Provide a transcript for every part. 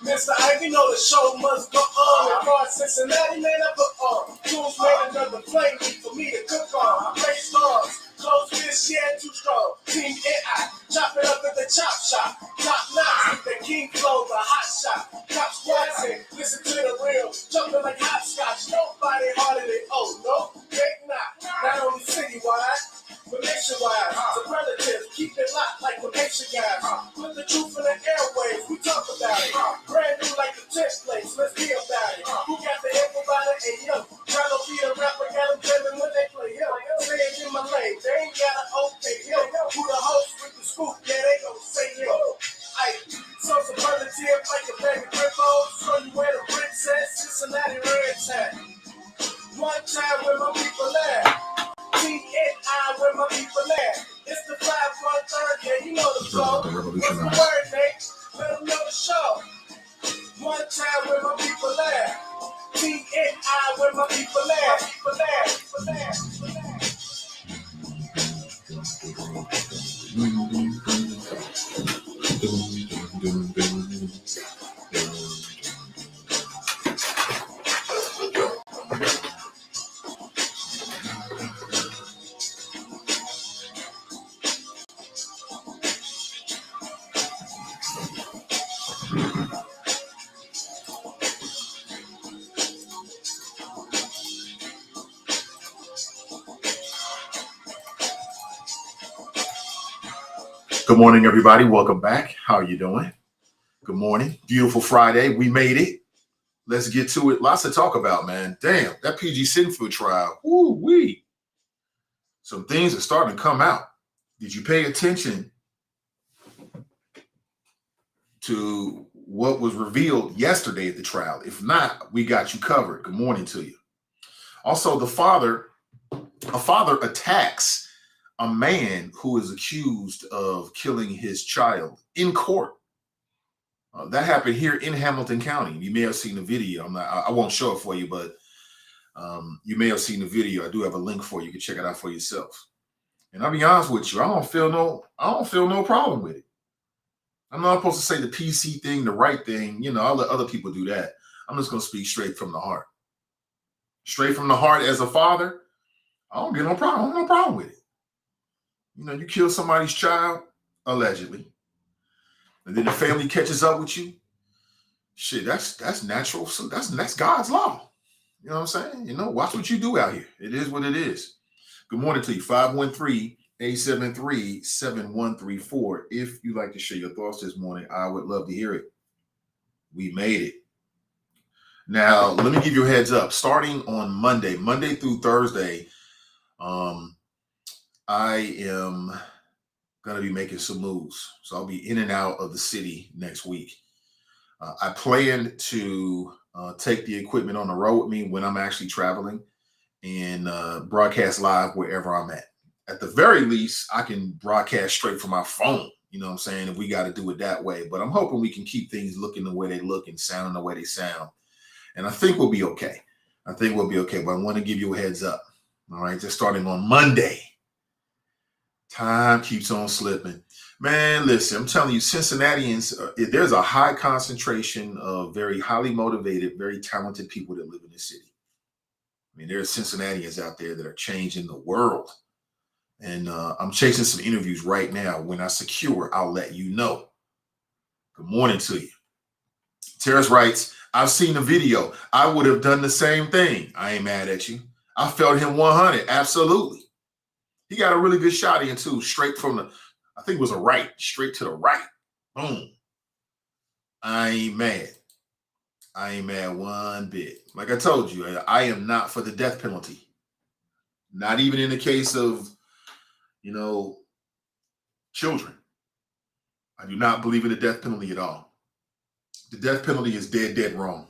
Mr. Ivey, know the show must go on. And for Cincinnati, man, I put on. Tools made another flame for me to cook on. Play stars, close fish, yeah, too strong. Team AI, chop it up at the chop shop. Top notch with the king flow, the hot shot. Cop squats in, listen to the real. Jumping like hopscotch, nobody harder than no, think not. Not only citywide, but nationwide. Superlatives, keep it locked like the nation guys. Put the truth in the airwaves, we talk about it. Brand new like the 10th place, let's be about it. Who got the info by the AM? Try to be a rapper, got them jamming when they play him. Staying in my lane, they ain't got an okay him. Who the host with the scoop, yeah, they gon' say him. So superlative like a baby grippo. Show you where the princess, Cincinnati Reds at. One time where my people at. T-N-I where my people at. It's the 5-1-3, yeah, you know the flow. What's the word, Nate? Let them know the show. One time where my people at. T-N-I where my people at. Good morning, everybody. Welcome back. How are you doing? Good morning. Beautiful Friday. We made it. Let's get to it. Lots to talk about, man. Damn, that PG Sittenfeld trial. Woo-wee. Some things are starting to come out. Did you pay attention to what was revealed yesterday at the trial? If not, we got you covered. Good morning to you. Also, a father attacks a man who is accused of killing his child in court. That happened here in Hamilton County. You may have seen the video. I won't show it for you, but you may have seen the video. I do have a link for you. You can check it out for yourself. And I'll be honest with you, I don't feel no problem with it. I'm not supposed to say the PC thing, the right thing. You know, I'll let other people do that. I'm just going to speak straight from the heart. Straight from the heart as a father, I don't get no problem. I don't have no problem with it. You know, you kill somebody's child, allegedly, and then the family catches up with you. Shit, that's natural. So that's God's law. You know what I'm saying? You know, watch what you do out here. It is what it is. Good morning to you. 513-873-7134. If you'd like to share your thoughts this morning, I would love to hear it. We made it. Now, let me give you a heads up. Starting on Monday through Thursday, I am going to be making some moves. So I'll be in and out of the city next week. I plan to take the equipment on the road with me when I'm actually traveling and broadcast live wherever I'm at. At the very least, I can broadcast straight from my phone. You know what I'm saying? If we got to do it that way. But I'm hoping we can keep things looking the way they look and sounding the way they sound. And I think we'll be okay. But I want to give you a heads up. All right. Just starting on Monday. Time keeps on slipping. Man, listen, I'm telling you, Cincinnatians, there's a high concentration of very highly motivated, very talented people that live in the city. I mean, there are Cincinnatians out there that are changing the world. And I'm chasing some interviews right now. When I secure, I'll let you know. Good morning to you. Terrace writes, I've seen the video. I would have done the same thing. I ain't mad at you. I felt him 100. Absolutely. He got a really good shot in too, straight from I think it was a right, straight to the right. Boom. I ain't mad one bit. Like I told you, I am not for the death penalty. Not even in the case of, children. I do not believe in the death penalty at all. The death penalty is dead wrong.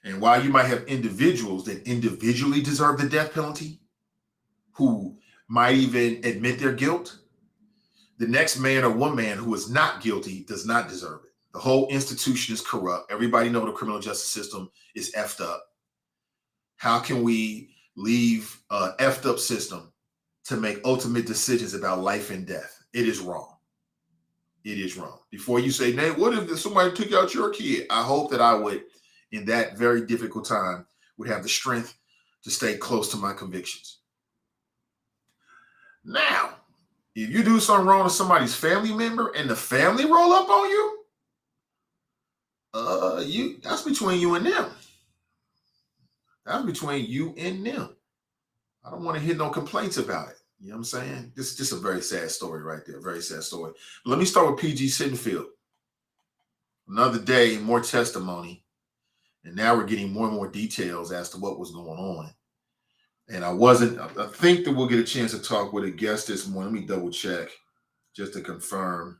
And while you might have individuals that individually deserve the death penalty, who might even admit their guilt, the next man or woman who is not guilty does not deserve it. The whole institution is corrupt. Everybody knows the criminal justice system is effed up. How can we leave an effed up system to make ultimate decisions about life and death? It is wrong. it is wrong. Before you say, Nate, what if somebody took out your kid? I hope that I would, in that very difficult time, would have the strength to stay close to my convictions. Now, if you do something wrong to somebody's family member and the family roll up on you, that's between you and them. That's between you and them. I don't want to hear no complaints about it. You know what I'm saying? This is just a very sad story right there. Very sad story. But let me start with PG Sittenfeld. Another day, more testimony. And now we're getting more and more details as to what was going on. And I think that we'll get a chance to talk with a guest this morning. Let me double check just to confirm.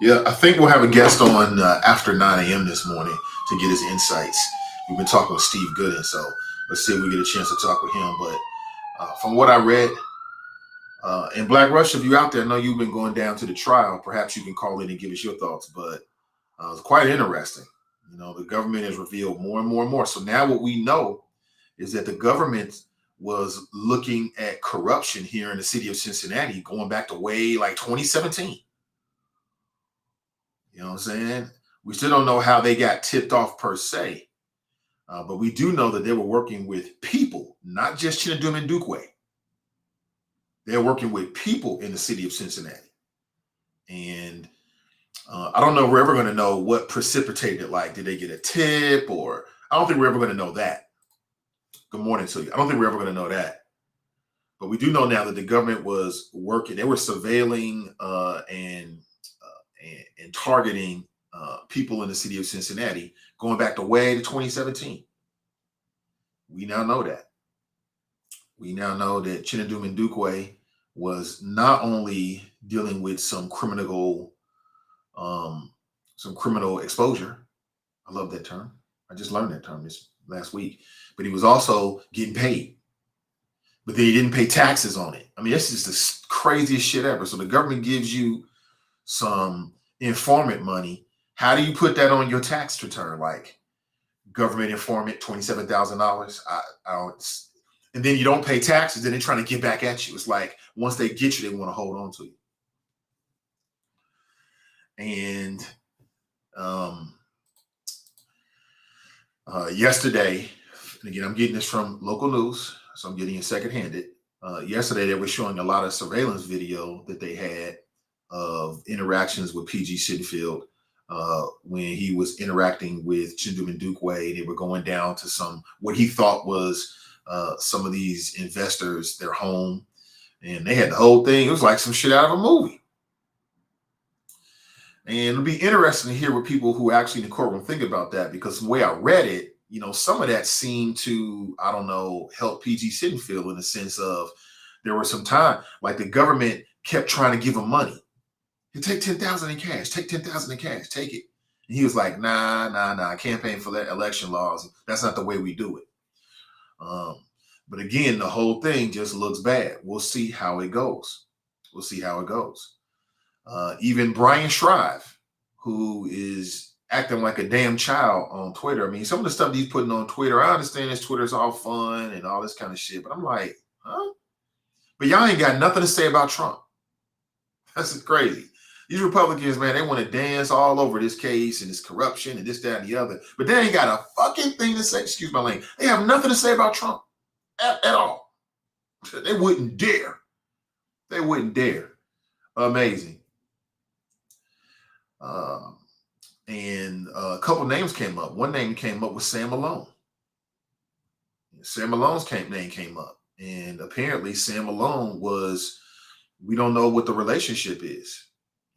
Yeah, I think we'll have a guest on after 9 a.m. this morning to get his insights. We've been talking with Steve Gooden, so let's see if we get a chance to talk with him. But from what I read, and Black Rush, if you're out there, I know you've been going down to the trial. Perhaps you can call in and give us your thoughts. But it's quite interesting. You know, the government has revealed more and more and more. So now what we know is that the government was looking at corruption here in the city of Cincinnati going back to way like 2017. You know what I'm saying? We still don't know how they got tipped off per se. But we do know that they were working with people, not just Chinedum and Dukwe. They're working with people in the city of Cincinnati. And I don't know if we're ever going to know what precipitated it. Like, did they get a tip? Or I don't think we're ever going to know that. Good morning to you. I don't think we're ever going to know that. But we do know now that the government was working. They were surveilling and targeting people in the city of Cincinnati going back to way to 2017. We now know that. We now know that Chinedum and Dukwe was not only dealing with some criminal exposure. I love that term. I just learned that term this last week. But he was also getting paid. But then he didn't pay taxes on it. I mean, that's just the craziest shit ever. So the government gives you some informant money. How do you put that on your tax return? Like, government informant, $27,000. I don't. And then you don't pay taxes, then they're trying to get back at you. It's like once they get you, they want to hold on to you. And yesterday, and again, I'm getting this from local news, so I'm getting it secondhanded. Yesterday, they were showing a lot of surveillance video that they had of interactions with PG Sittenfeld when he was interacting with Chinedum and Dukwe. They were going down to what he thought was some of these investors, their home, and they had the whole thing. It was like some shit out of a movie. And it'll be interesting to hear what people who actually in the courtroom think about that, because the way I read it, you know, some of that seemed to, I don't know, help PG Sittenfeld in the sense of there was some time, like the government kept trying to give him money. You take 10,000 in cash, take 10,000 in cash, take it. And he was like, nah, campaign for that election laws. That's not the way we do it. But again, the whole thing just looks bad. We'll see how it goes. Even Brian Shrive, who is acting like a damn child on Twitter. I mean, some of the stuff he's putting on Twitter, I understand his Twitter's all fun and all this kind of shit, but I'm like, huh? But y'all ain't got nothing to say about Trump. That's crazy. These Republicans, man, they want to dance all over this case and this corruption and this, that, and the other. But they ain't got a fucking thing to say. Excuse my language. They have nothing to say about Trump at all. They wouldn't dare. Amazing. And a couple names came up. One name came up with Sam Malone. Sam Malone's name came up. And apparently Sam Malone we don't know what the relationship is.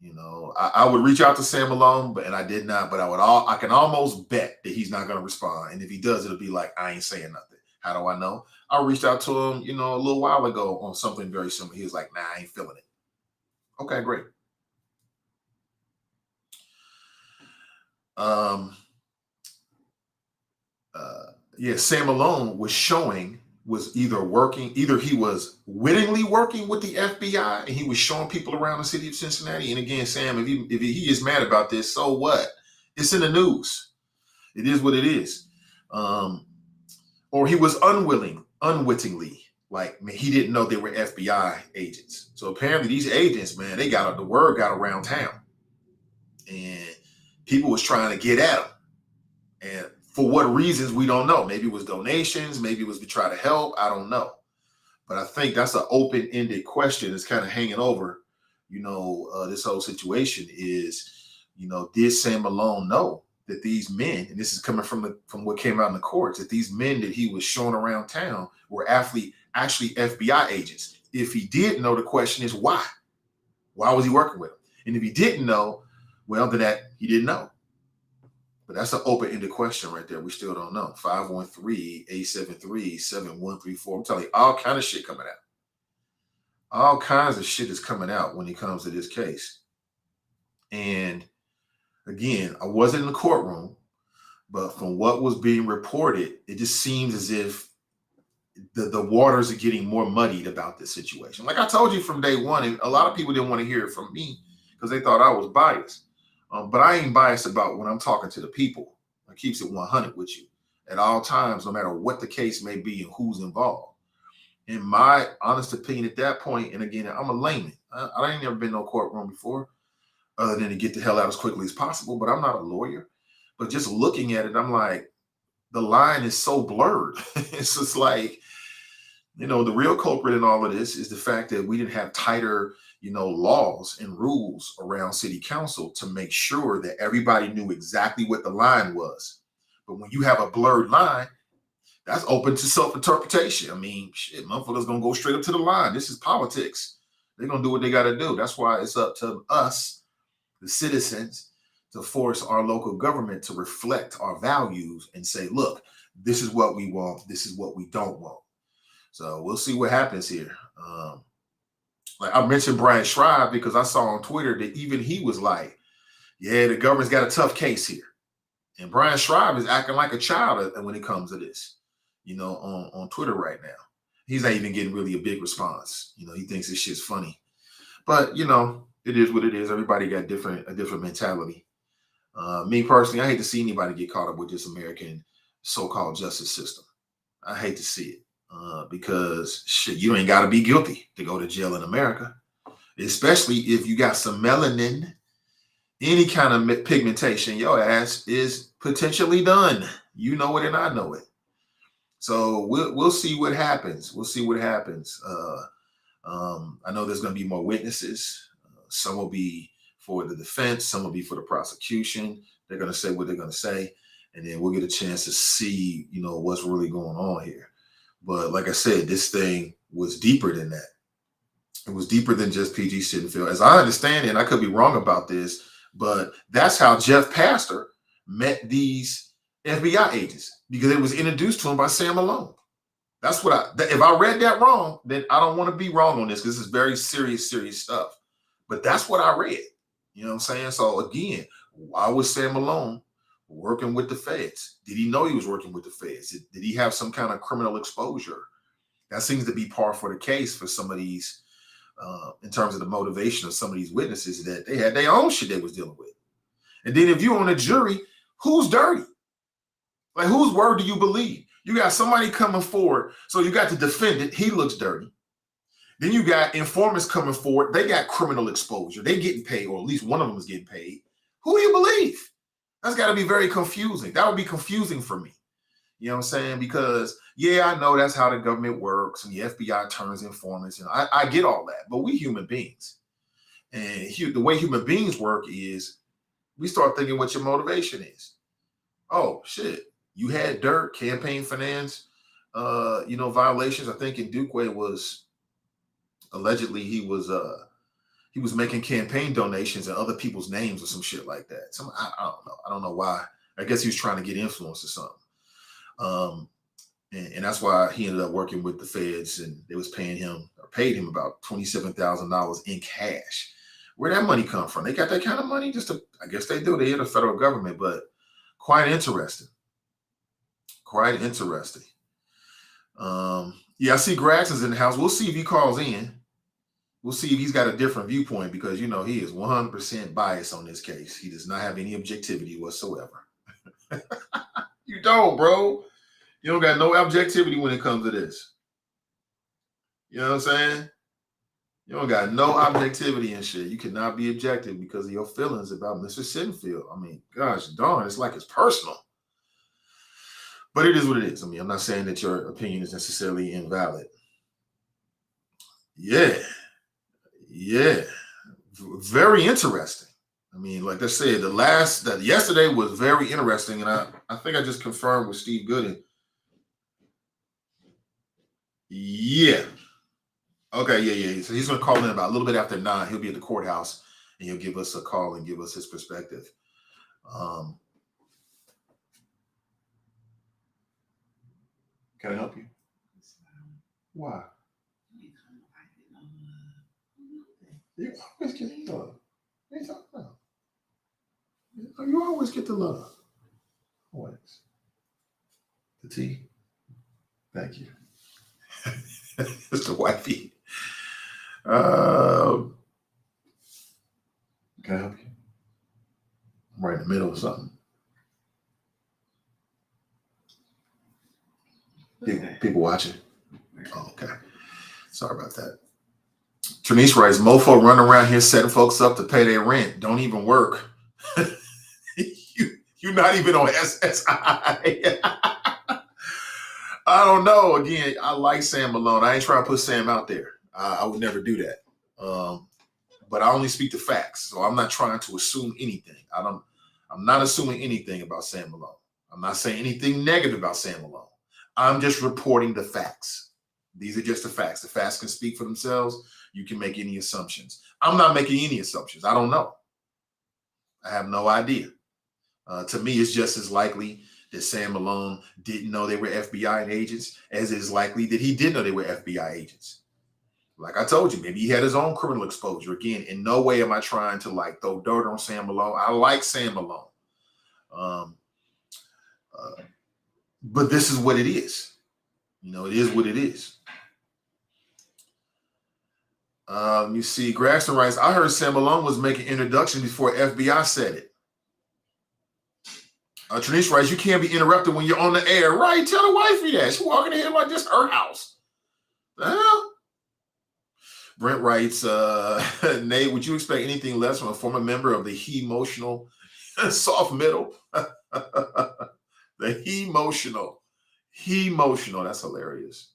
You know, I would reach out to Sam Malone, and I did not, but I can almost bet that he's not going to respond. And if he does, it'll be like, I ain't saying nothing. How do I know? I reached out to him, you know, a little while ago on something very similar. He was like, nah, I ain't feeling it. Okay, great. Sam Malone was either he was wittingly working with the FBI and he was showing people around the city of Cincinnati. And again, Sam, if he is mad about this, so what? It's in the news. It is what it is. Or he was unwittingly, like, man, he didn't know they were FBI agents. So apparently these agents, man, the word got around town, and people was trying to get at him. And for what reasons, we don't know. Maybe it was donations, maybe it was to try to help. I don't know. But I think that's an open-ended question that's kind of hanging over, this whole situation is, did Sam Malone know that these men, and this is coming from what came out in the courts, that these men that he was showing around town were actually FBI agents? If he did know, the question is why? Why was he working with them? And if he didn't know, well, then that he didn't know. But that's an open-ended question right there. We still don't know. 513-873-7134. I'm telling you, all kind of shit coming out. All kinds of shit is coming out when it comes to this case. And again, I wasn't in the courtroom, but from what was being reported, it just seems as if the waters are getting more muddied about this situation. Like I told you from day one, and a lot of people didn't want to hear it from me because they thought I was biased. But I ain't biased about when I'm talking to the people. I keeps it 100 with you at all times, no matter what the case may be and who's involved. In my honest opinion at that point, and again, I'm a layman. I ain't never been in no courtroom before, other than to get the hell out as quickly as possible. But I'm not a lawyer. But just looking at it, I'm like, the line is so blurred. It's just like, the real culprit in all of this is the fact that we didn't have tighter, laws and rules around city council to make sure that everybody knew exactly what the line was. But when you have a blurred line, that's open to self-interpretation. I mean, shit, motherfuckers gonna go straight up to the line. This is politics. They're gonna do what they gotta do. That's why it's up to us, the citizens, to force our local government to reflect our values and say, look, this is what we want. This is what we don't want. So we'll see what happens here. Like I mentioned Brian Schreiber because I saw on Twitter that even he was like, yeah, the government's got a tough case here. And Brian Schreiber is acting like a child when it comes to this, on Twitter right now. He's not even getting really a big response. He thinks this shit's funny. But, it is what it is. Everybody got a different mentality. Me personally, I hate to see anybody get caught up with this American so-called justice system. I hate to see it. Because shit, you ain't got to be guilty to go to jail in America, especially if you got some melanin, any kind of pigmentation. Your ass is potentially done. You know it, and I know it. So we'll see what happens. We'll see what happens. I know there's going to be more witnesses. Some will be for the defense. Some will be for the prosecution. They're going to say what they're going to say, and then we'll get a chance to see, what's really going on here. But like I said, this thing was deeper than that. It was deeper than just PG Sittenfeld. As I understand it, and I could be wrong about this, but that's how Jeff Pastor met these FBI agents, because it was introduced to him by Sam Malone. That's what if I read that wrong, then I don't want to be wrong on this, because this is very serious stuff. But that's what I read. You know what I'm saying? So again, why was Sam Malone working with the feds? Did he know he was working with the feds? Did he have some kind of criminal exposure? That seems to be par for the case for some of these, in terms of the motivation of some of these witnesses, that they had their own shit they was dealing with. And then if you're on a jury, who's dirty? Like, whose word do you believe? You got somebody coming forward. So you got the defendant. He looks dirty. Then you got informants coming forward. They got criminal exposure. They getting paid, or at least one of them is getting paid. Who do you believe? That's got to be very confusing. That would be confusing for me. You know what I'm saying? Because, yeah, I know that's how the government works, and the FBI turns informants, and I get all that. But we human beings. And the way human beings work is we start thinking what your motivation is. Oh, shit. You had dirt, campaign finance, violations. I think in Duquesne was allegedly he was making campaign donations in other people's names or some shit like that. I don't know. I don't know why. I guess he was trying to get influence or something. And that's why he ended up working with the feds, and they was paid him about $27,000 in cash. Where'd that money come from? They got that kind of money? I guess they do. They're the federal government, but quite interesting. Quite interesting. Yeah, I see Graxon's in the house. We'll see if he calls in. We'll see if he's got a different viewpoint, because, he is 100% biased on this case. He does not have any objectivity whatsoever. You don't, bro. You don't got no objectivity when it comes to this. You know what I'm saying? You don't got no objectivity and shit. You cannot be objective because of your feelings about Mr. Sittenfeld. I mean, gosh darn, it's like it's personal. But it is what it is. I mean, I'm not saying that your opinion is necessarily invalid. Yeah. Very interesting. I mean, like I said, yesterday was very interesting, and I think I just confirmed with Steve Gooden. Yeah. Okay, yeah. So he's going to call in about a little bit after 9. He'll be at the courthouse, and he'll give us a call and give us his perspective. Can I help you? Why? You always get the love. What are you talking about? You always get the love. Always. The tea. Thank you. Mr. Wifey. Can I help you? I'm right in the middle of something. People watching. Oh, okay. Sorry about that. Trinice writes, mofo running around here setting folks up to pay their rent. Don't even work. You're not even on SSI. I don't know. Again, I like Sam Malone. I ain't trying to put Sam out there. I would never do that. But I only speak the facts. So I'm not trying to assume anything. I'm not assuming anything about Sam Malone. I'm not saying anything negative about Sam Malone. I'm just reporting the facts. These are just the facts. The facts can speak for themselves. You can make any assumptions. I'm not making any assumptions. I don't know. I have no idea. To me, it's just as likely that Sam Malone didn't know they were FBI agents as it is likely that he did know they were FBI agents. Like I told you, maybe he had his own criminal exposure. Again, in no way am I trying to like throw dirt on Sam Malone. I like Sam Malone. But this is what it is. You know, it is what it is. You see, Grafton writes, I heard Sam Malone was making introductions before FBI said it. Trinice writes, you can't be interrupted when you're on the air. Right, tell the wifey that. She's walking in here like this her house. The hell? Brent writes, Nate, would you expect anything less from a former member of the he-emotional soft middle? The he-emotional. He-emotional. That's hilarious.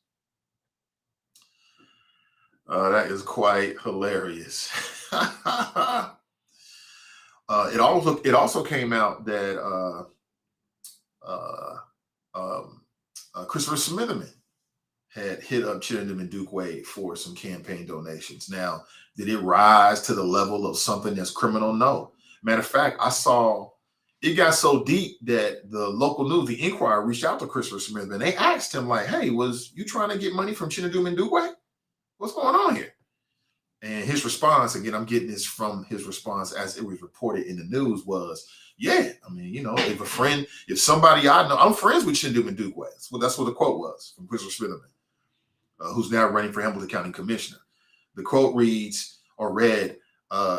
That is quite hilarious. It also came out that Christopher Smitherman had hit up Chittenden and Duke Wade for some campaign donations. Now, did it rise to the level of something that's criminal? No. Matter of fact, I saw it got so deep that the local news, the Inquirer, reached out to Christopher Smitherman. They asked him, like, hey, was you trying to get money from Chittenden and Duke Wade? What's going on here? And his response, again, I'm getting this from his response as it was reported in the news, was, yeah, I mean, you know, if somebody I know, I'm friends with Chittenden and Duke Wade. That's what the quote was from Christopher Smitherman, who's now running for Hamilton County Commissioner. The quote reads, or read,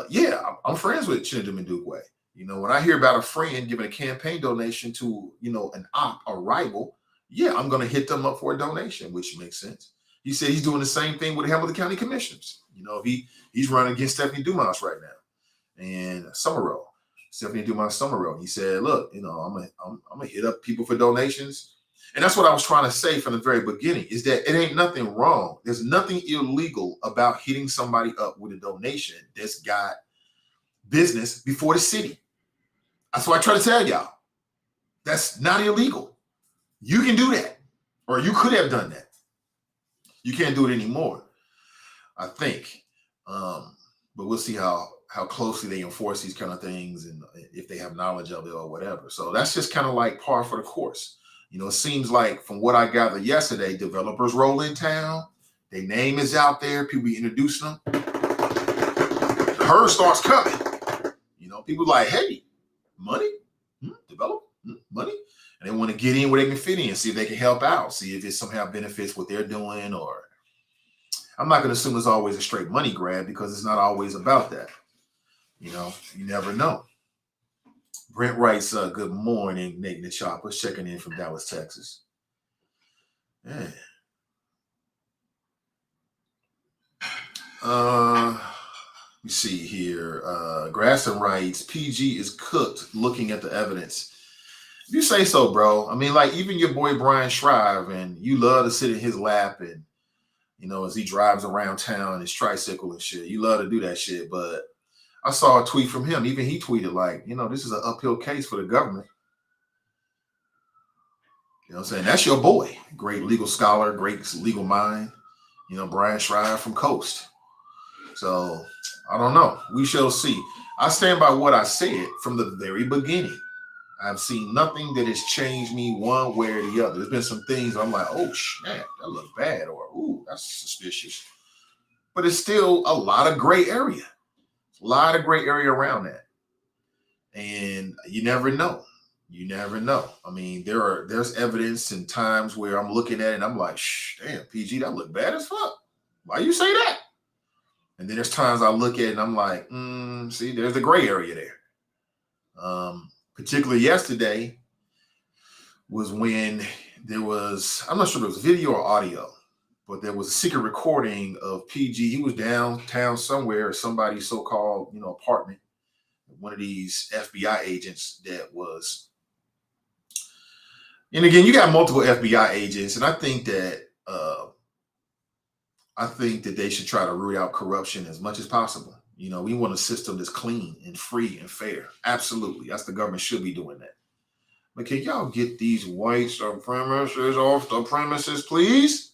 yeah, I'm friends with Chittenden and Duke Wade. You know, when I hear about a friend giving a campaign donation to, you know, an op, a rival, yeah, I'm going to hit them up for a donation, which makes sense. He said he's doing the same thing with Hamilton County Commissioners. You know, he's running against Stephanie Dumas right now, and Stephanie Dumas Summerall. He said, look, you know, I'm gonna hit up people for donations, and that's what I was trying to say from the very beginning is that it ain't nothing wrong. There's nothing illegal about hitting somebody up with a donation that's got business before the city. That's what I try to tell y'all. That's not illegal. You can do that, or you could have done that. You can't do it anymore, I think. But we'll see how closely they enforce these kind of things and if they have knowledge of it or whatever. So that's just kind of like par for the course. You know, it seems like from what I gathered yesterday, developers roll in town. Their name is out there. People be introducing them. The herd starts coming. You know, people like, hey, money? Develop? Money? And they want to get in where they can fit in, see if they can help out, see if it somehow benefits what they're doing. Or I'm not going to assume it's always a straight money grab because it's not always about that. You know, you never know. Brent writes, good morning, Nate and the Choppers, checking in from Dallas, Texas. Yeah. You see here, Grasson writes, PG is cooked looking at the evidence. You say so, bro. I mean, like, even your boy Brian Shrive, and you love to sit in his lap and, you know, as he drives around town, his tricycle and shit. You love to do that shit. But I saw a tweet from him. Even he tweeted, like, you know, this is an uphill case for the government. You know what I'm saying? That's your boy. Great legal scholar, great legal mind. You know, Brian Shrive from Coast. So, I don't know. We shall see. I stand by what I said from the very beginning. I've seen nothing that has changed me one way or the other. There's been some things I'm like, oh, snap, that looks bad, or, ooh, that's suspicious. But it's still a lot of gray area. A lot of gray area around that. And you never know. You never know. I mean, there's evidence and times where I'm looking at it and I'm like, damn, PG, that look bad as fuck. Why you say that? And then there's times I look at it and I'm like, see, there's the gray area there. Particularly yesterday was when there was, I'm not sure if it was video or audio, but there was a secret recording of PG. He was downtown somewhere, somebody's so-called, you know, apartment. One of these FBI agents that was, and again, you got multiple FBI agents, and I think that they should try to root out corruption as much as possible. You know, we want a system that's clean and free and fair. Absolutely. That's the government should be doing that. But can y'all get these white supremacists off the premises, please?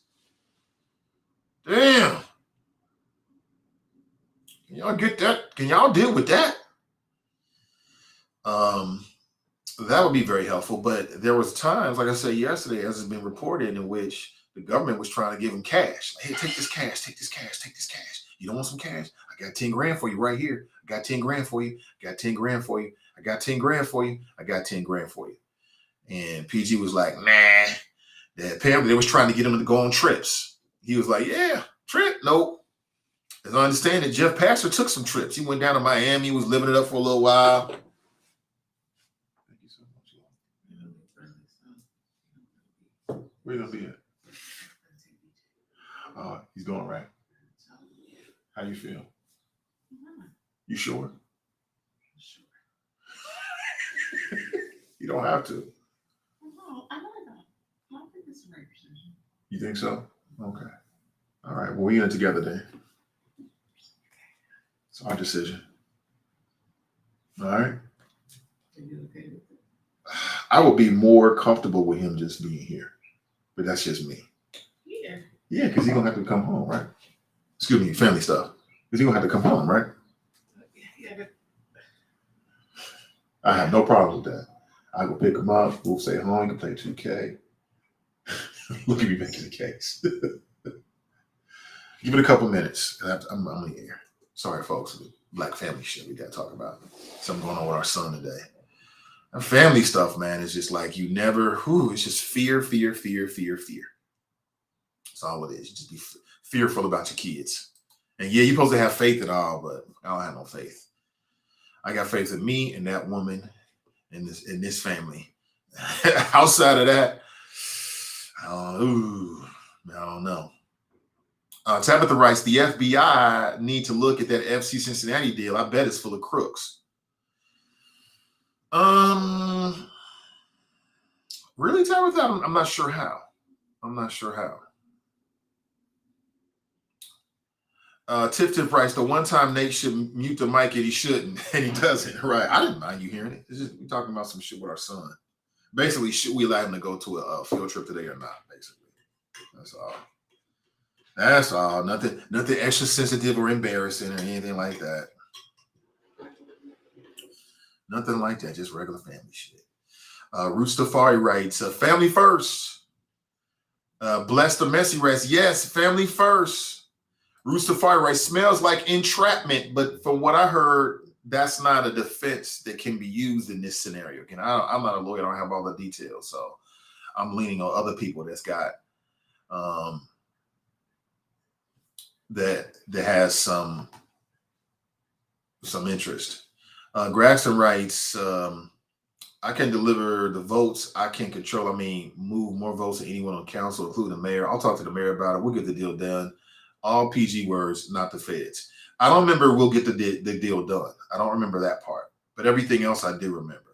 Damn. Can y'all get that? Can y'all deal with that? That would be very helpful. But there was times, like I said yesterday, as has been reported, in which the government was trying to give them cash. Like, hey, take this cash, take this cash, take this cash. You don't want some cash? I got 10 grand for you right here. I got 10 grand for you. I got 10 grand for you. I got 10 grand for you. I got 10 grand for you. And PG was like, nah. That apparently they was trying to get him to go on trips. He was like, yeah, trip? Nope. As I understand it, Jeff Pastor took some trips. He went down to Miami, was living it up for a little while. Thank you so much. Where you gonna be at? He's going right. How you feel? You sure? You don't have to. No, I know I don't. I think it's the right decision. You think so? Okay. All right. Well, we in it together then. It's our decision. All right. Are you okay with it? I would be more comfortable with him just being here, but that's just me. Yeah. Yeah, because he's gonna have to come home, right? Excuse me, family stuff. Because he's gonna have to come home, right? Yeah, but I have no problem with that. I go pick him up. We'll stay home. He can play 2K. Look at me making the case. Give it a couple minutes. I'm in here. Sorry, folks. Black family shit we got to talk about. Something going on with our son today. And family stuff, man, is just like you never, it's just fear, fear, fear, fear, fear. That's all it is. You just be fearful about your kids. And yeah, you're supposed to have faith in all, but I don't have no faith. I got faith in me and that woman in this family. Outside of that, I don't know. Tabitha writes, the FBI need to look at that FC Cincinnati deal. I bet it's full of crooks. Really, Tabitha? I'm not sure how. Tip writes, the one time Nate should mute the mic and he shouldn't, and he doesn't. Right. I didn't mind you hearing it. It's just we're talking about some shit with our son. Basically, should we allow him to go to a field trip today or not? Basically. That's all. Nothing extra sensitive or embarrassing or anything like that. Nothing like that. Just regular family shit. Root Stafari writes, family first. Bless the messy writes, yes, family first. Root Stafari writes, smells like entrapment, but from what I heard, that's not a defense that can be used in this scenario. Again, I'm not a lawyer. I don't have all the details, so I'm leaning on other people that's got that has some interest. Grasson writes, I can deliver the votes. I can control, move more votes than anyone on council, including the mayor. I'll talk to the mayor about it. We'll get the deal done. All PG words, not the feds. I don't remember we'll get the deal done. I don't remember that part. But everything else I do remember.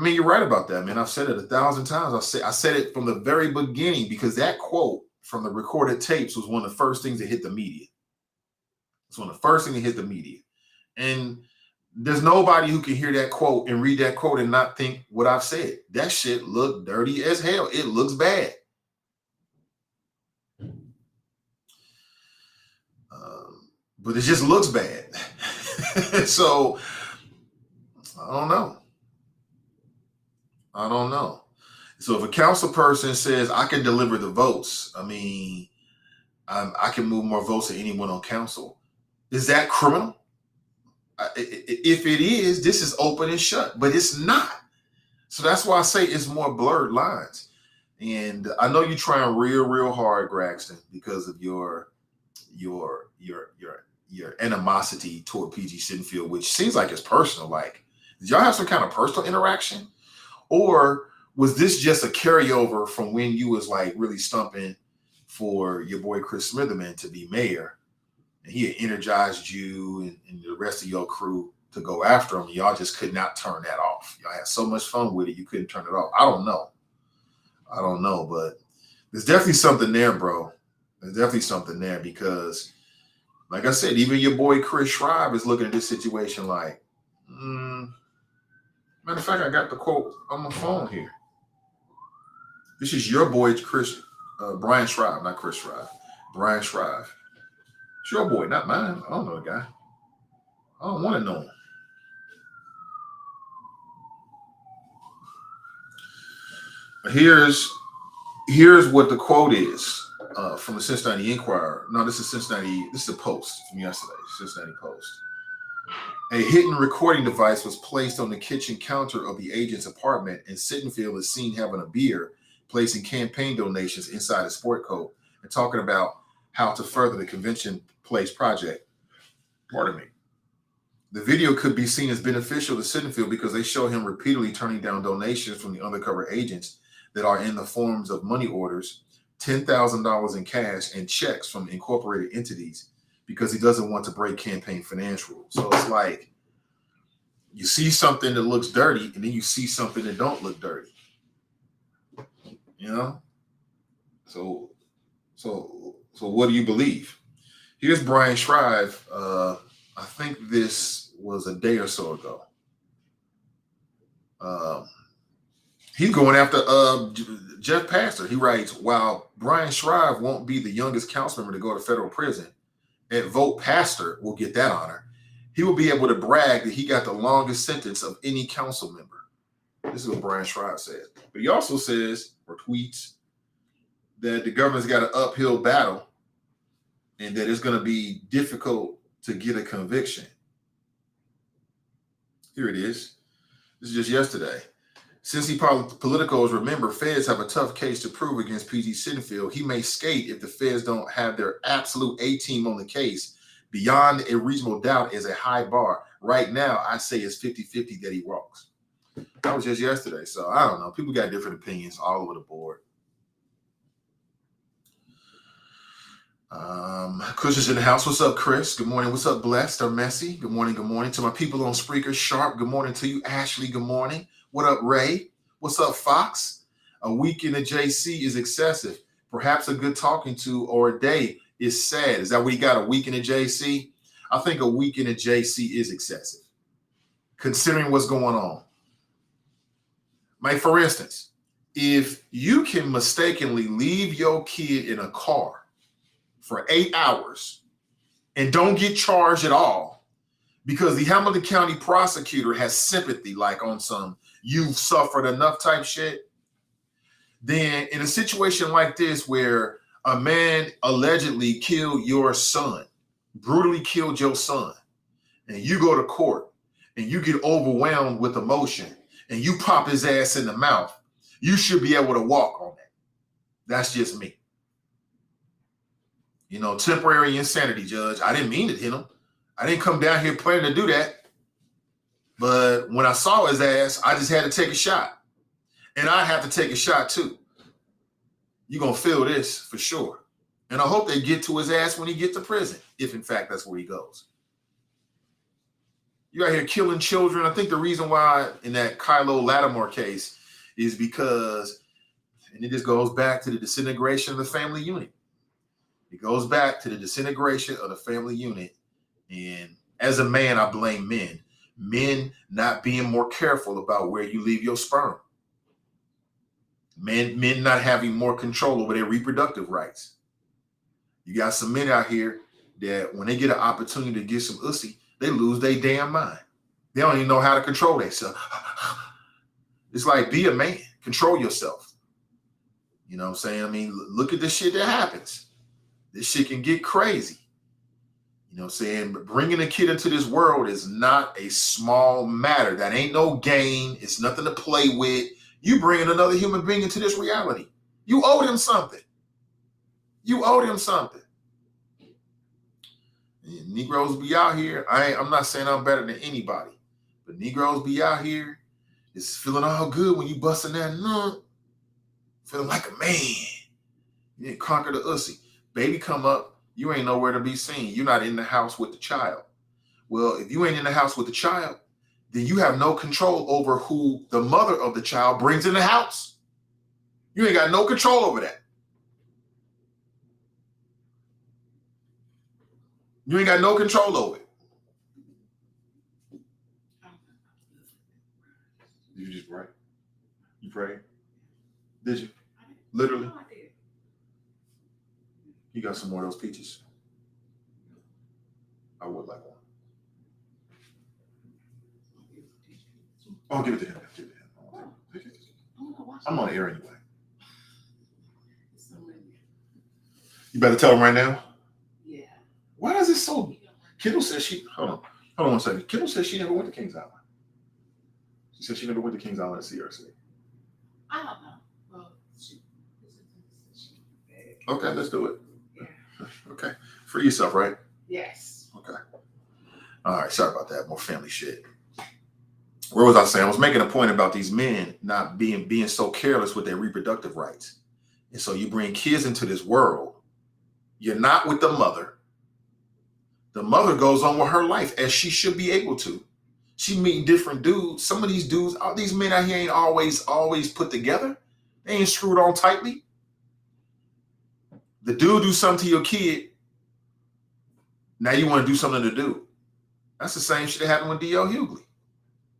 You're right about that, man. I've said it 1,000 times. I said it from the very beginning because that quote from the recorded tapes was one of the first things that hit the media. It's one of the first things that hit the media. And there's nobody who can hear that quote and read that quote and not think what I've said. That shit looked dirty as hell. It looks bad. But it just looks bad. So I don't know. So if a council person says I can deliver the votes, I can move more votes than anyone on council. Is that criminal? If it is, this is open and shut, but it's not. So that's why I say it's more blurred lines. And I know you're trying real hard, Braxton, because of your animosity toward PG Sittenfeld, which seems like it's personal. Like, did y'all have some kind of personal interaction? Or was this just a carryover from when you was like really stumping for your boy Chris Smitherman to be mayor? And he had energized you and the rest of your crew to go after him. And y'all just could not turn that off. Y'all had so much fun with it, you couldn't turn it off. I don't know, but there's definitely something there, bro. There's definitely something there because, like I said, even your boy Chris Schreiber is looking at this situation like, matter of fact, I got the quote on my phone here. This is your boy, Brian Schreiber, not Chris Schreiber. Brian Schreiber. It's your boy, not mine. I don't know the guy. I don't want to know him. Here's what the quote is from the Cincinnati Enquirer. No, this is a Post from yesterday, Cincinnati Post. A hidden recording device was placed on the kitchen counter of the agent's apartment, and Sittenfeld is seen having a beer, placing campaign donations inside a sport coat, and talking about how to further the convention place project. Pardon me. The video could be seen as beneficial to Sittenfeld because they show him repeatedly turning down donations from the undercover agents that are in the forms of money orders, $10,000 in cash, and checks from incorporated entities because he doesn't want to break campaign finance rules. So it's like you see something that looks dirty and then you see something that don't look dirty. You know? So what do you believe? Here's Brian Schreiber. I think this was a day or so ago. He's going after Jeff Pastor. He writes, while Brian Schreiber won't be the youngest council member to go to federal prison, at Vote Pastor will get that honor. He will be able to brag that he got the longest sentence of any council member. This is what Brian Schreiber says. But he also says, or tweets, that the government's got an uphill battle and that it's going to be difficult to get a conviction. Here it is. This is just yesterday. Since politicos remember feds have a tough case to prove against PG Sittenfeld, he may skate if the feds don't have their absolute A-team on the case. Beyond a reasonable doubt is a high bar. Right now, I say it's 50-50 that he walks. That was just yesterday. So I don't know. People got different opinions all over the board. Chris is in the house. What's up, Chris? Good morning. What's up, Blessed or Messy? Good morning. Good morning. To my people on Spreaker, Sharp, good morning to you. Ashley, good morning. What up, Ray? What's up, Fox? A week in the JC is excessive. Perhaps a good talking to or a day is sad. Is that what you got, a week in the JC? I think a week in the JC is excessive, considering what's going on. Like, for instance, if you can mistakenly leave your kid in a car for 8 hours and don't get charged at all because the Hamilton County prosecutor has sympathy, like on some you've suffered enough type shit, then in a situation like this where a man allegedly killed your son, brutally killed your son, and you go to court and you get overwhelmed with emotion and you pop his ass in the mouth, you should be able to walk on that. That's just me. You know, temporary insanity, Judge. I didn't mean to hit him. I didn't come down here planning to do that. But when I saw his ass, I just had to take a shot. And I have to take a shot too. You're going to feel this for sure. And I hope they get to his ass when he gets to prison, if in fact that's where he goes. You out here killing children. I think the reason why in that Kylo Lattimore case is because, and it just goes back to the disintegration of the family unit. It goes back to the disintegration of the family unit. And as a man, I blame men. Men not being more careful about where you leave your sperm. Men not having more control over their reproductive rights. You got some men out here that when they get an opportunity to get some ussy, they lose their damn mind. They don't even know how to control themselves. It's like, be a man. Control yourself. You know what I'm saying? I mean, look at the shit that happens. This shit can get crazy. You know what I'm saying? But bringing a kid into this world is not a small matter. That ain't no game. It's nothing to play with. You bringing another human being into this reality. You owe them something. You owe them something. And Negroes be out here. I'm not saying I'm better than anybody, but Negroes be out here. It's feeling all good when you busting that nut. Feeling like a man. You didn't conquer the ussy. Baby come up. You ain't nowhere to be seen. You're not in the house with the child. Well, if you ain't in the house with the child, then you have no control over who the mother of the child brings in the house. You ain't got no control over that. You ain't got no control over it. Did you just pray? You prayed? Did you? Literally? No, I did. You got some more of those peaches? I would like one. Oh, give it to him. Give it to him. Take it. I'm on air anyway. You better tell him right now. Yeah. Why is it so? Kittle says she. Hold on 1 second. Kittle says she never went to Kings Island. She said she never went to Kings Island at CRC. I don't know. Well, Okay, let's do it. Yeah. Okay. Free yourself, right? Yes. Okay. All right. Sorry about that. More family shit. Where was I saying? I was making a point about these men not being so careless with their reproductive rights. And so you bring kids into this world. You're not with the mother. The mother goes on with her life as she should be able to. She meeting different dudes. Some of these dudes, all these men out here ain't always put together. They ain't screwed on tightly. The dude do something to your kid. Now you want to do something to do. That's the same shit that happened with D.L. Hughley.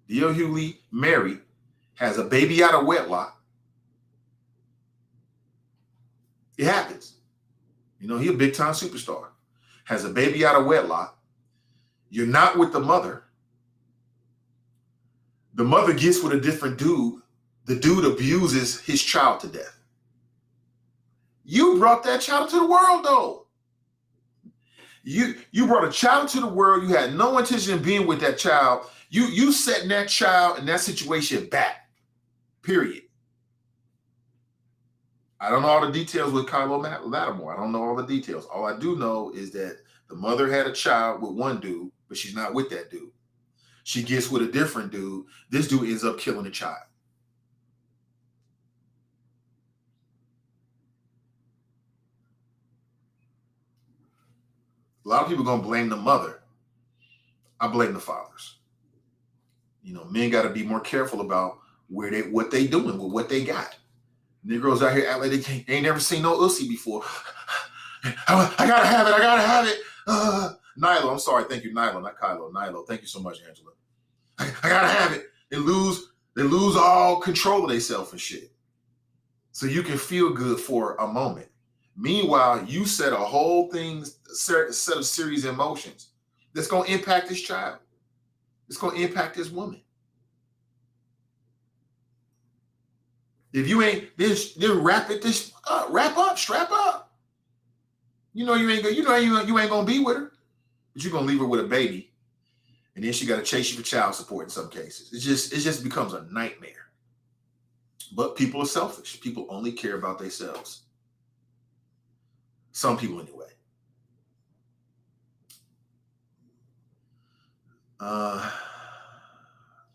D.L. Hughley married, has a baby out of wedlock. It happens. You know, he a big time superstar. Has a baby out of wedlock. You're not with the mother. The mother gets with a different dude. The dude abuses his child to death. You brought that child into the world, though. You brought a child into the world. You had no intention of being with that child. You setting that child in that situation back. Period. I don't know all the details with Kylo Lattimore. I don't know all the details. All I do know is that the mother had a child with one dude, but she's not with that dude. She gets with a different dude. This dude ends up killing the child. A lot of people gonna blame the mother. I blame the fathers. You know, men got to be more careful about what they doing with what they got. Negroes out here act like they ain't never seen no ussy before. I gotta have it. I gotta have it. Nilo, I'm sorry. Thank you, Nilo, not Kylo. Nilo, thank you so much, Angela. I gotta have it. They lose all control of themselves and shit. So you can feel good for a moment. Meanwhile, you set a whole set of series of emotions that's gonna impact this child. It's gonna impact this woman. If you ain't then wrap up, strap up. You know you ain't gonna be with her, but you're gonna leave her with a baby, and then she got to chase you for child support in some cases. It just becomes a nightmare. But people are selfish. People only care about themselves. Some people anyway.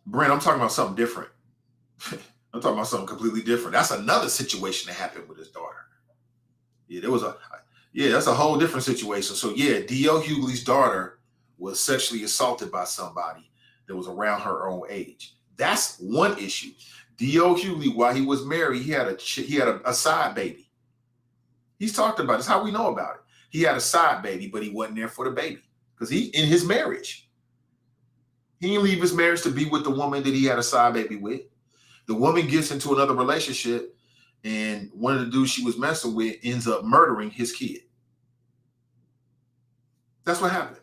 Brent, I'm talking about something different. I'm talking about something completely different. That's another situation that happened with his daughter. Yeah, that's a whole different situation. So yeah, D.L. Hughley's daughter was sexually assaulted by somebody that was around her own age. That's one issue. D.L. Hughley, while he was married, he had a side baby. He's talked about it. It's how we know about it. He had a side baby, but he wasn't there for the baby because in his marriage. He didn't leave his marriage to be with the woman that he had a side baby with. The woman gets into another relationship, and one of the dudes she was messing with ends up murdering his kid. That's what happened.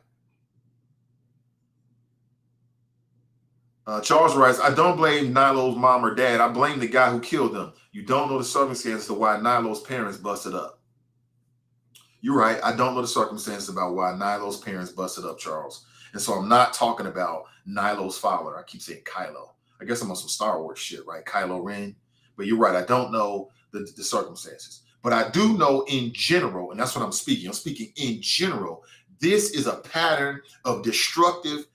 Charles writes, I don't blame Nilo's mom or dad. I blame the guy who killed them. You don't know the circumstances of why Nilo's parents busted up. You're right. I don't know the circumstances about why Nilo's parents busted up, Charles. And so I'm not talking about Nilo's father. I keep saying Kylo. I guess I'm on some Star Wars shit, right? Kylo Ren. But you're right. I don't know the circumstances. But I do know in general, and that's what I'm speaking. I'm speaking in general. This is a pattern of destructive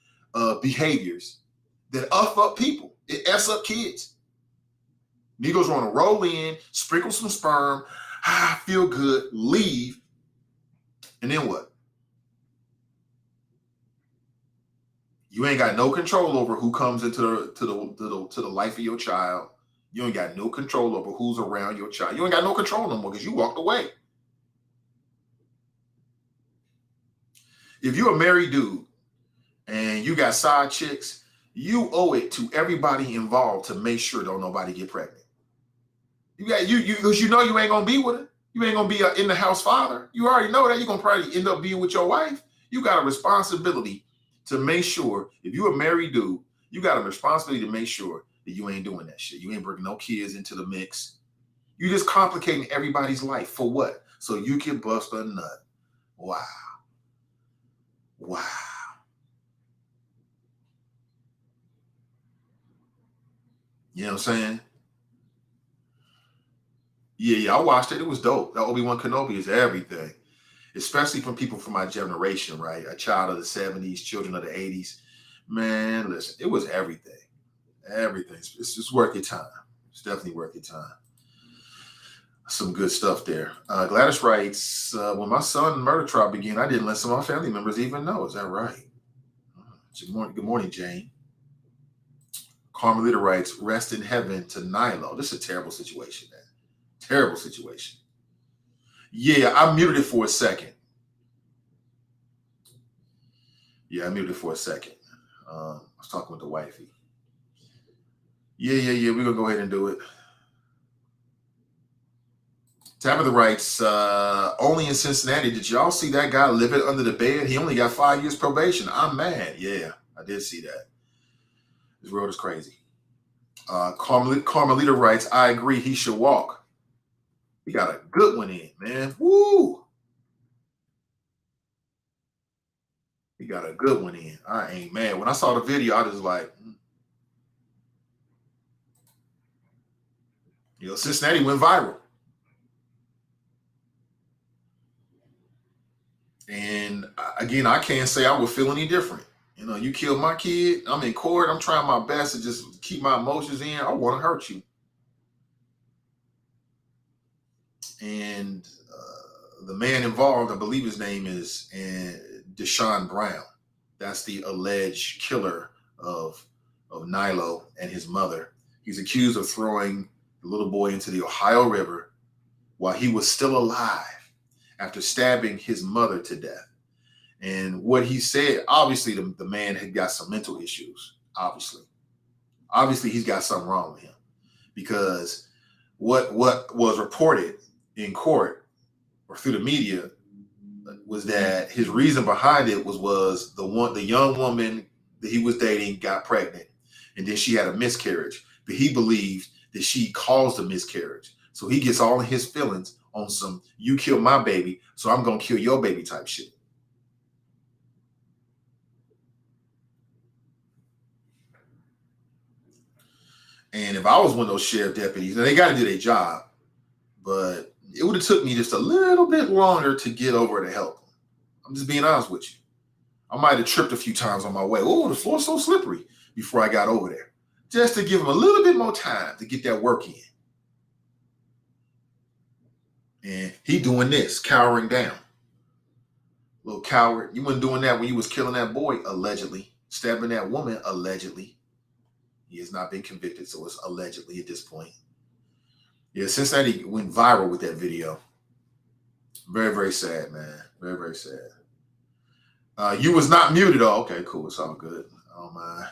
behaviors that up people. It F's up kids. Negroes want to roll in, sprinkle some sperm, feel good, leave, and then what? You ain't got no control over who comes into the life of your child. You ain't got no control over who's around your child. You ain't got no control no more because you walked away. If you're a married dude and you got side chicks, you owe it to everybody involved to make sure don't nobody get pregnant. Because you know you ain't gonna be with her. You ain't gonna be an in the house father. You already know that you're gonna probably end up being with your wife. You got a responsibility to make sure, if you're a married dude, you got a responsibility to make sure that you ain't doing that shit. You ain't bringing no kids into the mix. You just complicating everybody's life for what? So you can bust a nut. Wow. You know what I'm saying? Yeah, I watched it. It was dope. That Obi-Wan Kenobi is everything, especially from people from my generation, right? A child of the 70s, children of the 80s. Man, listen, it was everything. Everything. It's just worth your time. It's definitely worth your time. Some good stuff there. Gladys writes, when my son murder trial began, I didn't let some of my family members even know. Is that right? Good morning, Jane. Carmelita writes, rest in heaven to Nilo. This is a terrible situation, man. Terrible situation. Yeah, I muted it for a second. I was talking with the wifey. Yeah. We're going to go ahead and do it. Tabitha writes, only in Cincinnati, did y'all see that guy living under the bed? He only got 5 years probation. I'm mad. Yeah, I did see that. This world is crazy. Carmelita writes, I agree, he should walk. We got a good one in, man. Woo! We got a good one in. I ain't mad. When I saw the video, I was like, Cincinnati went viral. And again, I can't say I would feel any different. You killed my kid. I'm in court. I'm trying my best to just keep my emotions in. I want to hurt you. And the man involved, I believe his name is Deshaun Brown. That's the alleged killer of Nilo and his mother. He's accused of throwing the little boy into the Ohio River while he was still alive after stabbing his mother to death. And what he said, obviously the man had got some mental issues, obviously he's got something wrong with him, because what was reported in court or through the media was that his reason behind it was the young woman that he was dating got pregnant, and then she had a miscarriage, but he believed that she caused the miscarriage. So he gets all of his feelings on some, you killed my baby, so I'm going to kill your baby type shit. And if I was one of those sheriff deputies, and they got to do their job, but it would have took me just a little bit longer to get over to help them. I'm just being honest with you. I might have tripped a few times on my way. Oh, the floor's so slippery before I got over there. just to give him a little bit more time to get that work in. And he doing this, cowering down. Little coward. You weren't doing that when you was killing that boy, allegedly. Stabbing that woman, allegedly. He has not been convicted, so it's allegedly at this point. Yeah, Cincinnati went viral with that video. Very, very sad, man. Very, very sad. You was not muted. Oh, okay, cool. It's all good. Oh, my.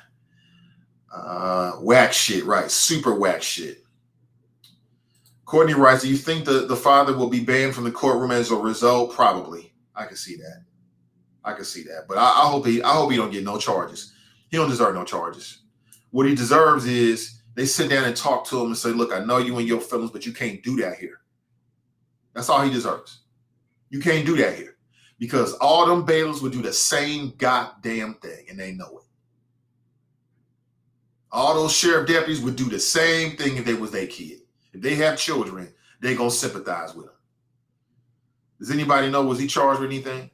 Whack shit, right. Super whack shit. Courtney writes, do you think the father will be banned from the courtroom as a result? Probably. I can see that. I can see that. But I hope he don't get no charges. He don't deserve no charges. What he deserves is they sit down and talk to him and say, look, I know you and your feelings, but you can't do that here. That's all he deserves. You can't do that here. Because all them bailiffs would do the same goddamn thing, and they know it. All those sheriff deputies would do the same thing if they was their kid. If they have children, they gonna sympathize with them. Does anybody know, was he charged with anything?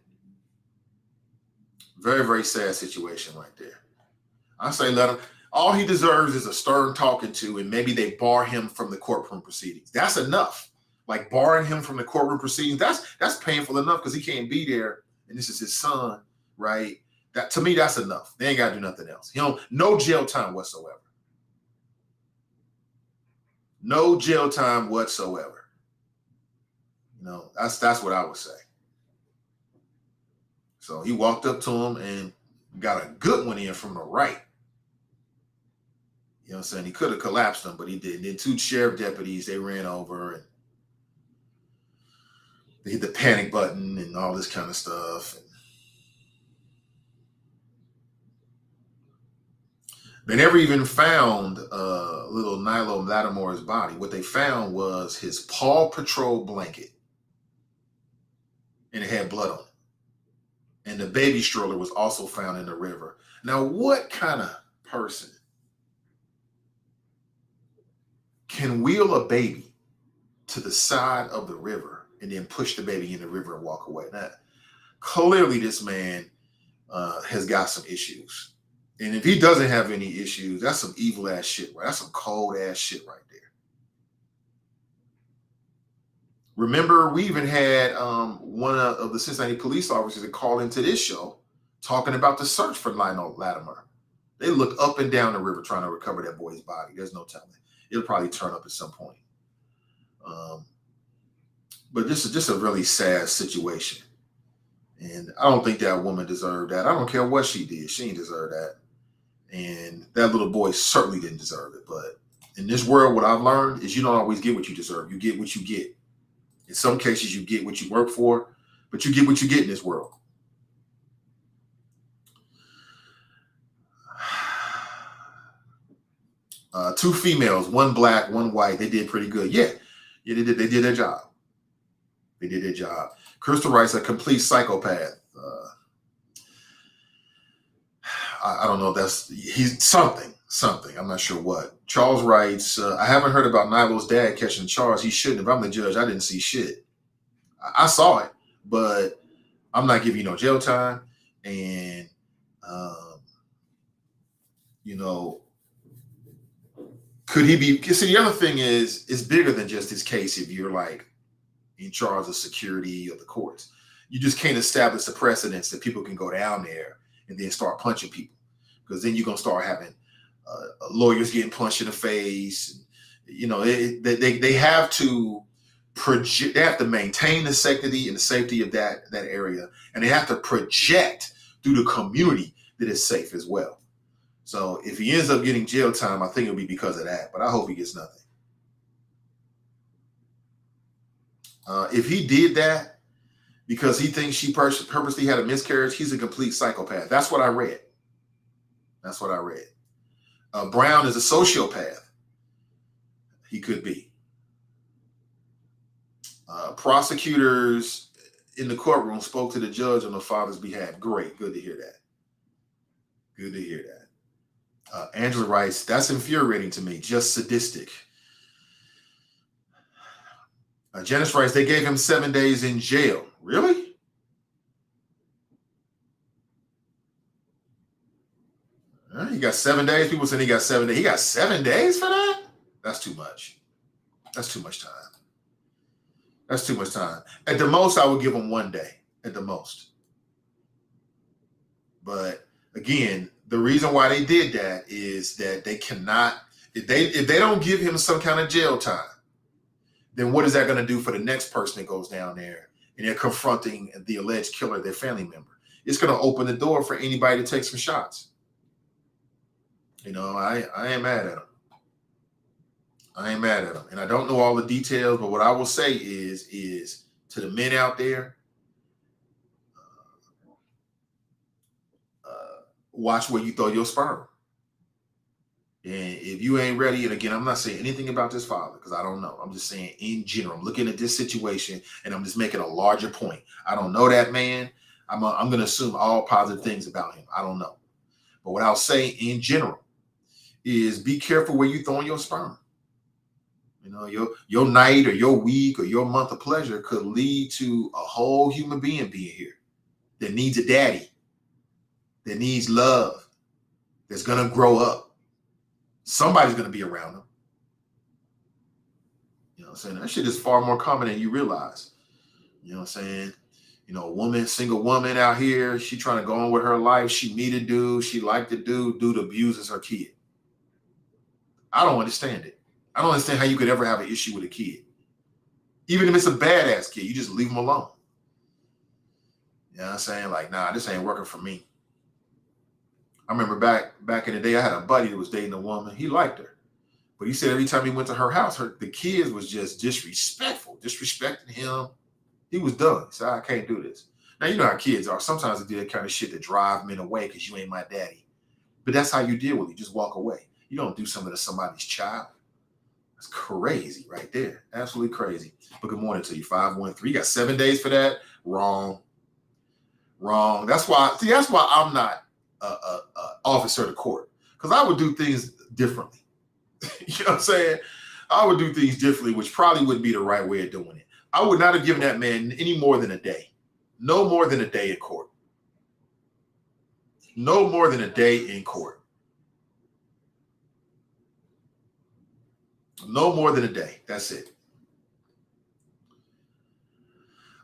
Very, very sad situation right there. I say let him. All he deserves is a stern talking to, and maybe they bar him from the courtroom proceedings. That's enough. Like barring him from the courtroom proceedings, that's painful enough because he can't be there, and this is his son, right? That to me, that's enough. They ain't got to do nothing else. No jail time whatsoever. No jail time whatsoever. That's what I would say. So he walked up to him and got a good one in from the right. You know what I'm saying? He could have collapsed him, but he didn't. Then two sheriff deputies, they ran over and they hit the panic button and all this kind of stuff. They never even found little Nilo Lattimore's body. What they found was his Paw Patrol blanket. And it had blood on it. And the baby stroller was also found in the river. Now, what kind of person can wheel a baby to the side of the river and then push the baby in the river and walk away? Now, clearly, this man has got some issues. And if he doesn't have any issues, that's some evil ass shit, right? That's some cold ass shit right there. Remember, we even had one of the Cincinnati police officers that called into this show talking about the search for Lionel Latimer. They looked up and down the river trying to recover that boy's body. There's no telling. It'll probably turn up at some point. But this is just a really sad situation. And I don't think that woman deserved that. I don't care what she did. She didn't deserve that. And that little boy certainly didn't deserve it. But in this world, what I've learned is you don't always get what you deserve. You get what you get. In some cases, you get what you work for, but you get what you get in this world. Two females, one black, one white. They did pretty good. Yeah, they did their job. They did their job. Crystal writes, a complete psychopath. I don't know if he's something. I'm not sure what. Charles writes, I haven't heard about Nilo's dad catching charge. He shouldn't. If I'm the judge, I didn't see shit. I saw it, but I'm not giving you no jail time. And, could he be? See, the other thing is, it's bigger than just his case if you're like in charge of security of the courts. You just can't establish the precedence that people can go down there and then start punching people, because then you're going to start having lawyers getting punched in the face. They have to project. They have to maintain the sanctity and the safety of that area, and they have to project through the community that it's safe as well. So if he ends up getting jail time, I think it'll be because of that. But I hope he gets nothing. If he did that because he thinks she purposely had a miscarriage, he's a complete psychopath. That's what I read. Brown is a sociopath. He could be. Prosecutors in the courtroom spoke to the judge on the father's behalf. Great. Good to hear that. Angela writes, that's infuriating to me. Just sadistic. Janice writes, they gave him 7 days in jail. Really? All He got 7 days. People saying he got 7 days. He got 7 days for that? That's too much. That's too much time. That's too much time. At the most, I would give him 1 day. At the most. But again, the reason why they did that is that they cannot, if they don't give him some kind of jail time, then what is that going to do for the next person that goes down there and they're confronting the alleged killer, their family member? It's going to open the door for anybody to take some shots. You know, I ain't mad at him. I ain't mad at him. And I don't know all the details, but what I will say is to the men out there, watch where you throw your sperm. And if you ain't ready, and again, I'm not saying anything about this father because I don't know. I'm just saying in general, I'm looking at this situation and I'm just making a larger point. I don't know that man. I'm going to assume all positive things about him. I don't know. But what I'll say in general is be careful where you throwing your sperm. You know, your night or your week or your month of pleasure could lead to a whole human being here that needs a daddy, that needs love, that's going to grow up. Somebody's going to be around them. You know what I'm saying? That shit is far more common than you realize. You know what I'm saying? You know, a woman, single woman out here, she trying to go on with her life. She meet a dude. She like the dude abuses her kid. I don't understand it. I don't understand how you could ever have an issue with a kid. Even if it's a badass kid, you just leave them alone. You know what I'm saying? Like, nah, this ain't working for me. I remember back in the day, I had a buddy that was dating a woman. He liked her. But he said every time he went to her house, the kids was just disrespectful, disrespecting him. He was done. He said, I can't do this. Now, you know how kids are. Sometimes they do that kind of shit to drive men away because you ain't my daddy. But that's how you deal with it. You just walk away. You don't do something to somebody's child. That's crazy right there. Absolutely crazy. But good morning to you. 513. You got 7 days for that? Wrong. That's why I'm not a officer of the court, because I would do things differently. You know what I'm saying? I would do things differently, which probably wouldn't be the right way of doing it. I would not have given that man any more than a day. No more than a day in court. No more than a day in court. No more than a day. That's it.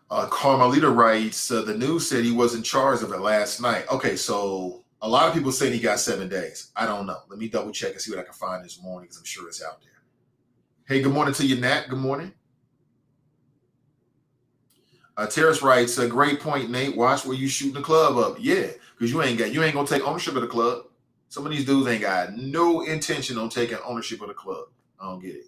Carmelita writes, the news said he was in charge of it last night. Okay, so a lot of people saying he got 7 days. I don't know. Let me double check and see what I can find this morning because I'm sure it's out there. Hey, good morning to you, Nat. Good morning. Terrace writes, a great point, Nate. Watch where you shooting the club up. Yeah, because you ain't gonna take ownership of the club. Some of these dudes ain't got no intention on taking ownership of the club. I don't get it.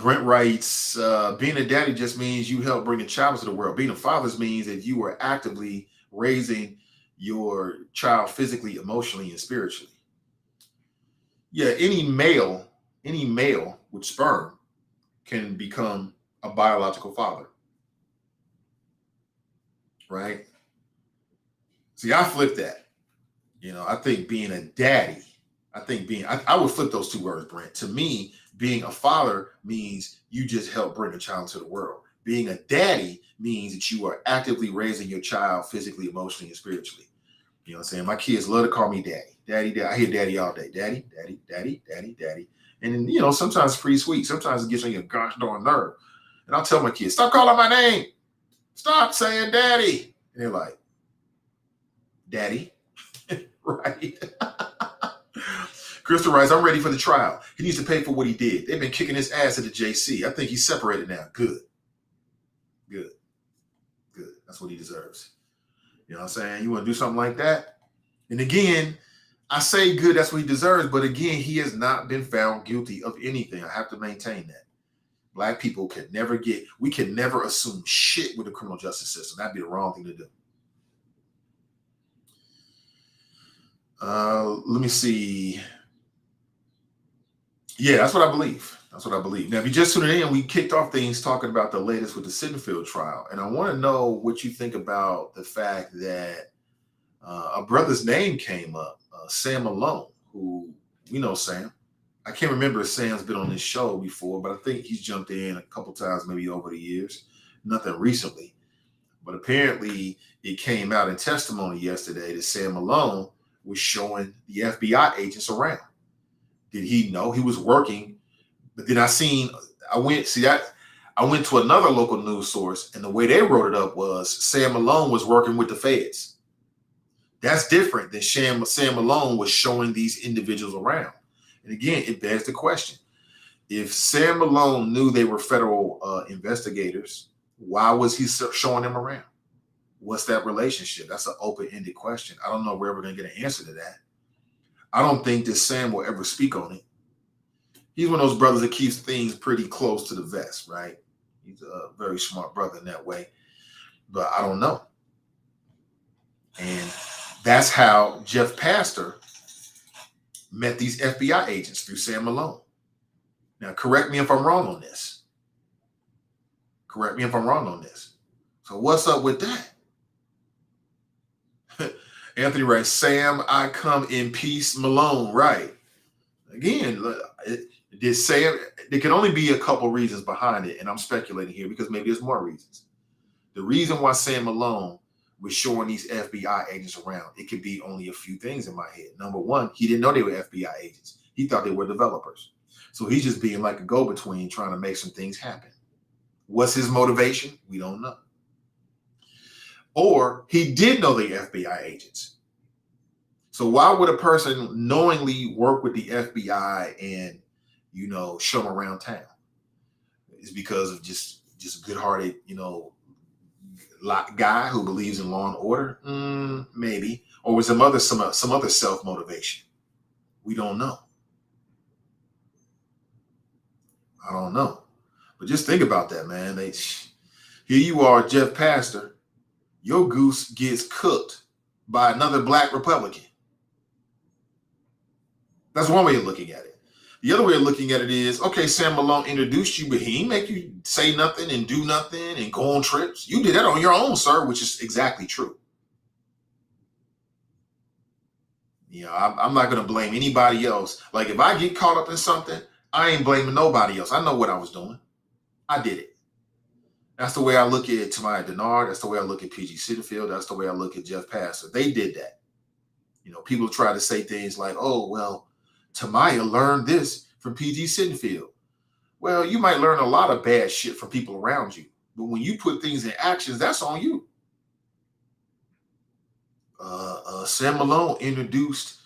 Brent writes, being a daddy just means you help bring a child into the world. Being a father means that you are actively raising your child physically, emotionally, and spiritually. Yeah, any male with sperm can become a biological father. Right? See, I flip that. You know, I think being a daddy, I would flip those two words, Brent. To me, being a father means you just help bring a child to the world. Being a daddy means that you are actively raising your child physically, emotionally, and spiritually. You know what I'm saying? My kids love to call me daddy. Daddy. I hear daddy all day. Daddy. And then, you know, sometimes it's pretty sweet. Sometimes it gets on your gosh darn nerve. And I'll tell my kids, stop calling my name. Stop saying daddy. And they're like, daddy? Right? Crystal writes, I'm ready for the trial. He needs to pay for what he did. They've been kicking his ass at the JC. I think he's separated now. Good. That's what he deserves. You know what I'm saying? You want to do something like that? And again, I say good, that's what he deserves. But again, he has not been found guilty of anything. I have to maintain that. Black people we can never assume shit with the criminal justice system. That'd be the wrong thing to do. Let me see. Yeah, that's what I believe. Now, if you just tuned in, we kicked off things talking about the latest with the Sittenfeld trial. And I want to know what you think about the fact that a brother's name came up, Sam Malone, who, we know Sam. I can't remember if Sam's been on this show before, but I think he's jumped in a couple times, maybe over the years. Nothing recently. But apparently it came out in testimony yesterday that Sam Malone was showing the FBI agents around. Did he know he was working? But then I went to another local news source, and the way they wrote it up was Sam Malone was working with the feds. That's different than Sam Malone was showing these individuals around. And again, it begs the question. If Sam Malone knew they were federal investigators, why was he showing them around? What's that relationship? That's an open-ended question. I don't know if we're ever going to get an answer to that. I don't think that Sam will ever speak on it. He's one of those brothers that keeps things pretty close to the vest, right? He's a very smart brother in that way. But I don't know. And that's how Jeff Pastor met these FBI agents, through Sam Malone. Now, correct me if I'm wrong on this. Correct me if I'm wrong on this. So what's up with that? Anthony writes, Sam, I come in peace, Malone. Right. Again, there can only be a couple reasons behind it, and I'm speculating here because maybe there's more reasons. The reason why Sam Malone was showing these FBI agents around, it could be only a few things in my head. Number one, he didn't know they were FBI agents. He thought they were developers. So he's just being like a go-between, trying to make some things happen. What's his motivation? We don't know. Or he did know the FBI agents. So why would a person knowingly work with the FBI and, show them around town? It's because of just good-hearted, guy who believes in law and order? Maybe. Or was some other self-motivation? We don't know. I don't know. But just think about that, man. Here you are, Jeff Pastor. Your goose gets cooked by another black Republican. That's one way of looking at it. The other way of looking at it is, okay, Sam Malone introduced you, but he didn't make you say nothing and do nothing and go on trips. You did that on your own, sir, which is exactly true. I'm not going to blame anybody else. Like, if I get caught up in something, I ain't blaming nobody else. I know what I was doing. I did it. That's the way I look at Tamaya Denard. That's the way I look at PG Sittenfeld. That's the way I look at Jeff Pastor. They did that. People try to say things like, oh, well, Tamaya learned this from PG Sittenfeld. Well, you might learn a lot of bad shit from people around you. But when you put things in actions, that's on you. Sam Malone introduced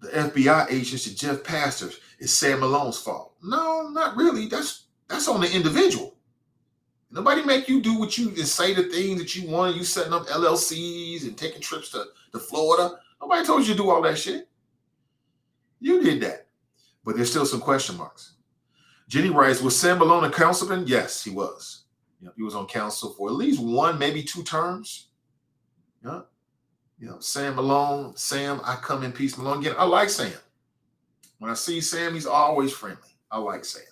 the FBI agents to Jeff Pastor. It's Sam Malone's fault. No, not really. That's on the individual. Nobody make you do what you and say the things that you want. You setting up LLCs and taking trips to Florida. Nobody told you to do all that shit. You did that. But there's still some question marks. Jenny writes, was Sam Malone a councilman? Yes, he was. He was on council for at least one, maybe 2 terms. Sam Malone, Sam, I come in peace, Malone. Again, I like Sam. When I see Sam, he's always friendly. I like Sam.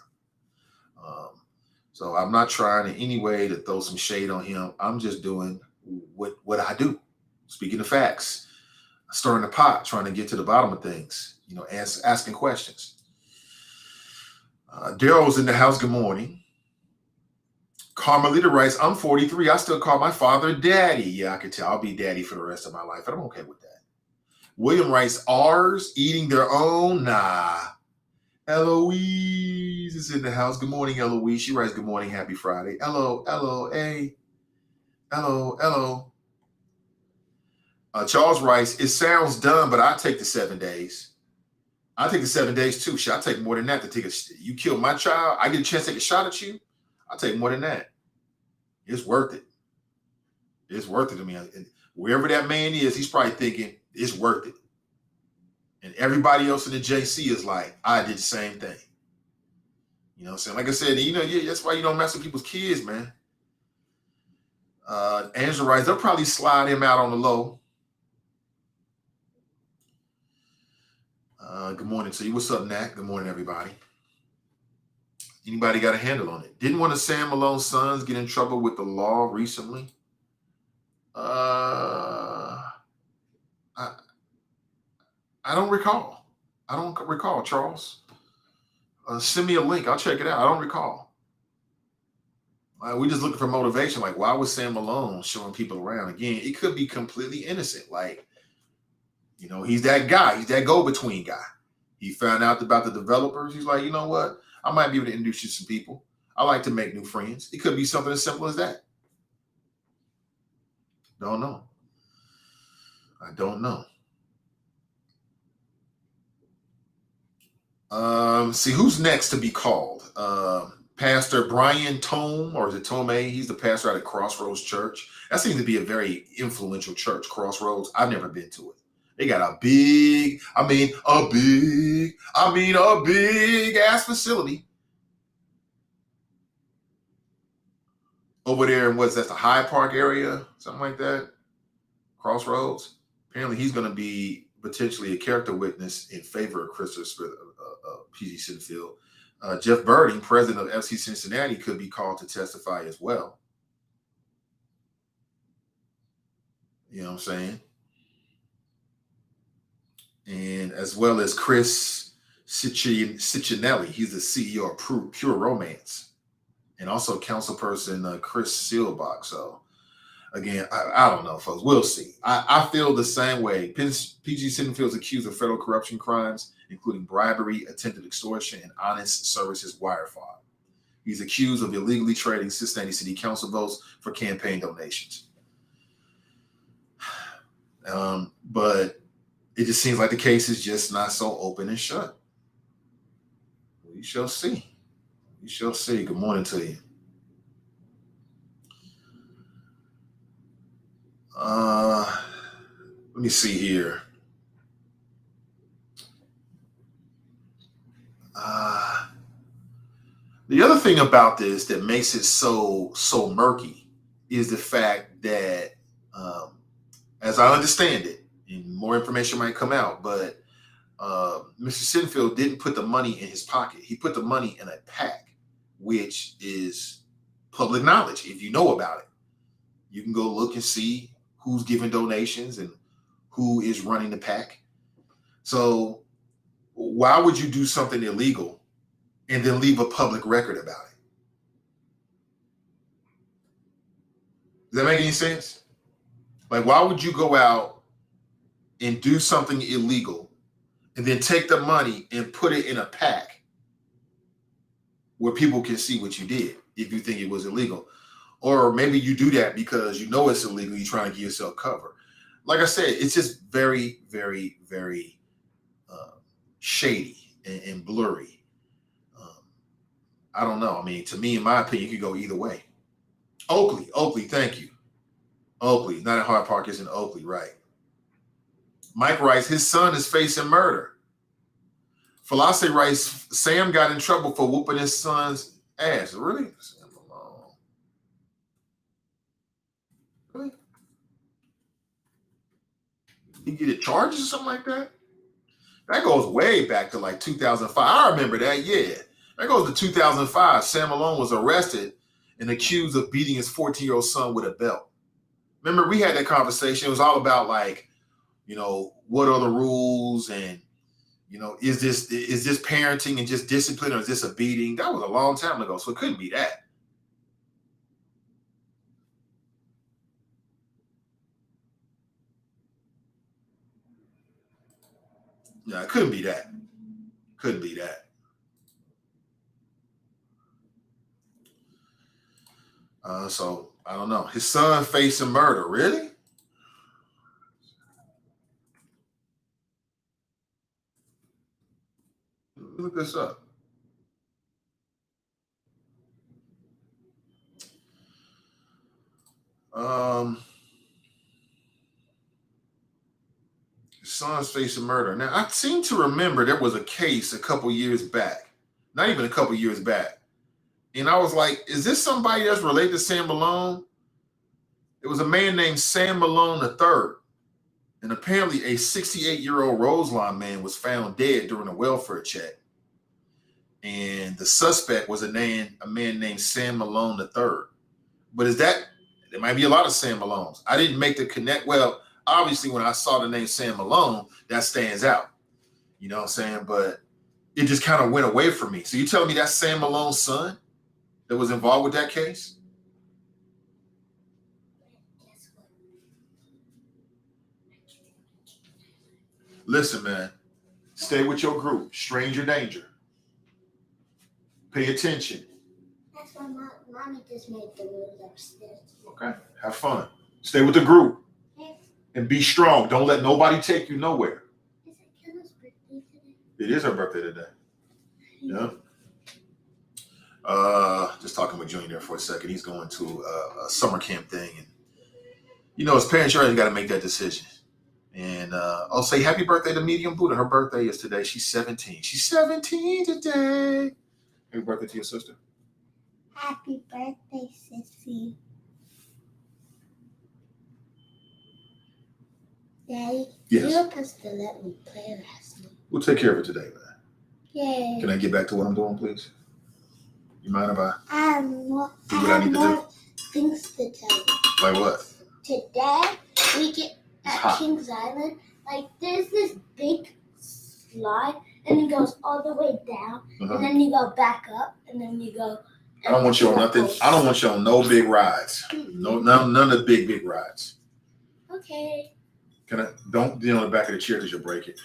So I'm not trying in any way to throw some shade on him. I'm just doing what I do. Speaking of facts, stirring the pot, trying to get to the bottom of things, asking questions. Daryl's in the house. Good morning. Carmelita writes, I'm 43. I still call my father daddy. Yeah, I can tell. I'll be daddy for the rest of my life. And I'm okay with that. William writes, R's eating their own? Nah. Eloise is in the house. Good morning, Eloise. She writes, good morning, happy Friday. L-O-L-O-A. L-O-L-O. Charles writes, it sounds dumb, but I take the 7 days. I take the 7 days too. Shit, I take more than that to take you kill my child. I get a chance to take a shot at you. I'll take more than that. It's worth it. It's worth it to me. And wherever that man is, he's probably thinking it's worth it. And everybody else in the JC is like, I did the same thing. You know what I'm saying? Like I said, that's why you don't mess with people's kids, man. Angela writes, they'll probably slide him out on the low. Good morning to you. What's up, Nat? Good morning, everybody. Anybody got a handle on it? Didn't one of Sam Malone's sons get in trouble with the law recently? I don't recall. I don't recall, Charles. Send me a link. I'll check it out. I don't recall. We just looking for motivation. Like, why was Sam Malone showing people around? Again, it could be completely innocent. Like, he's that guy. He's that go-between guy. He found out about the developers. He's like, you know what? I might be able to introduce you to some people. I like to make new friends. It could be something as simple as that. Don't know. I don't know. See, who's next to be called? Pastor Brian Tome, or is it Tome? He's the pastor out at Crossroads Church. That seems to be a very influential church, Crossroads. I've never been to it. They got a big ass facility over there in that's the Hyde Park area, something like that. Crossroads. Apparently, he's going to be potentially a character witness in favor of Christopher PG Sittenfeld. Jeff Birding, president of FC Cincinnati, could be called to testify as well. You know what I'm saying? And as well as Chris Ciccinelli, he's the CEO of Pure Romance, and also councilperson Chris Seelbach. So again, I don't know, folks. We'll see. I feel the same way. PG Sittenfeld is accused of federal corruption crimes, including bribery, attempted extortion, and honest services wire fraud. He's accused of illegally trading Cincinnati City Council votes for campaign donations. But it just seems like the case is just not so open and shut. We shall see. We shall see. Good morning to you. Let me see here. The other thing about this that makes it so murky is the fact that, as I understand it, and more information might come out, but Mr. Sittenfeld didn't put the money in his pocket. He put the money in a PAC, which is public knowledge. If you know about it, you can go look and see who's giving donations and who is running the PAC. So why would you do something illegal and then leave a public record about it? Does that make any sense? Like, why would you go out and do something illegal and then take the money and put it in a PAC where people can see what you did if you think it was illegal? Or maybe you do that because you know it's illegal, you're trying to give yourself cover. Like I said, it's just very, very, very shady and blurry. I don't know. I mean, to me, in my opinion, it could go either way. Oakley, thank you. Oakley, not in Hyde Park, it's in Oakley, right. Mike writes, his son is facing murder. Philosophy writes, Sam got in trouble for whooping his son's ass. Really? Really? He get charges or something like that? That goes way back to like 2005. I remember that, yeah. That goes to 2005. Sam Malone was arrested and accused of beating his 14-year-old son with a belt. Remember, we had that conversation. It was all about like, what are the rules and, is this parenting and just discipline or is this a beating? That was a long time ago, so it couldn't be that. Yeah, it couldn't be that. Couldn't be that. So I don't know. His son facing murder. Really? Look this up. His son's facing murder. Now, I seem to remember there was a case a couple years back. Not even a couple years back. And I was like, is this somebody that's related to Sam Malone? It was a man named Sam Malone III. And apparently a 68-year-old Roseline man was found dead during a welfare check. And the suspect was a man named Sam Malone III. But there might be a lot of Sam Malones. I didn't make the connect. Well, obviously when I saw the name Sam Malone, that stands out. You know what I'm saying? But it just kind of went away from me. So you telling me that's Sam Malone's son that was involved with that case? Listen, man. Stay with your group. Stranger danger. Pay attention. That's why mommy just made the move upstairs. Okay. Have fun. Stay with the group. Yes. And be strong. Don't let nobody take you nowhere. Is it Kenna's birthday today? It is her birthday today. Yeah. Just talking with Junior there for a second. He's going to a summer camp thing. And, you know, as parents, you already got to make that decision. And I'll say happy birthday to Medium Buddha. Her birthday is today. She's 17. She's 17 today. Happy birthday to your sister. Happy birthday, sissy. Daddy, Yes. you're supposed to let me play last night. We'll take care of it today, man. Yay. Can I get back to what I'm doing, please? You mind if I I have more, do what I need to do? things to tell you. Like what? Today, we get at hot. Kings Island, like there's this big slide, and it goes all the way down, and then you go back up, and then you go. I don't want you on nothing. I don't want you on no big rides. No, none of the big rides. Okay. Can I? Don't get on the back of the chair because you'll break it.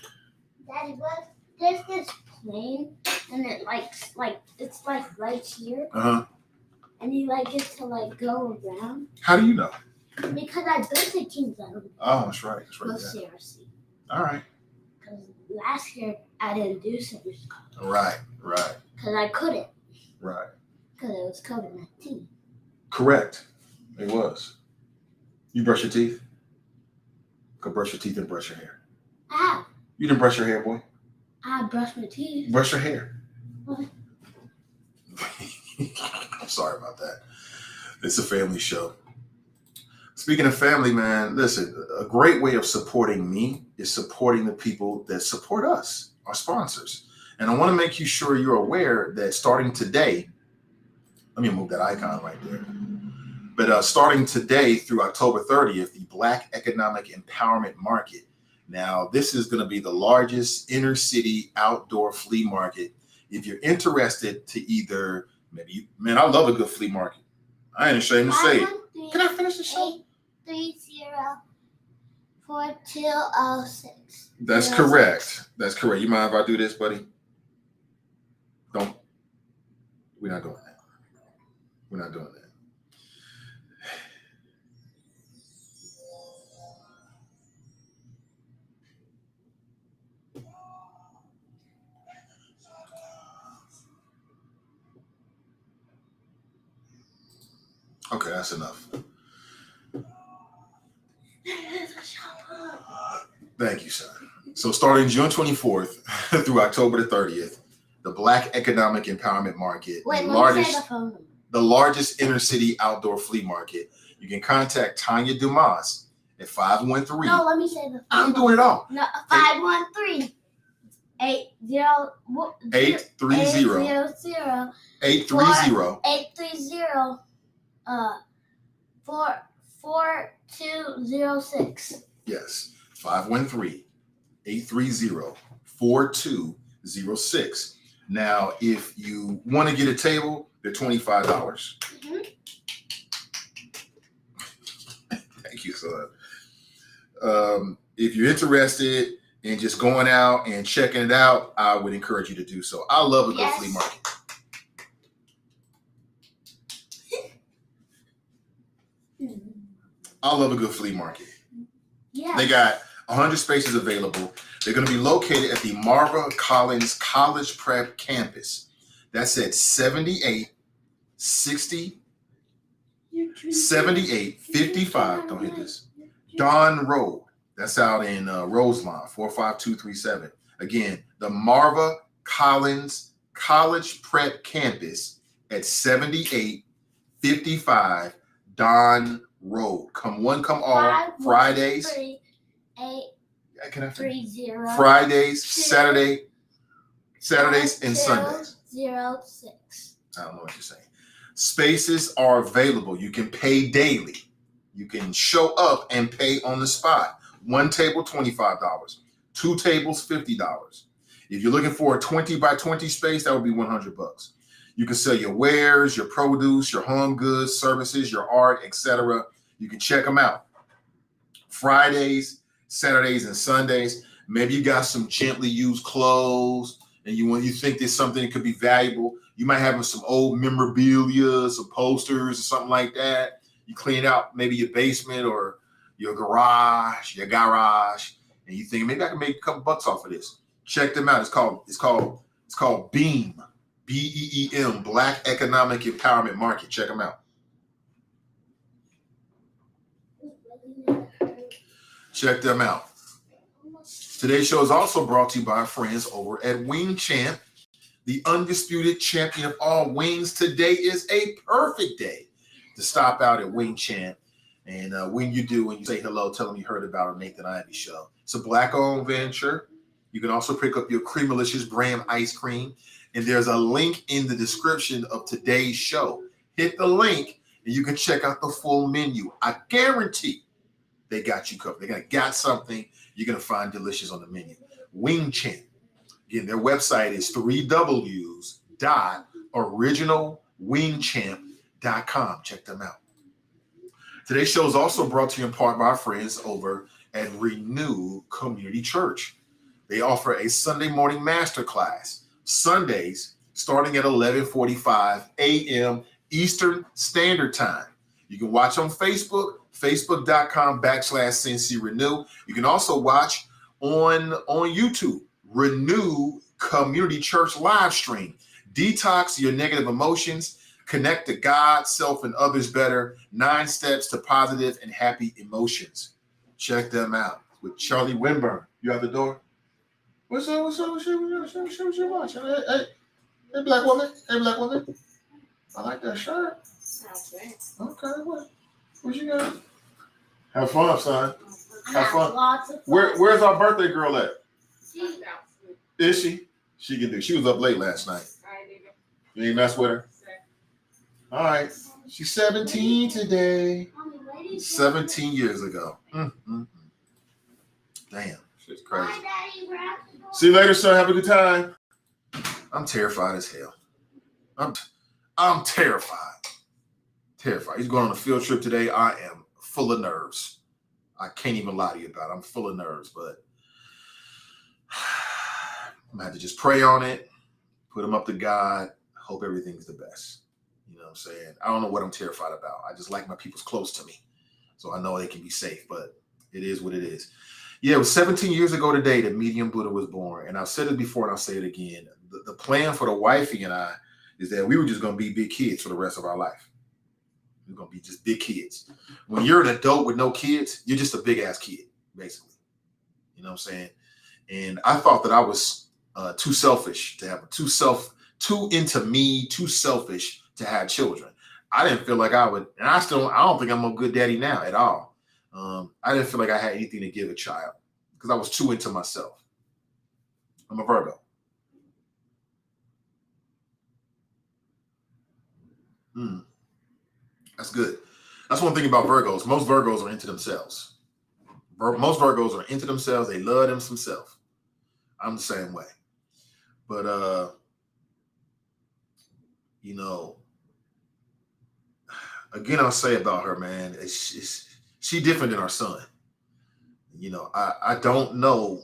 Daddy, what? There's this plane, and it it's like right here, and you like get to like go around. How do you know? Because I've been to Kings Island. Oh, that's right. That's right. With Yeah. CRC. All right. Because last year I didn't do service college. Right. Because I couldn't. Right. Because it was COVID-19. Correct. It was. You brush your teeth? Go brush your teeth and brush your hair. I have. You didn't brush your hair, boy? I brushed my teeth. Brush your hair. What? I'm sorry about that. It's a family show. Speaking of family, man, listen, a great way of supporting me is supporting the people that support us, our sponsors. And I want to make you sure you're aware that starting today, let me move that icon right there. But starting today through October 30th, the Black Economic Empowerment Market. Now, this is going to be the largest inner city outdoor flea market. If you're interested to either, man, I love a good flea market. I ain't ashamed to say it. Can I finish the show? 830-4206. That's correct. That's correct. You mind if I do this, buddy? Don't. We're not doing that. We're not doing that. Okay, that's enough. Thank you, son. So starting June 24th through October the 30th, the Black Economic Empowerment Market, Wait, the largest inner city outdoor flea market. You can contact Tanya Dumas at 513. No, let me say the phone. I'm doing it all. No, 513 830 4206. Yes, 513-830-4206. Now, if you want to get a table, they're $25. Mm-hmm. Thank you, son. If you're interested in just going out and checking it out, I would encourage you to do so. I love a good flea market. I love a good flea market. Yeah. They got 100 spaces available. They're going to be located at the Marva Collins College Prep campus. That's at 7855, don't hit this, Don Road. That's out in Roseland, 45237. Again, the Marva Collins College Prep campus at 7855 Don Road. Come one, come all. Fridays. 830. Fridays, Saturdays, and Sundays. 06. I don't know what you're saying. Spaces are available. You can pay daily. You can show up and pay on the spot. One table, $25. Two tables, $50. If you're looking for a 20 by 20 space, that would be $100. You can sell your wares, your produce, your home goods, services, your art, etc. You can check them out. Fridays, Saturdays, and Sundays. Maybe you got some gently used clothes, and you think there's something that could be valuable. You might have some old memorabilia, some posters, or something like that. You clean out maybe your basement or your garage, and you think maybe I can make a couple bucks off of this. Check them out. It's called BEAM, BEEM, Black Economic Empowerment Market. Check them out. Check them out. Today's show is also brought to you by our friends over at Wing Champ, the undisputed champion of all wings. Today is a perfect day to stop out at Wing Champ. And when you do, when you say hello, tell them you heard about our Nathan Ivey show. It's a Black-owned venture. You can also pick up your Creamalicious brand ice cream. And there's a link in the description of today's show. Hit the link and you can check out the full menu. I guarantee they got you covered. They got something you're going to find delicious on the menu. Wing Champ. Again, their website is 3Ws.originalwingchamp.com. Check them out. Today's show is also brought to you in part by our friends over at Renew Community Church. They offer a Sunday morning masterclass, Sundays, starting at 11:45 a.m. Eastern Standard Time. You can watch on Facebook, facebook.com/CNCRenew. You can also watch on YouTube, Renew Community Church live stream. Detox your negative emotions. Connect to God, self, and others better. 9 steps to positive and happy emotions. Check them out with Charlie Winburn. You out the door? What's up? What you watching? Hey, black woman. Hey, black woman. I like that shirt. Okay, what you got? Have fun, son. Have fun. Where's our birthday girl at? Is she? She can do. She was up late last night. You ain't mess with her? All right. She's 17 today. 17 years ago. Damn. Shit's crazy. See you later, son. Have a good time. I'm terrified as hell. I'm terrified. Terrified. He's going on a field trip today. I am full of nerves. I can't even lie to you about it. I'm full of nerves, but I'm going to have to just pray on it, put them up to God, hope everything's the best. You know what I'm saying? I don't know what I'm terrified about. I just like my people's close to me, so I know they can be safe, but it is what it is. Yeah, it was 17 years ago today that Medium Buddha was born, and I've said it before and I'll say it again. The plan for the wifey and I is that we were just going to be big kids for the rest of our life. We're going to be just big kids. When you're an adult with no kids, you're just a big-ass kid, basically. You know what I'm saying? And I thought that I was too selfish to have too into me, too selfish to have children. I didn't feel like I would, and I don't think I'm a good daddy now at all. I didn't feel like I had anything to give a child because I was too into myself. I'm a Virgo. That's good. That's one thing about Virgos. Most Virgos are into themselves. Most Virgos are into themselves. They love themselves. I'm the same way. But, you know, again, I'll say about her, man, she different than our son. You know, I don't know,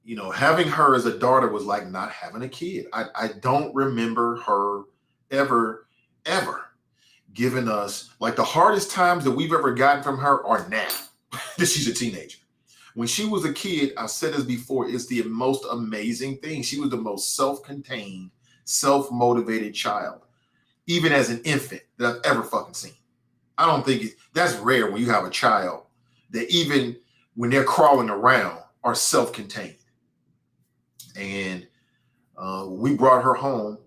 you know, having her as a daughter was like not having a kid. I don't remember her ever giving us, like, the hardest times that we've ever gotten from her are now that she's a teenager. When she was a kid, I've said this before, it's the most amazing thing. She was the most self-contained, self-motivated child, even as an infant, that I've ever fucking seen. I don't think that's rare when you have a child that even when they're crawling around are self-contained. And we brought her home.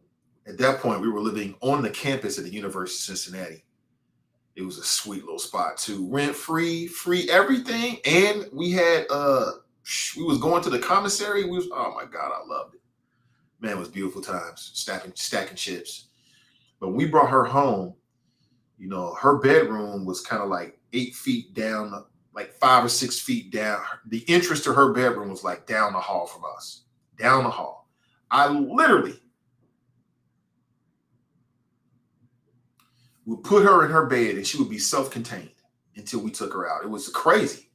At that point, we were living on the campus at the University of Cincinnati. It was a sweet little spot too. Rent free everything. And we had, we was going to the commissary. Oh my God, I loved it. Man, it was beautiful times, stacking chips. But when we brought her home, you know, her bedroom was kind of like 8 feet down, like 5 or 6 feet down. The entrance to her bedroom was like down the hall from us, down the hall. I literally would put her in her bed and she would be self-contained until we took her out. It was crazy.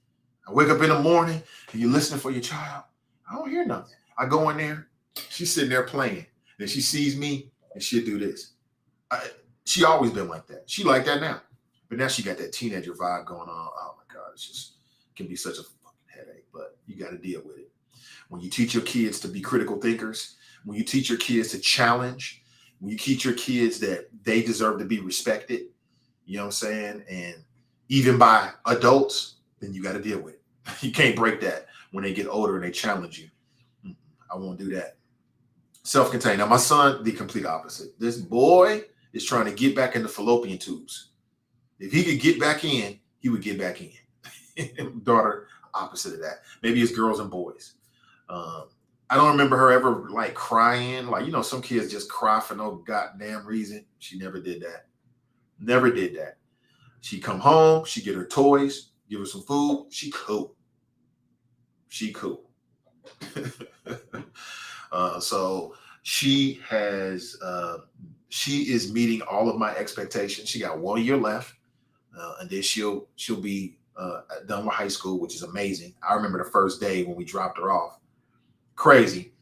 I wake up in the morning and you're listening for your child. I don't hear nothing. I go in there, she's sitting there playing. Then she sees me and she'll do this. She always been like that. She like that now. But now she got that teenager vibe going on. Oh my God, it's just can be such a fucking headache, but you got to deal with it. When you teach your kids to be critical thinkers, when you teach your kids to challenge, when you teach your kids that they deserve to be respected, you know what I'm saying? And even by adults, then you got to deal with it. You can't break that when they get older and they challenge you. I won't do that. Self-contained. Now, my son, the complete opposite. This boy is trying to get back into fallopian tubes. If he could get back in, he would get back in. Daughter, opposite of that. Maybe it's girls and boys. I don't remember her ever like crying. Like, you know, some kids just cry for no goddamn reason. She never did that. Never did that. She come home, she get her toys, give her some food. She cool. She cool. So she is meeting all of my expectations. She got 1 year left, and then she'll be done with high school, which is amazing. I remember the first day when we dropped her off. Crazy.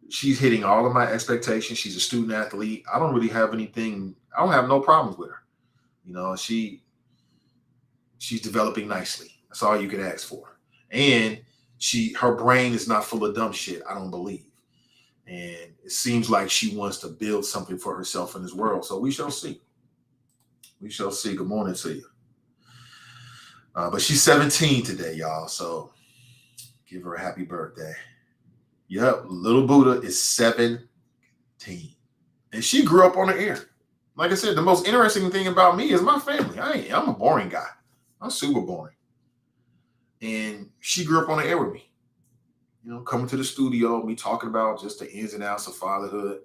She's hitting all of my expectations. She's a student athlete. I don't really have anything. I don't have no problems with her. You know, she's developing nicely. That's all you could ask for. And her brain is not full of dumb shit, I don't believe. And it seems like she wants to build something for herself in this world. So we shall see. We shall see. Good morning to you. But she's 17 today, y'all. So give her a happy birthday. Yep, little Buddha is 17. And she grew up on the air. Like I said, the most interesting thing about me is my family. I'm a boring guy. I'm super boring. And she grew up on the air with me. You know, coming to the studio, me talking about just the ins and outs of fatherhood.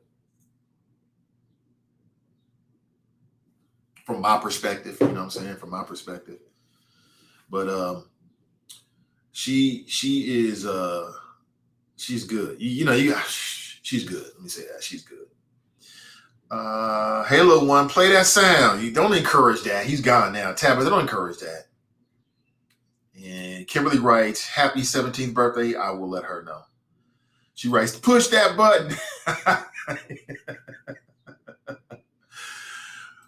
From my perspective, you know what I'm saying? From my perspective. But she is she's good. She's good. Let me say that. She's good. Hey, little one, play that sound. You don't encourage that. He's gone now. Tabitha, don't encourage that. And Kimberly writes, happy 17th birthday. I will let her know. She writes, push that button.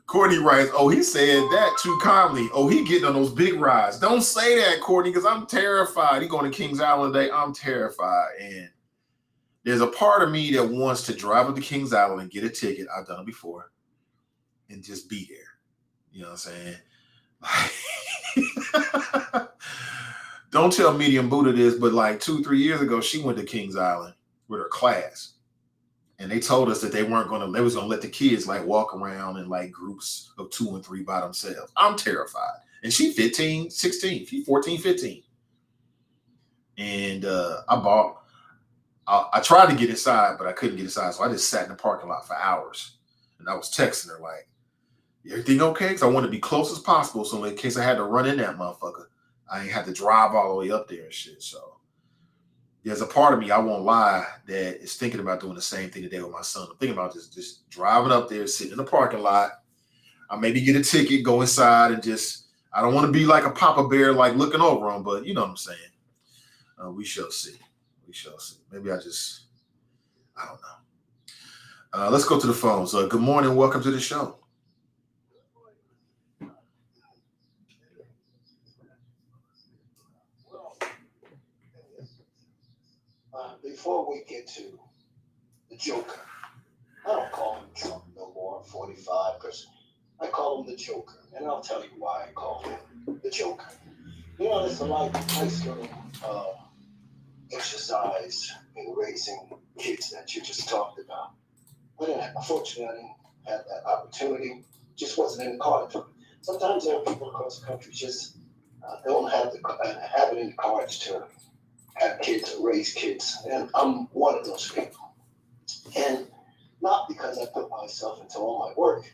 Courtney writes, oh, he said that too calmly. Oh, he getting on those big rides. Don't say that, Courtney, because I'm terrified. He going to Kings Island today. I'm terrified. And there's a part of me that wants to drive up to Kings Island and get a ticket. I've done it before. And just be there. You know what I'm saying? Don't tell Medium Buddha this, but like 2-3 years ago, she went to Kings Island with her class. And they told us that they was going to let the kids like walk around in like groups of 2 and 3 by themselves. I'm terrified. And she's 15, 16, she's 14, 15. And I tried to get inside, but I couldn't get inside. So I just sat in the parking lot for hours. And I was texting her like, everything okay? Because I wanted to be close as possible. So in case I had to run in that motherfucker, I ain't had to drive all the way up there and shit. So there's a part of me, I won't lie, that is thinking about doing the same thing today with my son. I'm thinking about just driving up there, sitting in the parking lot. I maybe get a ticket, go inside, and I don't want to be like a Papa Bear, like looking over him, but you know what I'm saying. We shall see. We shall see. Maybe I don't know. Let's go to the phones. Good morning. Welcome to the show. Before we get to the Joker, I don't call him Trump no more, 45, because I call him the Joker, and I'll tell you why I call him the Joker. You know, it's a nice little exercise in raising kids that you just talked about. But unfortunately, I didn't have that opportunity. Just wasn't in the cards. Sometimes there are people across the country just don't have it in the cards to have kids or raise kids, and I'm one of those people. And not because I put myself into all my work.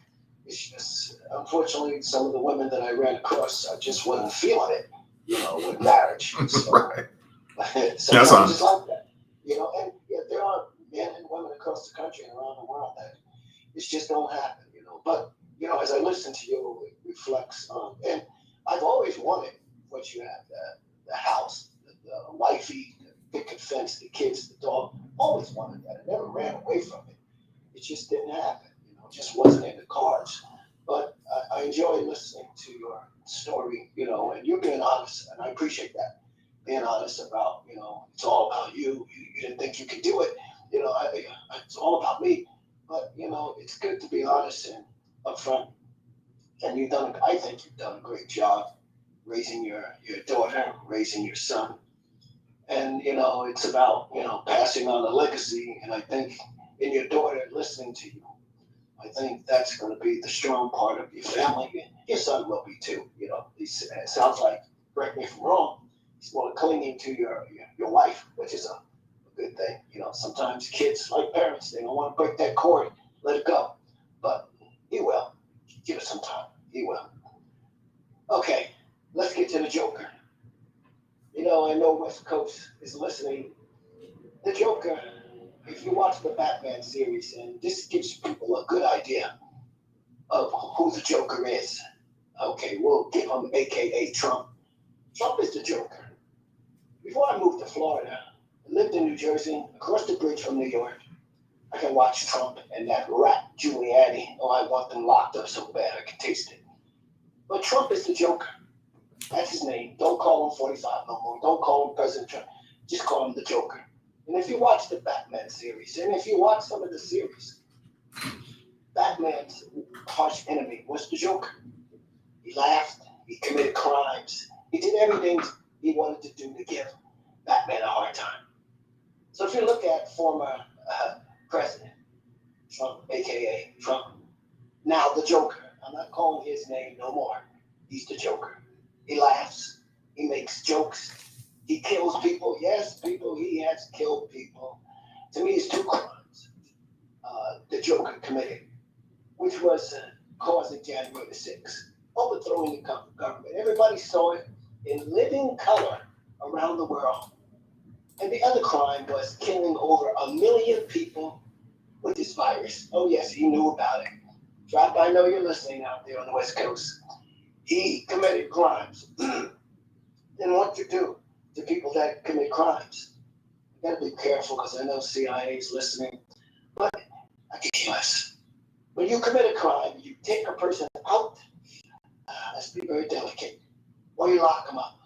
It's just, unfortunately, some of the women that I ran across, I just wasn't feeling it, with marriage. So, Right. Sometimes it's like that, and there are men and women across the country and around the world that it just don't happen, But, as I listen to you, it reflects on, and I've always wanted what you have, the house, the wifey, the they could fence the kids, the dog. Always wanted that. I never ran away from it. It just didn't happen. It just wasn't in the cards. But I enjoy listening to your story, and you're being honest, and I appreciate that. Being honest about, it's all about you. You didn't think you could do it. It's all about me. But, it's good to be honest and upfront. And I think you've done a great job raising your daughter, raising your son. And, it's about, passing on the legacy. And I think in your daughter listening to you, I think that's going to be the strong part of your family. Your son will be too. It sounds like, correct me if I'm wrong, he's more clinging to your wife, which is a good thing. Sometimes kids, like parents, they don't want to break that cord, let it go. But he will. Give it some time. He will. Okay, let's get to the Joker. I know West Coast is listening. The Joker, if you watch the Batman series, and this gives people a good idea of who the Joker is. Okay, we'll give him AKA Trump. Trump is the Joker. Before I moved to Florida, I lived in New Jersey, across the bridge from New York. I can watch Trump and that rat Giuliani. Oh, I want them locked up so bad I can taste it. But Trump is the Joker. That's his name. Don't call him 45 no more. Don't call him President Trump. Just call him the Joker. And if you watch the Batman series, and if you watch some of the series, Batman's harsh enemy was the Joker. He laughed. He committed crimes. He did everything he wanted to do to give Batman a hard time. So if you look at former President Trump, a.k.a. Trump, now the Joker. I'm not calling his name no more. He's the Joker. He laughs. He makes jokes. He kills people. Yes, he has killed people. To me, it's two crimes the Joker committed, which was causing January the 6th, overthrowing the government. Everybody saw it in living color around the world. And the other crime was killing over 1 million people with this virus. Oh, yes, he knew about it. Drop, I know you're listening out there on the West Coast. He committed crimes. Then what you do to people that commit crimes? You gotta be careful because I know CIA is listening. But I guess when you commit a crime, you take a person out. Let's be very delicate. Or you lock them up.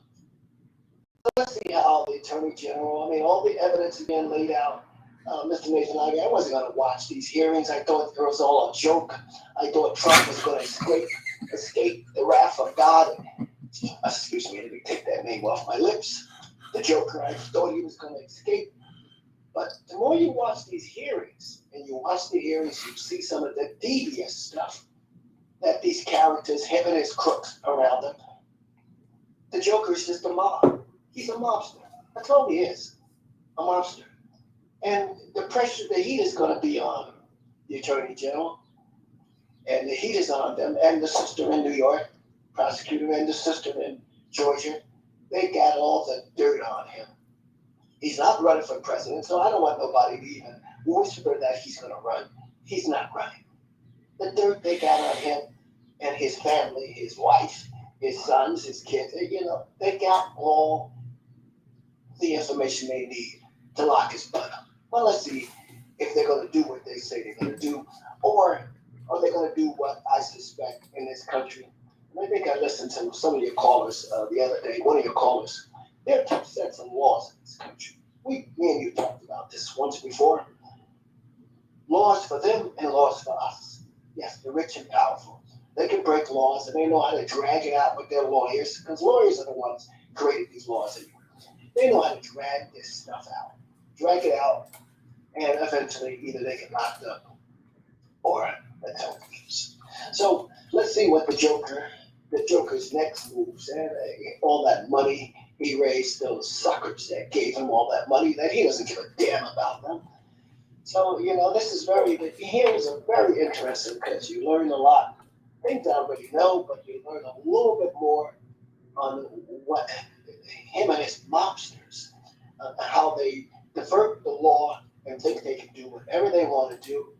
So let's see how the Attorney General, all the evidence is being laid out. Mr. Nathan Ivey, I wasn't going to watch these hearings. I thought it was all a joke. I thought Trump was going to escape the wrath of God. Excuse me, let me take that name off my lips. The Joker, I thought he was going to escape. But the more you watch these hearings, and you watch the hearings, you see some of the devious stuff that these characters, him and his crooks around him. The Joker is just a mob. He's a mobster. That's all he is, a mobster. And the pressure, the heat is going to be on the Attorney General. And the heat is on them. And the sister in New York, prosecutor, and the sister in Georgia, they got all the dirt on him. He's not running for president, so I don't want nobody to even whisper that he's going to run. He's not running. The dirt they got on him and his family, his wife, his sons, his kids, they got all the information they need to lock his butt up. Well, let's see if they're going to do what they say they're going to do, or are they going to do what I suspect in this country? And I think I listened to some of your callers the other day, one of your callers. There are two sets of laws in this country. Me and you talked about this once before. Laws for them and laws for us. Yes, the rich and powerful. They can break laws and they know how to drag it out with their lawyers, because lawyers are the ones who created these laws anyway. They know how to drag this stuff out. Drag it out, and eventually either they get locked up or let them leave. So let's see what the Joker's next moves, and all that money he raised, those suckers that gave him all that money, that he doesn't give a damn about them. So, this is the hearings are very interesting because you learn a lot. Things I already know, but you learn a little bit more on what him and his mobsters, how they divert the law and think they can do whatever they want to do.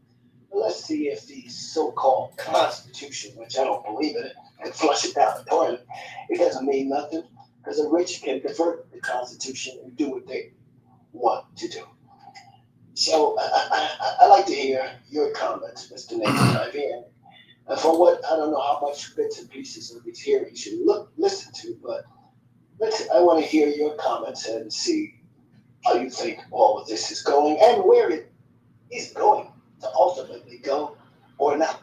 But let's see if the so-called Constitution, which I don't believe in it, and flush it down the toilet. It doesn't mean nothing because the rich can divert the Constitution and do what they want to do. So I like to hear your comments, Mr. Nathan Ivey. And for what, I don't know how much bits and pieces of these hearings you listen to, but I want to hear your comments and see how you think all of this is going and where it is going to ultimately go or not.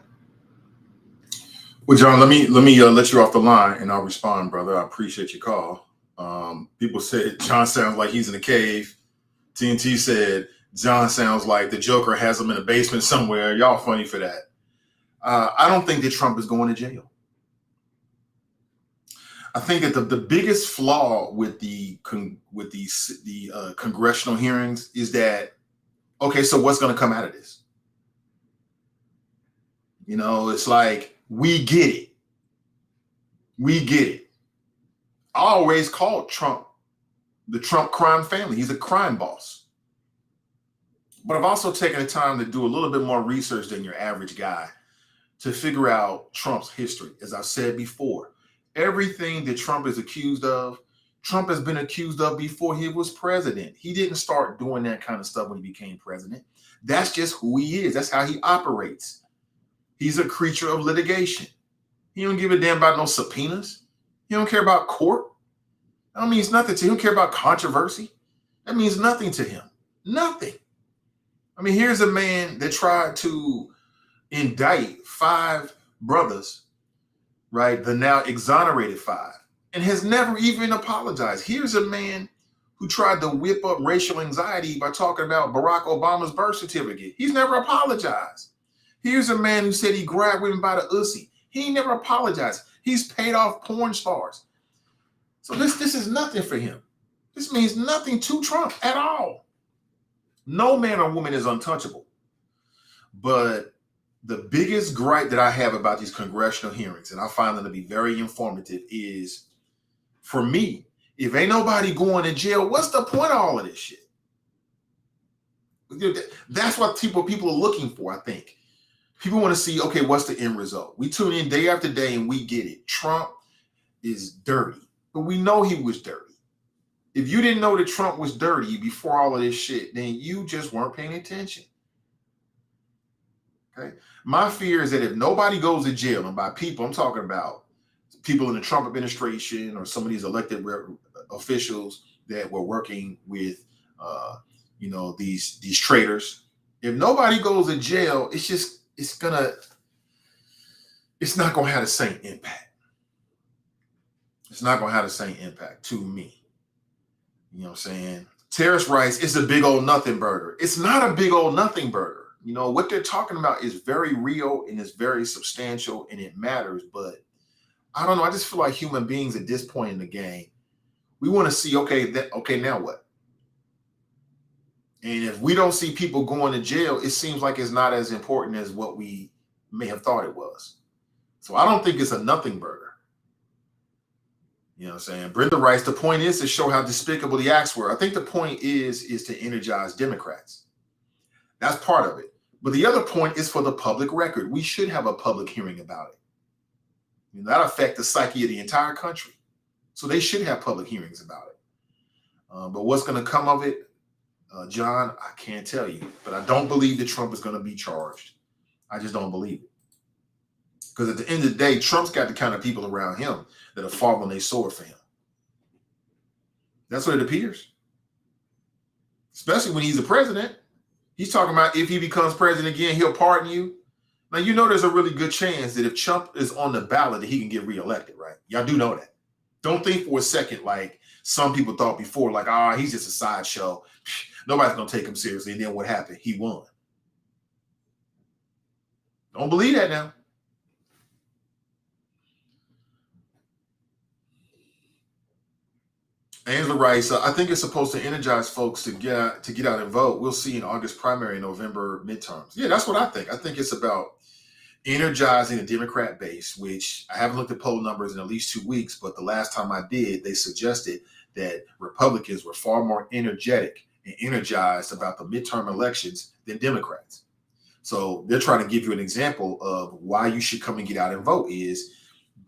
Well, John, let me let you off the line and I'll respond, brother. I appreciate your call. People said John sounds like he's in a cave. TNT said John sounds like the Joker has him in a basement somewhere. Y'all funny for that. I don't think that Trump is going to jail. I think that the biggest flaw with the congressional hearings is that, okay, so what's going to come out of this? You know, it's like, we get it. We get it. I always called Trump the Trump crime family. He's a crime boss. But I've also taken the time to do a little bit more research than your average guy to figure out Trump's history. As I've said before, everything that Trump is accused of, Trump has been accused of before he was president. He didn't start doing that kind of stuff when he became president. That's just who he is. That's how he operates. He's a creature of litigation. He don't give a damn about no subpoenas. He don't care about court. That means nothing to him. He don't care about controversy. That means nothing to him. Nothing. I mean, here's a man that tried to indict 5 brothers, right? The now exonerated 5, and has never even apologized. Here's a man who tried to whip up racial anxiety by talking about Barack Obama's birth certificate. He's never apologized. Here's a man who said he grabbed women by the ussy. He never apologized. He's paid off porn stars. So this is nothing for him. This means nothing to Trump at all. No man or woman is untouchable. But the biggest gripe that I have about these congressional hearings, and I find them to be very informative, is, for me, if ain't nobody going to jail, what's the point of all of this shit? That's what people are looking for, I think. People want to see, okay, what's the end result? We tune in day after day and we get it. Trump is dirty, but we know he was dirty. If you didn't know that Trump was dirty before all of this shit, then you just weren't paying attention. Okay. My fear is that if nobody goes to jail, and by people, I'm talking about people in the Trump administration or some of these elected officials that were working with, these traitors. If nobody goes to jail, it's not going to have the same impact. It's not going to have the same impact to me. You know what I'm saying? Terrorist rights is a big old nothing burger. It's not a big old nothing burger. You know, what they're talking about is very real and it's very substantial and it matters. But I don't know. I just feel like human beings at this point in the game, we want to see, okay, now what? And if we don't see people going to jail, it seems like it's not as important as what we may have thought it was. So I don't think it's a nothing burger. You know what I'm saying? Brenda writes, the point is to show how despicable the acts were. I think the point is to energize Democrats. That's part of it. But the other point is for the public record. We should have a public hearing about it. And that affects the psyche of the entire country. So they should have public hearings about it. But what's going to come of it, John, I can't tell you. But I don't believe that Trump is going to be charged. I just don't believe it. Because at the end of the day, Trump's got the kind of people around him that are fall on their sword for him. That's what it appears. Especially when he's the president. He's talking about if he becomes president again, he'll pardon you. Now, you know there's a really good chance that if Trump is on the ballot, that he can get reelected, right? Y'all do know that. Don't think for a second like some people thought before, like, he's just a sideshow. Nobody's going to take him seriously. And then what happened? He won. Don't believe that now. Angela writes, I think it's supposed to energize folks to get out and vote. We'll see in August primary, November midterms. Yeah, that's what I think. I think it's about energizing the Democrat base, which I haven't looked at poll numbers in at least 2 weeks, but the last time I did, they suggested that Republicans were far more energetic and energized about the midterm elections than Democrats. So they're trying to give you an example of why you should come and get out and vote is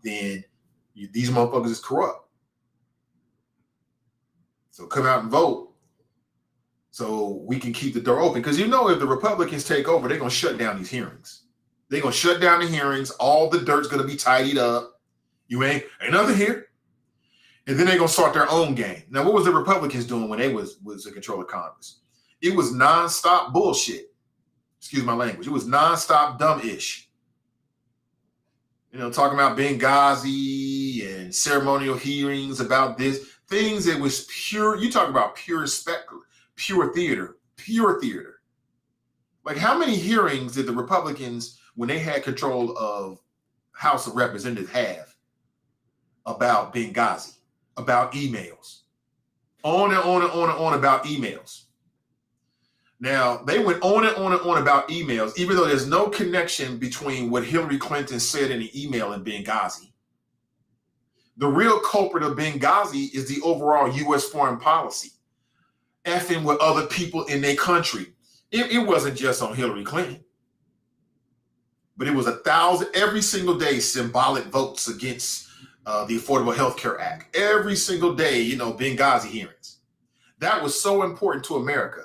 then these motherfuckers is corrupt. So come out and vote so we can keep the door open. Because if the Republicans take over, they're going to shut down these hearings. They're going to shut down the hearings. All the dirt's going to be tidied up. You ain't nothing here. And then they're going to start their own game. Now, what was the Republicans doing when they was in control of Congress? It was nonstop bullshit. Excuse my language. It was nonstop dumb-ish. Talking about Benghazi and ceremonial hearings about this. Things that was pure. You talk about pure theater. Like, how many hearings did the Republicans, when they had control of House of Representatives, have about Benghazi, about emails, on and on and on and on about emails? Now, they went on and on and on about emails, even though there's no connection between what Hillary Clinton said in the email and Benghazi. The real culprit of Benghazi is the overall U.S. foreign policy, effing with other people in their country. It wasn't just on Hillary Clinton, but it was 1,000 every single day symbolic votes against the Affordable Health Care Act. Every single day, Benghazi hearings. That was so important to America.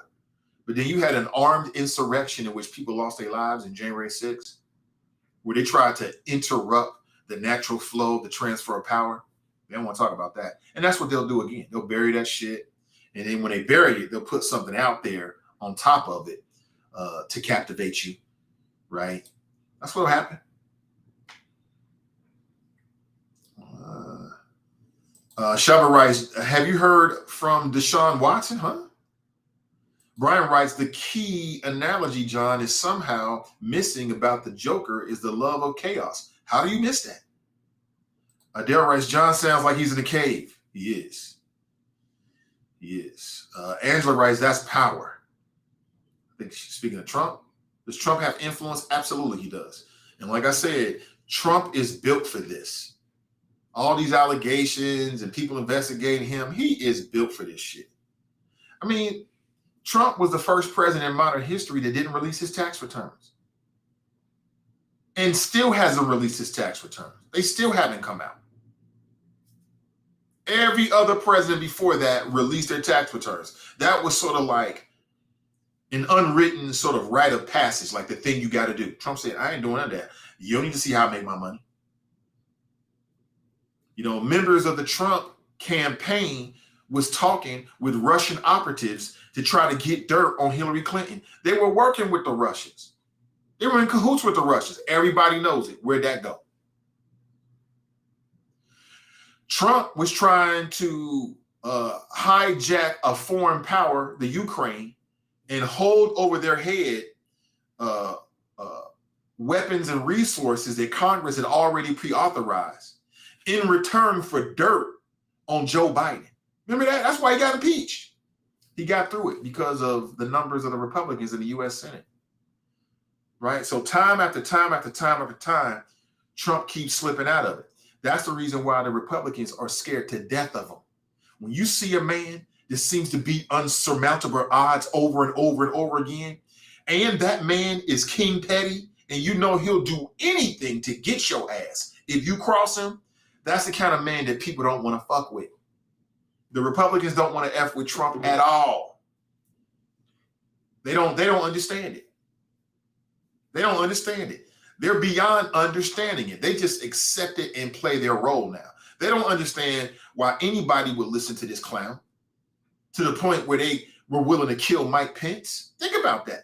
But then you had an armed insurrection in which people lost their lives in January 6th, where they tried to interrupt the natural flow of the transfer of power. They don't want to talk about that. And that's what they'll do again. They'll bury that shit. And then when they bury it, they'll put something out there on top of it to captivate you, right? That's what'll happen. Shava writes, have you heard from Deshaun Watson, huh? Brian writes, the key analogy, John, is somehow missing about the Joker is the love of chaos. How do you miss that? Adele writes, John sounds like he's in a cave. He is. Angela writes, that's power. I think she's speaking of Trump. Does Trump have influence? Absolutely he does. And like I said, Trump is built for this. All these allegations and people investigating him, he is built for this shit. I mean, Trump was the first president in modern history that didn't release his tax returns and still hasn't released his tax returns. They still haven't come out. Every other president before that released their tax returns. That was sort of like an unwritten sort of rite of passage, like the thing you got to do. Trump said, I ain't doing none of that. You don't need to see how I make my money. Members of the Trump campaign was talking with Russian operatives to try to get dirt on Hillary Clinton. They were working with the Russians. They were in cahoots with the Russians. Everybody knows it. Where'd that go? Trump was trying to hijack a foreign power, the Ukraine, and hold over their head weapons and resources that Congress had already pre-authorized in return for dirt on Joe Biden. Remember that? That's why he got impeached. He got through it because of the numbers of the Republicans in the U.S. Senate. Right? So time after time after time after time, Trump keeps slipping out of it. That's the reason why the Republicans are scared to death of him. When you see a man that seems to beat unsurmountable odds over and over and over again, and that man is King Petty, and he'll do anything to get your ass. If you cross him, that's the kind of man that people don't want to fuck with. The Republicans don't want to F with Trump at all. They don't understand it. They don't understand it. They're beyond understanding it. They just accept it and play their role now. They don't understand why anybody would listen to this clown to the point where they were willing to kill Mike Pence. Think about that.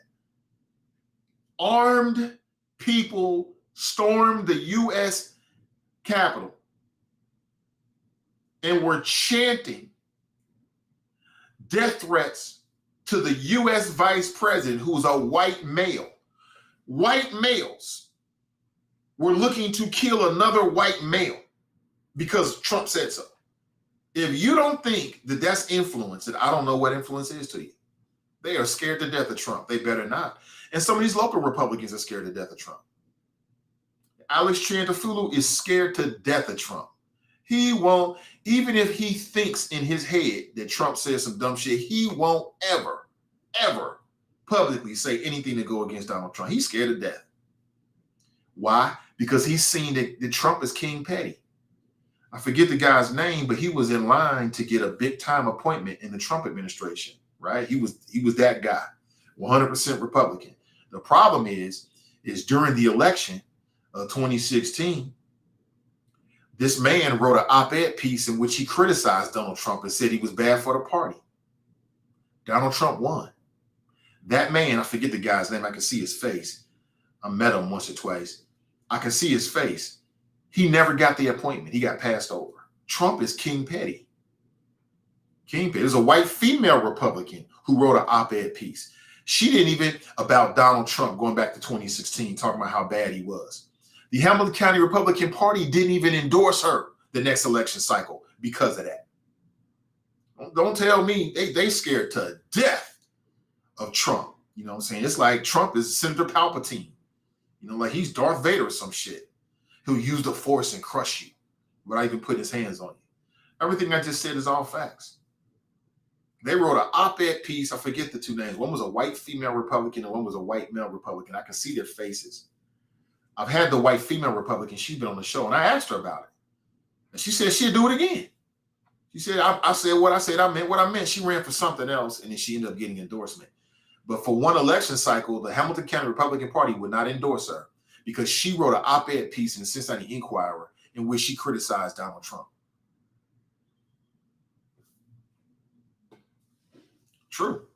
Armed people stormed the U.S. Capitol and were chanting death threats to the U.S. vice president, who's a white male. White males were looking to kill another white male because Trump said so. If you don't think that that's influence, then I don't know what influence is to you. They are scared to death of Trump. They better not. And some of these local Republicans are scared to death of Trump. Alex Chiantafulu is scared to death of Trump. He won't, even if he thinks in his head that Trump says some dumb shit, he won't ever, ever publicly say anything to go against Donald Trump. He's scared to death. Why? Because he's seen that Trump is King Petty. I forget the guy's name, but he was in line to get a big time appointment in the Trump administration. right? He was that guy, 100% Republican. The problem is during the election of 2016, this man wrote an op-ed piece in which he criticized Donald Trump and said he was bad for the party. Donald Trump won. That man, I forget the guy's name. I can see his face. I met him once or twice. I can see his face. He never got the appointment. He got passed over. Trump is King Petty. King Petty. There's a white female Republican who wrote an op-ed piece. She didn't even, about Donald Trump going back to 2016, talking about how bad he was. The Hamilton County Republican Party didn't even endorse her the next election cycle because of that. Don't tell me they scared to death of Trump. You know what I'm saying? It's like Trump is Senator Palpatine. You know, like he's Darth Vader or some shit. He'll use the force and crush you without even putting his hands on you. Everything I just said is all facts. They wrote an op-ed piece. I forget the two names. One was a white female Republican and one was a white male Republican. I can see their faces. I've had the white female Republican. She's been on the show, and I asked her about it. And she said she'd do it again. She said, I said what I said. I meant what I meant. She ran for something else, and then she ended up getting endorsement. But for one election cycle, the Hamilton County Republican Party would not endorse her because she wrote an op-ed piece in the Cincinnati Enquirer in which she criticized Donald Trump. True.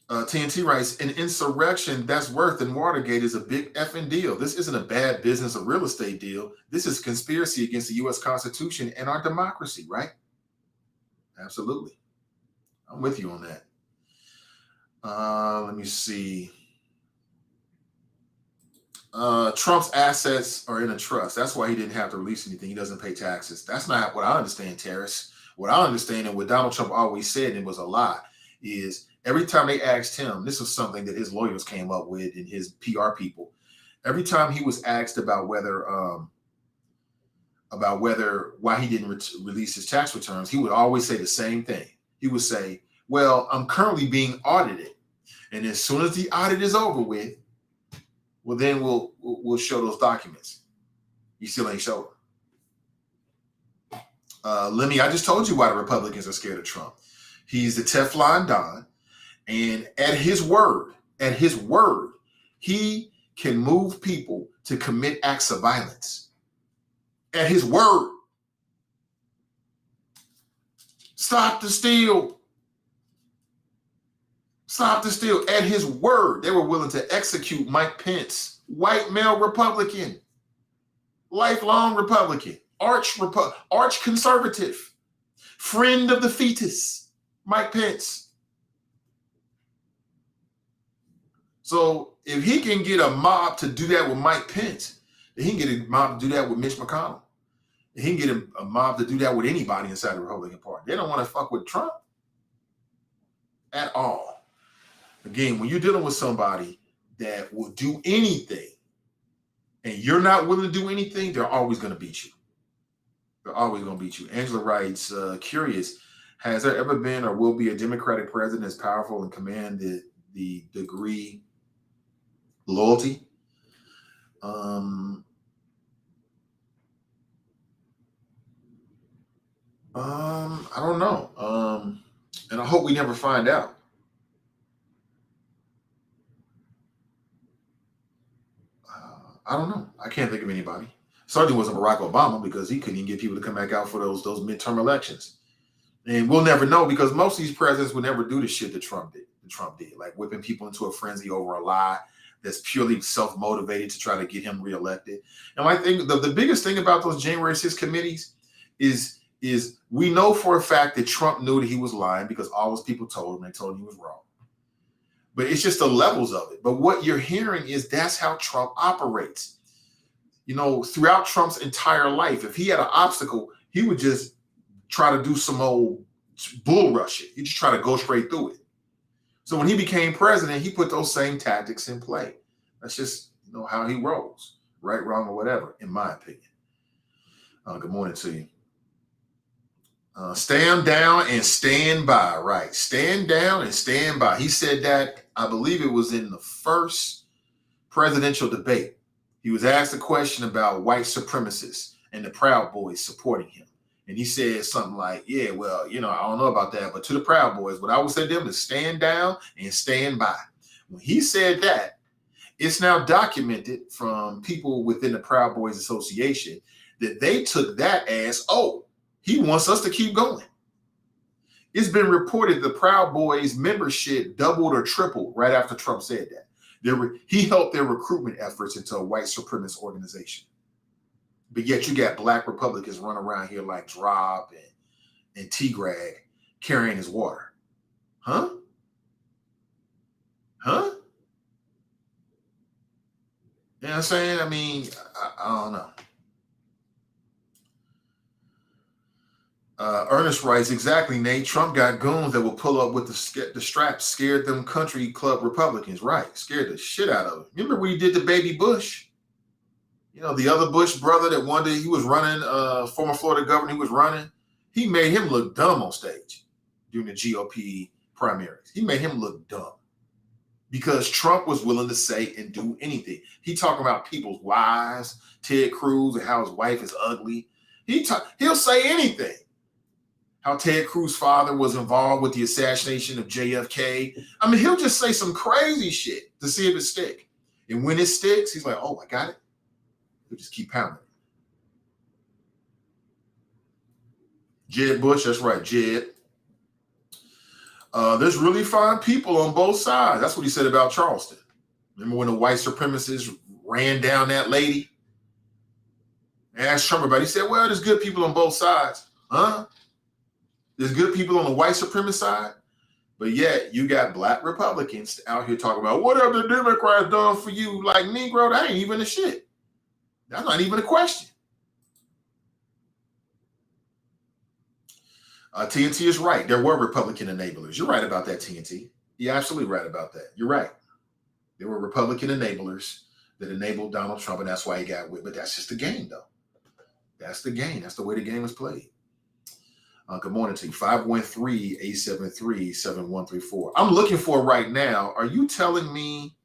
TNT writes, an insurrection that's worse than Watergate is a big effing deal. This isn't a bad business or real estate deal. This is conspiracy against the U.S. Constitution and our democracy, right? Absolutely. I'm with you on that. Let me see. Trump's assets are in a trust. That's why he didn't have to release anything. He doesn't pay taxes. That's not what I understand, Terrace. What I understand and what Donald Trump always said, and it was a lie, is every time they asked him, this was something that his lawyers came up with and his PR people, every time he was asked about whether why he didn't release his tax returns, he would always say the same thing. He would say, well, I'm currently being audited. And as soon as the audit is over with, well, then we'll show those documents. You still ain't showing. Lemmy, I just told you why the Republicans are scared of Trump. He's the Teflon Don. And at his word, he can move people to commit acts of violence. At his word. Stop the steal. Stop the steal. At his word, they were willing to execute Mike Pence, white male Republican, lifelong Republican, arch conservative, friend of the fetus, Mike Pence. So if he can get a mob to do that with Mike Pence, then he can get a mob to do that with Mitch McConnell. He can get a mob to do that with anybody inside the Republican Party. They don't want to fuck with Trump at all. Again, when you're dealing with somebody that will do anything and you're not willing to do anything, they're always going to beat you. They're always going to beat you. Angela writes, curious, has there ever been or will be a Democratic president as powerful and command the degree loyalty? I don't know. And I hope we never find out. I don't know. I can't think of anybody. Certainly wasn't Barack Obama because he couldn't even get people to come back out for those midterm elections. And we'll never know because most of these presidents would never do the shit that Trump did, like whipping people into a frenzy over a lie that's purely self-motivated to try to get him reelected. And I think the biggest thing about those January 6th committees is we know for a fact that Trump knew that he was lying because all those people told him, they told him he was wrong. But it's just the levels of it. But what you're hearing is that's how Trump operates. You know, throughout Trump's entire life, if he had an obstacle, he would just try to do some old bull rush it. He'd just try to go straight through it. So when he became president, he put those same tactics in play. That's just, how he rolls, right, wrong, or whatever, in my opinion. Good morning to you. Stand down and stand by, right? Stand down and stand by. He said that, I believe it was in the first presidential debate. He was asked a question about white supremacists and the Proud Boys supporting him. And he said something like, yeah, well, I don't know about that, but to the Proud Boys, what I would say to them is stand down and stand by. When he said that, it's now documented from people within the Proud Boys Association that they took that as, oh, he wants us to keep going. It's been reported the Proud Boys membership doubled or tripled right after Trump said that. He helped their recruitment efforts into a white supremacist organization. But yet you got black Republicans running around here like Drop and T-Grag carrying his water. Huh? Huh? You know what I'm saying? I mean, I don't know. Ernest writes, exactly, Nate. Trump got goons that will pull up with the straps, scared them country club Republicans. Right. Scared the shit out of them. Remember when he did the baby Bush? The other Bush brother that one day he was running, former Florida governor who was running, he made him look dumb on stage during the GOP primaries. He made him look dumb because Trump was willing to say and do anything. He talking about people's wives, Ted Cruz, and how his wife is ugly. He'll say anything. How Ted Cruz's father was involved with the assassination of JFK. I mean, he'll just say some crazy shit to see if it sticks. And when it sticks, he's like, oh, I got it. He'll just keep pounding it. Jed Bush, that's right, Jed. There's really fine people on both sides. That's what he said about Charleston. Remember when the white supremacists ran down that lady? And asked Trump about it. He said, well, there's good people on both sides. Huh? There's good people on the white supremacist side. But yet you got black Republicans out here talking about what have the Democrats done for you? Like, Negro, that ain't even a shit. That's not even a question. TNT is right. There were Republican enablers. You're right about that, TNT. You're absolutely right about that. You're right. There were Republican enablers that enabled Donald Trump, and that's why he got with. But that's just the game, though. That's the game. That's the way the game is played. Good morning to you. 513-873-7134. I'm looking for right now. Are you telling me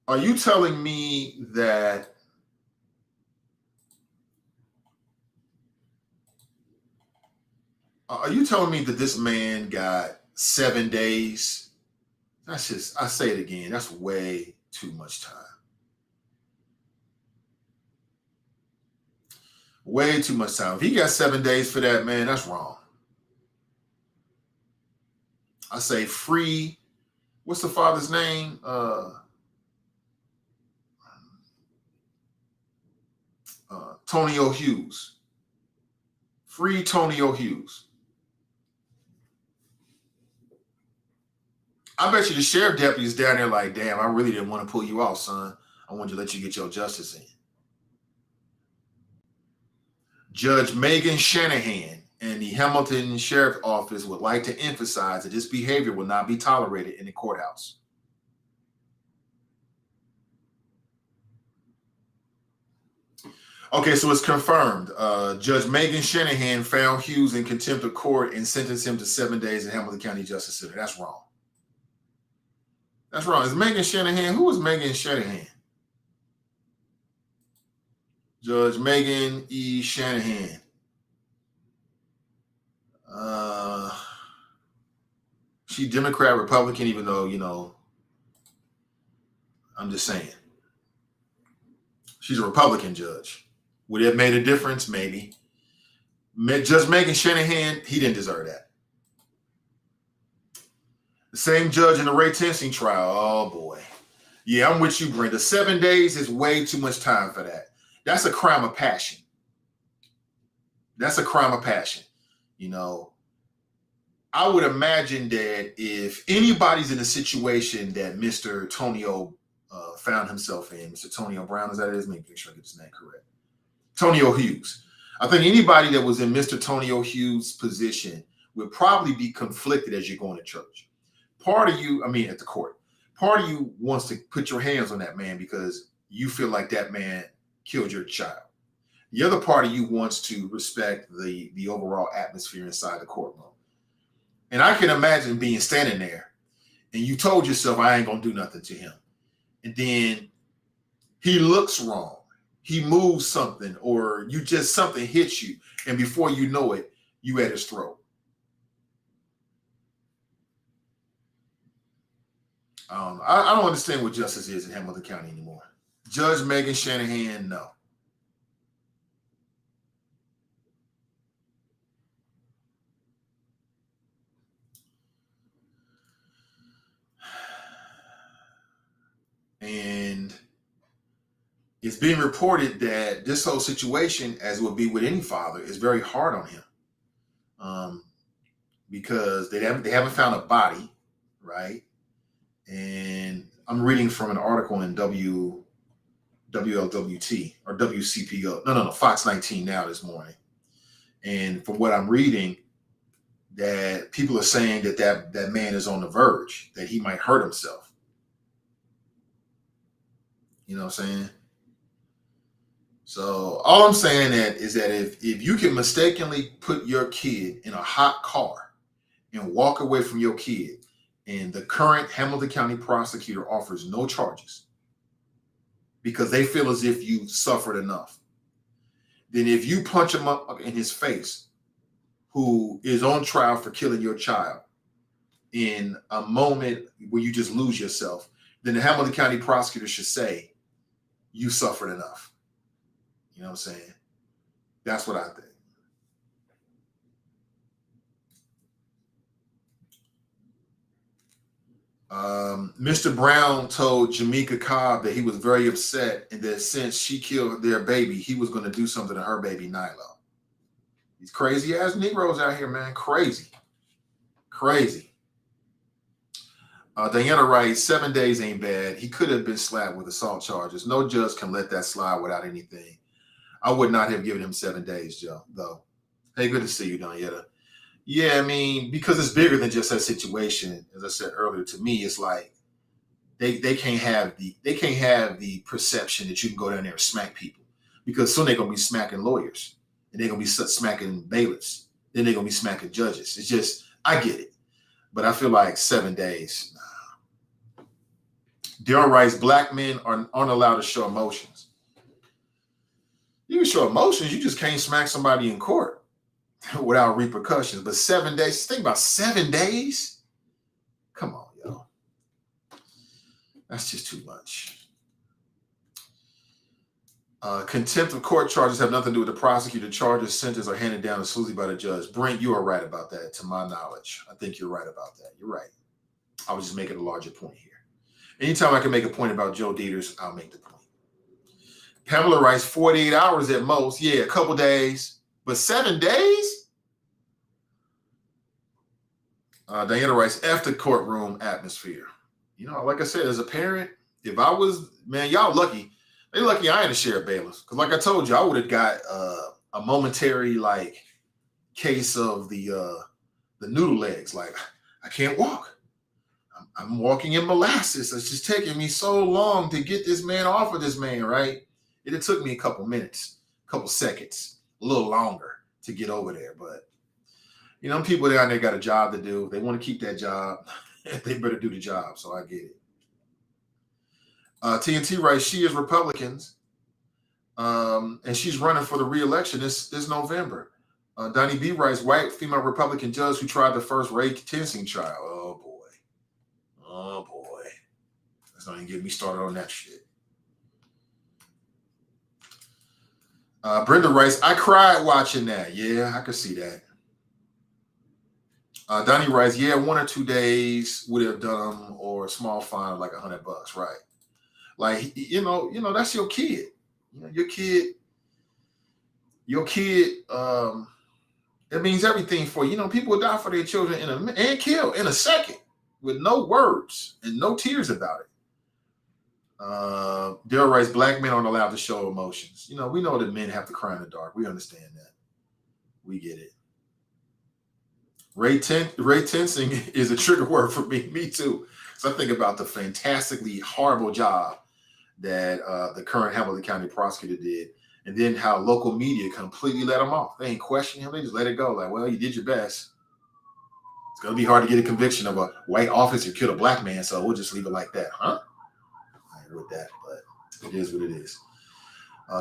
that this man got 7 days? That's just, I say it again, that's way too much time. Way too much time. If he got 7 days for that, man, that's wrong. I say free, what's the father's name? Tonio Hughes. Free Tonio Hughes. I bet you the sheriff deputy is down there like, damn, I really didn't want to pull you off, son. I wanted to let you get your justice in. Judge Megan Shanahan and the Hamilton Sheriff's Office would like to emphasize that this behavior will not be tolerated in the courthouse. Okay, so it's confirmed. Judge Megan Shanahan found Hughes in contempt of court and sentenced him to 7 days in Hamilton County Justice Center. That's wrong. That's wrong. Is Megan Shanahan? Who is Megan Shanahan? Judge Megan E. Shanahan. She Democrat, Republican, even though, I'm just saying. She's a Republican judge. Would it have made a difference? Maybe. Judge Megan Shanahan, he didn't deserve that. The same judge in the Ray Tensing trial. Oh, boy. Yeah, I'm with you, Brenda. 7 days is way too much time for that. That's a crime of passion. That's a crime of passion. I would imagine that if anybody's in a situation that Mr. Tonio found himself in, Mr. Tonio Brown, is that it? Make sure I get his name correct. Tonio Hughes. I think anybody that was in Mr. Tonio Hughes' position would probably be conflicted as you're going to church. Part of you, at the court, part of you wants to put your hands on that man because you feel like that man killed your child. The other part of you wants to respect the overall atmosphere inside the courtroom. And I can imagine being standing there and you told yourself, I ain't going to do nothing to him. And then he looks wrong. he moves something, or you just something hits you, and before you know it, you at his throat. I don't understand what justice is in Hamilton County anymore. Judge Megan Shanahan, no. And it's being reported that this whole situation, as would be with any father, is very hard on him, because they haven't found a body, right? And I'm reading from an article in WLWT or WCPO. No, Fox 19 Now this morning. And from what I'm reading, that people are saying that man is on the verge, that he might hurt himself. You know what I'm saying? So all I'm saying is that if you can mistakenly put your kid in a hot car and walk away from your kid, and the current Hamilton County prosecutor offers no charges because they feel as if you suffered enough, then if you punch him up in his face, who is on trial for killing your child, in a moment where you just lose yourself, then the Hamilton County prosecutor should say, you suffered enough. You know what I'm saying? That's what I think. Mr. Brown told Jamaica Cobb that he was very upset, and that since she killed their baby, he was going to do something to her baby, Nilo. These crazy ass Negroes out here, man. Crazy. Diana writes, 7 days ain't bad. He could have been slapped with assault charges. No judge can let that slide without anything. I would not have given him 7 days, Joe, though. Hey, good to see you, Daniela. Yeah, I mean, because it's bigger than just that situation. As I said earlier, to me, it's like they can't have the perception that you can go down there and smack people, because soon they're gonna be smacking lawyers, and they're gonna be smacking bailiffs, then they're gonna be smacking judges. It's just, I get it, but I feel like 7 days. Nah. Daryl writes, black men aren't allowed to show emotions. You can show emotions, you just can't smack somebody in court without repercussions. But 7 days, think about 7 days. Come on, yo. That's just too much. Contempt of court charges have nothing to do with the prosecutor. Charges, sentence are handed down smoothly by the judge. Brent, you are right about that, to my knowledge. I think you're right about that. You're right. I was just making a larger point here. Anytime I can make a point about Joe Dieters, I'll make the point. Pamela writes, 48 hours at most. Yeah, a couple days. But 7 days? Diana writes, F the courtroom atmosphere. You know, like I said, as a parent, if I was, man, y'all lucky. They're lucky I ain't a sheriff bailiff. Because like I told you, I would have got a momentary, like, case of the noodle legs. Like, I can't walk. I'm walking in molasses. It's just taking me so long to get this man off of this man, right? It took me a couple minutes, a couple seconds, a little longer to get over there. But, you know, people down there got a job to do. If they want to keep that job, they better do the job. So I get it. TNT writes, she is Republicans, and she's running for the re-election this November. Donnie B writes, white female Republican judge who tried the first Ray Tensing trial. Oh, boy. Let's not even get me started on that shit. Brenda writes, I cried watching that. Yeah, I could see that. Donnie writes, yeah, 1 or 2 days would have done them, or a small fine of like $100, right? Like, you know, that's your kid. You know, your kid, it means everything for you. You know, people will die for their children and kill in a second with no words and no tears about it. Daryl writes, black men aren't allowed to show emotions. You know, we know that men have to cry in the dark. We understand that. We get it. Ray Tensing is a trigger word for me. Me too. So I think about the fantastically horrible job that the current Hamilton County prosecutor did, and then how local media completely let him off. They ain't questioning him. They just let it go. Like, well, you did your best. It's going to be hard to get a conviction of a white officer killed a black man, so we'll just leave it like that. Huh? I ain't with that, but it is what it is.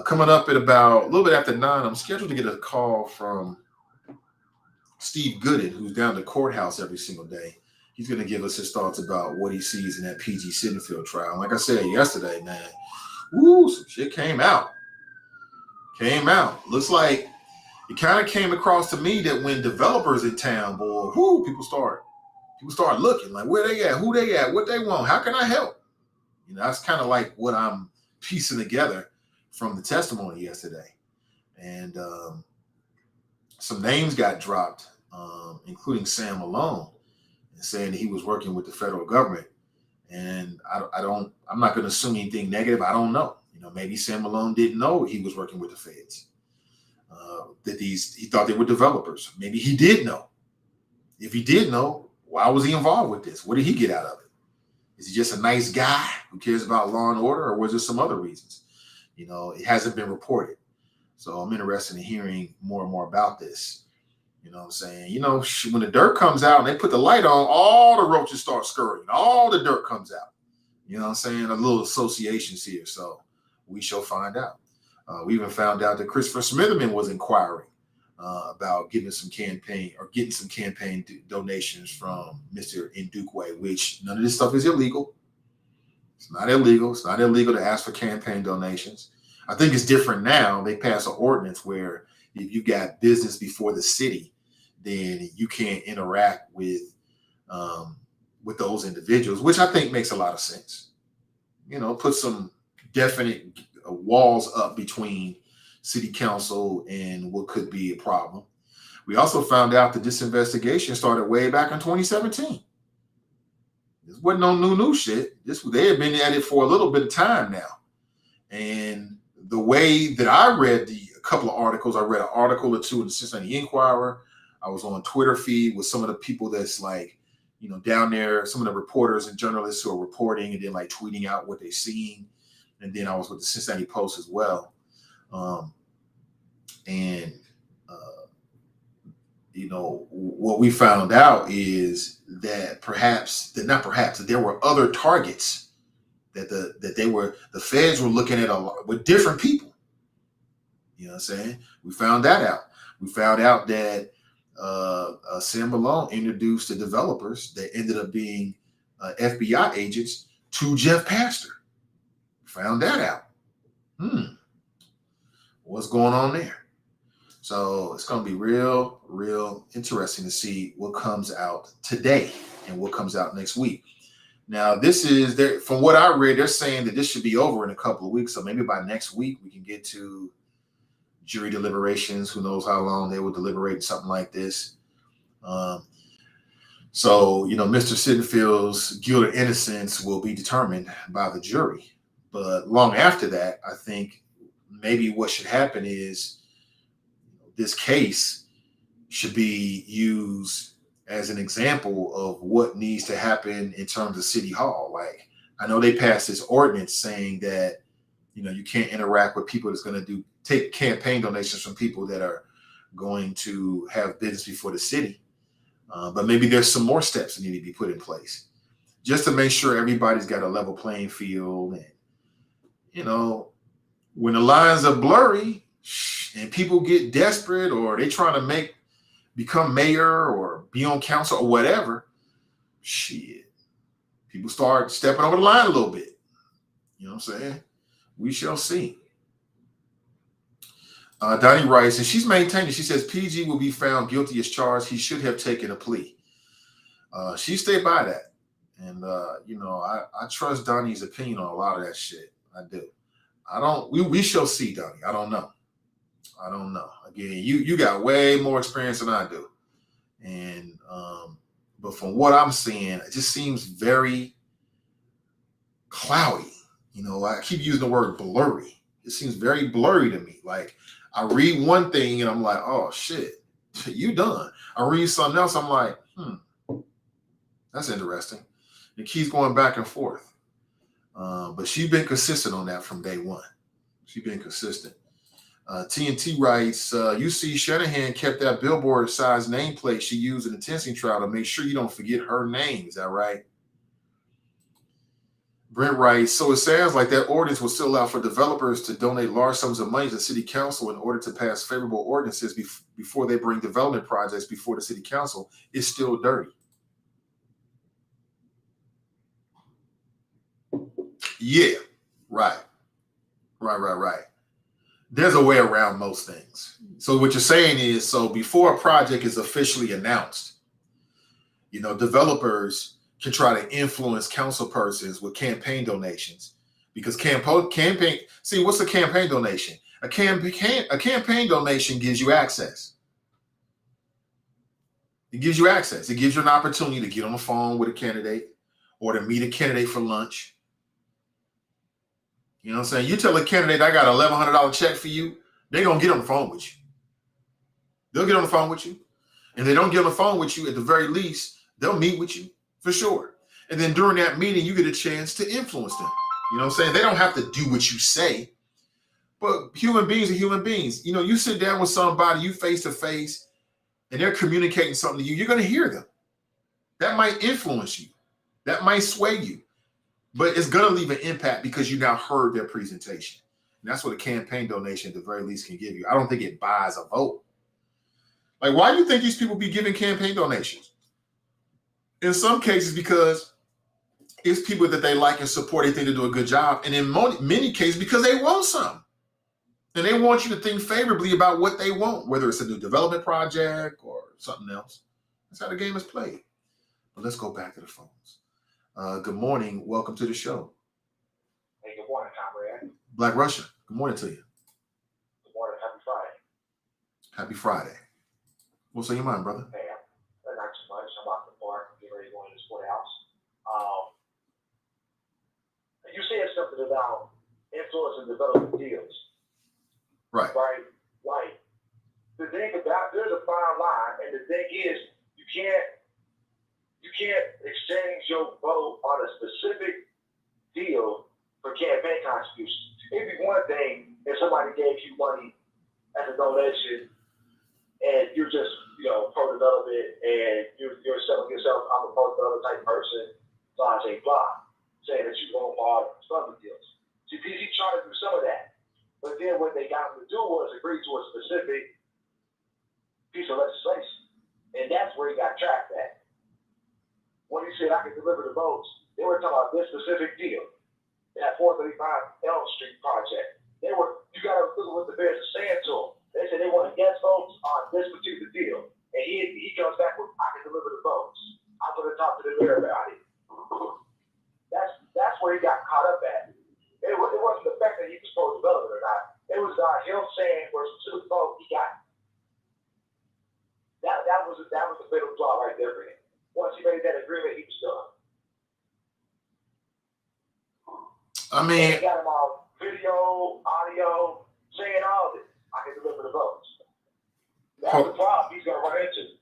Coming up at about a little bit after 9, I'm scheduled to get a call from Steve Gooden, who's down at the courthouse every single day. He's going to give us his thoughts about what he sees in that PG Sittenfeld trial. And like I said yesterday, man, some shit came out. Looks like it kind of came across to me that when developers in town, boy, people start looking like where they at, who they at, what they want, how can I help? That's kind of like what I'm piecing together from the testimony yesterday. And some names got dropped, including Sam Malone, saying that he was working with the federal government. And I'm not going to assume anything negative. I don't know. Maybe Sam Malone didn't know he was working with the feds. That he thought they were developers. Maybe he did know. If he did know, why was he involved with this? What did he get out of it? Is he just a nice guy who cares about law and order, or was there some other reasons? It hasn't been reported. So I'm interested in hearing more and more about this. You know what I'm saying? When the dirt comes out and they put the light on, all the roaches start scurrying. All the dirt comes out. You know what I'm saying? A little associations here. So we shall find out. We even found out that Christopher Smitherman was inquiring about getting some campaign donations from Mr. Ndukwe, which none of this stuff is illegal. It's not illegal. It's not illegal to ask for campaign donations. I think it's different now. They pass an ordinance where if you got business before the city, then you can't interact with those individuals, which I think makes a lot of sense. Put some definite walls up between city council and what could be a problem. We also found out that this investigation started way back in 2017. This wasn't no new shit. They had been at it for a little bit of time now. And the way that I read a couple of articles, I read an article or two in the Cincinnati Enquirer. I was on Twitter feed with some of the people that's like, down there, some of the reporters and journalists who are reporting and then like tweeting out what they're seeing. And then I was with the Cincinnati Post as well. What we found out is that that there were other targets that the feds were looking at a lot with different people. You know what I'm saying? We found that out. We found out that Sam Malone introduced the developers that ended up being FBI agents to Jeff Pastor. Found that out. What's going on there? So it's going to be real interesting to see what comes out today and what comes out next week. Now, from what I read, they're saying that this should be over in a couple of weeks. So maybe by next week, we can get to jury deliberations. Who knows how long they will deliberate something like this. So, Mr. Sittenfeld's guilt or innocence will be determined by the jury. But long after that, I think maybe what should happen is this case should be used as an example of what needs to happen in terms of City Hall. Like, I know they passed this ordinance saying that, you can't interact with people that's going to take campaign donations from people that are going to have business before the city. But maybe there's some more steps that need to be put in place just to make sure everybody's got a level playing field. And, when the lines are blurry and people get desperate or they trying to become mayor or be on council or whatever, people start stepping over the line a little bit. You know what I'm saying? We shall see. Donnie writes, and she's maintaining, she says, PG will be found guilty as charged. He should have taken a plea. She stayed by that. And, I trust Donnie's opinion on a lot of that shit. I do. We shall see, Donnie. I don't know. Again, you got way more experience than I do. And, but from what I'm seeing, it just seems very cloudy. I keep using the word blurry. It seems very blurry to me. Like, I read one thing and I'm like, oh shit, you done. I read something else. I'm like, that's interesting. It keeps going back and forth. But she's been consistent on that from day one. She's been consistent. TNT writes, UC Shanahan kept that billboard-sized nameplate she used in the Tennessee trial to make sure you don't forget her name. Is that right? Brent writes, so it sounds like that ordinance will still allow for developers to donate large sums of money to the city council in order to pass favorable ordinances before they bring development projects before the city council. It's still dirty. Yeah, right. There's a way around most things. So what you're saying is, so before a project is officially announced, developers can try to influence council persons with campaign donations, because campaign. See, what's a campaign donation? A campaign donation gives you access. It gives you access. It gives you an opportunity to get on the phone with a candidate or to meet a candidate for lunch. You know what I'm saying? You tell a candidate, I got an $1,100 check for you, they're going to get on the phone with you. They'll get on the phone with you. And they don't get on the phone with you, at the very least, they'll meet with you for sure. And then during that meeting, you get a chance to influence them. You know what I'm saying? They don't have to do what you say, but human beings are human beings. You sit down with somebody, you face to face, and they're communicating something to you, you're going to hear them. That might influence you. That might sway you. But it's going to leave an impact because you now heard their presentation. And that's what a campaign donation, at the very least, can give you. I don't think it buys a vote. Like, why do you think these people be giving campaign donations? In some cases, because it's people that they like and support, they think they do a good job. And in many cases, because they want something. And they want you to think favorably about what they want, whether it's a new development project or something else. That's how the game is played. But let's go back to the phones. Good morning. Welcome to the show. Hey, good morning, comrade. Black Russian. Good morning to you. Good morning. Happy Friday. Happy Friday. What's on your mind, brother? Hey, not too much. I'm out the park, getting ready to go into the courthouse. You said something about influencing development deals. Right. Right? Like, the thing about, there's a fine line, and the thing is, you can't exchange your vote on a specific deal for campaign contributions. It'd be one thing if somebody gave you money as a donation and you're just, pro-development and you're selling yourself, I'm a pro-development type person, blah, blah, blah, saying that you don't want funding deals. See, PG tried to do some of that. But then what they got him to do was agree to a specific piece of legislation. And that's where he got trapped at. When he said I can deliver the votes, they were talking about this specific deal, that 435 Elm Street project. You got to look at what the Bears are saying to them. They said they want to get votes on this particular deal. And he comes back with, I can deliver the votes. I'm going to talk to the mayor about it. That's where he got caught up at. It wasn't the fact that he was pro-development or not. It was him saying for a specific vote he got. That was the fatal flaw right there for him. Once he made that agreement, he was done. I mean, he got him on video, audio, saying all of it. I can deliver the votes. That's the problem he's going to run into.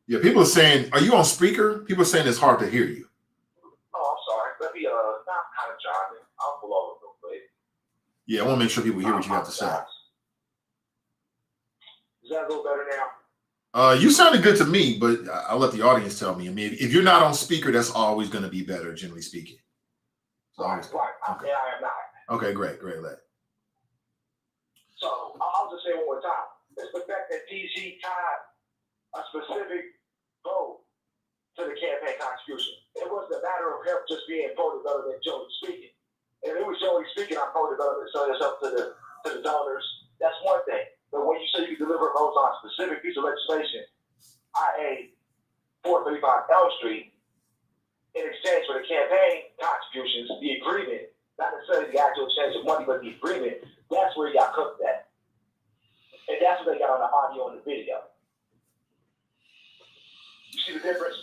Yeah, people are saying, are you on speaker? People are saying it's hard to hear you. Oh, I'm sorry. Let me, I'm kind of driving. I'll pull over real quick. Yeah, I want to make sure people hear what you have to say. Is that a little better now? You sounded good to me, but I'll let the audience tell me. I mean, if you're not on speaker, that's always going to be better, generally speaking. So right. Okay. I am not. Okay, great. So I'll just say one more time. It's the fact that TC tied a specific vote to the campaign contribution. It wasn't a matter of him just being pro-development, generally speaking. If it was generally speaking, I'm pro-development, so it's up to the donors. That's one thing. But when you say you deliver votes on a specific piece of legislation, i.e. 435 Elm Street, in exchange for the campaign contributions, the agreement, not necessarily the actual exchange of money, but the agreement, that's where he got cooked at. And that's what they got on the audio and the video. You see the difference?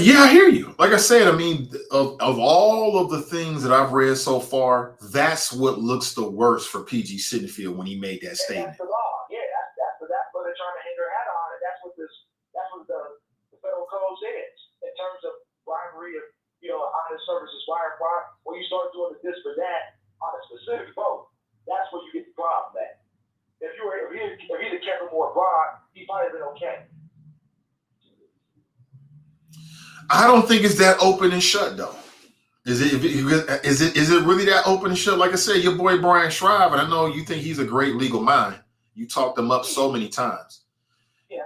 Yeah, I hear you. Like I said, I mean, of all of the things that I've read so far, that's what looks the worst for PG Sittenfeld when he made that statement. And that's the law. Yeah, that's what they're trying to hang their hat on, and that's what the federal code says in terms of bribery of honest services wire fraud. When you start doing this for that on a specific vote, that's where you get the problem at. If he'd have kept it more broad, he might have been okay. I don't think it's that open and shut, though. Is it really that open and shut? Like I said, your boy Brian Shrive, and I know you think he's a great legal mind. You talked him up so many times. Yeah,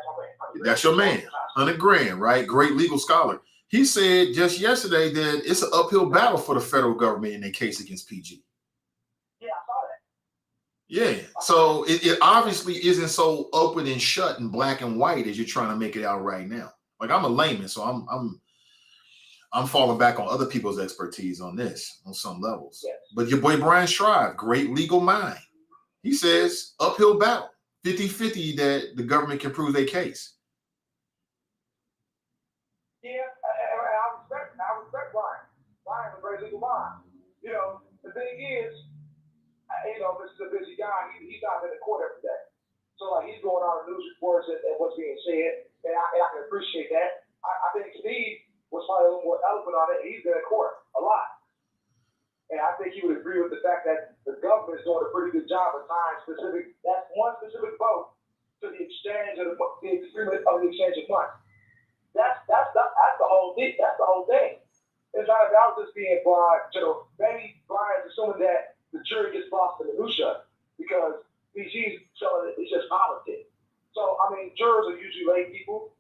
that's your man, 100 grand, right? Great legal scholar. He said just yesterday that it's an uphill battle for the federal government in their case against PG. Yeah, I saw that. Yeah, so it obviously isn't so open and shut and black and white as you're trying to make it out right now. Like I'm a layman, so I'm falling back on other people's expertise on this on some levels. Yes. But your boy Brian Shrive, great legal mind. He says uphill battle, 50-50 that the government can prove their case. Yeah, I respect Brian. Brian's a great legal mind. You know, the thing is, this is a busy guy. He's not in the court every day. So, like, he's going on the news reports and what's being said, and I can appreciate that. I think Steve was probably a little more eloquent on it. He's in the court a lot. And I think he would agree with the fact that the government is doing a pretty good job of tying that's one specific vote to the exchange of the agreement of the exchange of money. That's the whole thing. That's the whole thing. It's not about just being blind. Maybe Brian's assuming that the jury gets lost in the minutia because PG's telling it's just politics. So I mean, jurors are usually lay people.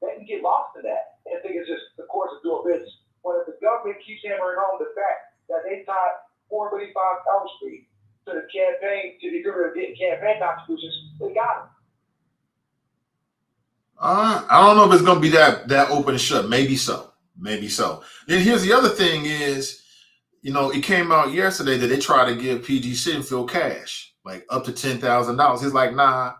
They can get lost in that and think it's just the courts are doing business. But if the government keeps hammering home the fact that they tied 435 Elm Street to the campaign, to the agreement of getting campaign contributions, they got them. I don't know if it's going to be that open and shut. Maybe so. Then here's the other thing is, it came out yesterday that they try to give PG Sittenfeld cash, like up to $10,000. He's like, nah,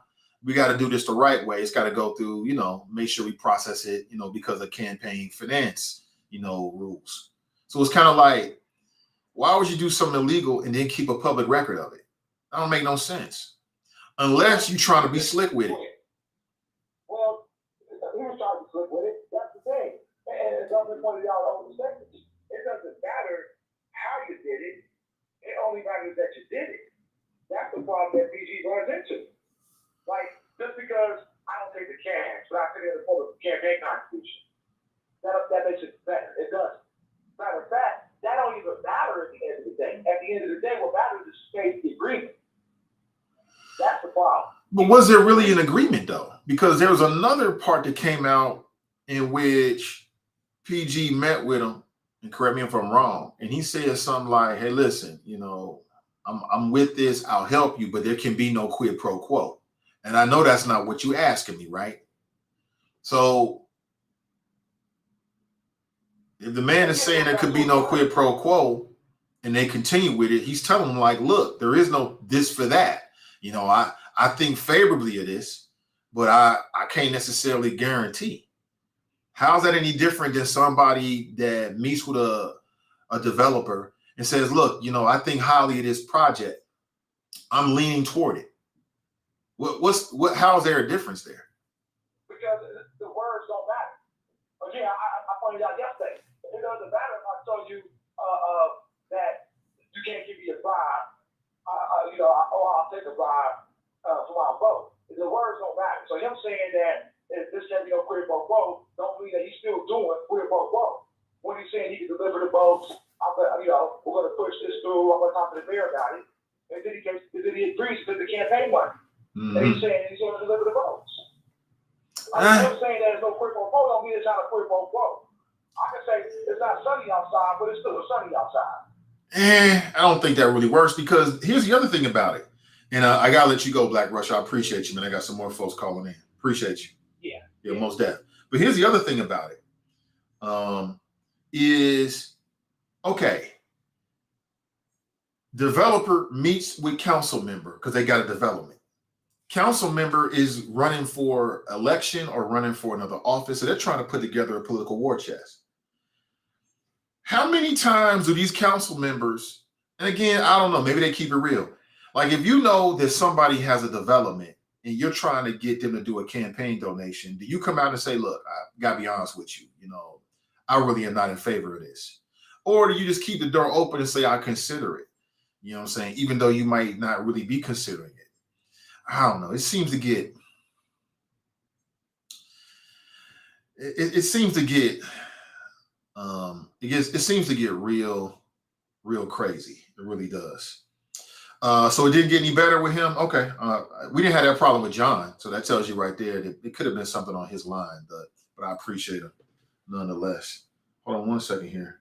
we got to do this the right way. It's got to go through, make sure we process it, because of campaign finance, rules. So it's kind of like, why would you do something illegal and then keep a public record of it? That don't make no sense. Unless you're trying to be slick with it. Well, he was trying to be slick with it. That's the thing. And the government pointed out all the statements. It doesn't matter how you did it. It only matters that you did it. That's the problem that PG runs into. Like, just because I don't take the cash, but I put in the form of campaign contribution, that makes it better. It doesn't. Matter of fact, that don't even matter at the end of the day. At the end of the day, what matters is the agreement. That's the problem. But was there really an agreement, though? Because there was another part that came out in which PG met with him, and correct me if I'm wrong, and he said something like, hey, listen, I'm with this, I'll help you, but there can be no quid pro quo. And I know that's not what you asking me, right? So if the man is saying there could be no quid pro quo and they continue with it, he's telling them, like, look, there is no this for that. I think favorably of this, but I can't necessarily guarantee. How's that any different than somebody that meets with a developer and says, look, I think highly of this project. I'm leaning toward it. How is there a difference there? Because the words don't matter. Again, I pointed out yesterday. It doesn't matter if I told you that you can't give me a bribe. I'll take a bribe for my vote. The words don't matter. So him saying that if this can't be no quid pro quo, don't mean that he's still doing quid pro quo. When he's saying he can deliver the votes, we're going to push this through. I'm going to talk to the mayor about it. And then he agrees to the campaign money. Mm-hmm. And he's saying he's going to deliver the votes. I'm saying that there's no quid pro quo. Don't mean it's not a quid pro quo. I can say it's not sunny outside, but it's still sunny outside. I don't think that really works, because here's the other thing about it. And I got to let you go, Black Rush. I appreciate you, man. I got some more folks calling in. Appreciate you. Yeah, most definitely. But here's the other thing about it. Is, okay, developer meets with council member because they got a development. Council member is running for election or running for another office. So they're trying to put together a political war chest. How many times do these council members, and again, I don't know, maybe they keep it real. Like, if you know that somebody has a development and you're trying to get them to do a campaign donation, do you come out and say, look, I got to be honest with you, I really am not in favor of this? Or do you just keep the door open and say, I consider it? You know what I'm saying? Even though you might not really be considering it. I don't know. It seems to get, it seems to get it seems to get real crazy. It really does. So it didn't get any better with him. Okay. We didn't have that problem with John. So that tells you right there that it could have been something on his line, but I appreciate him nonetheless. Hold on one second here.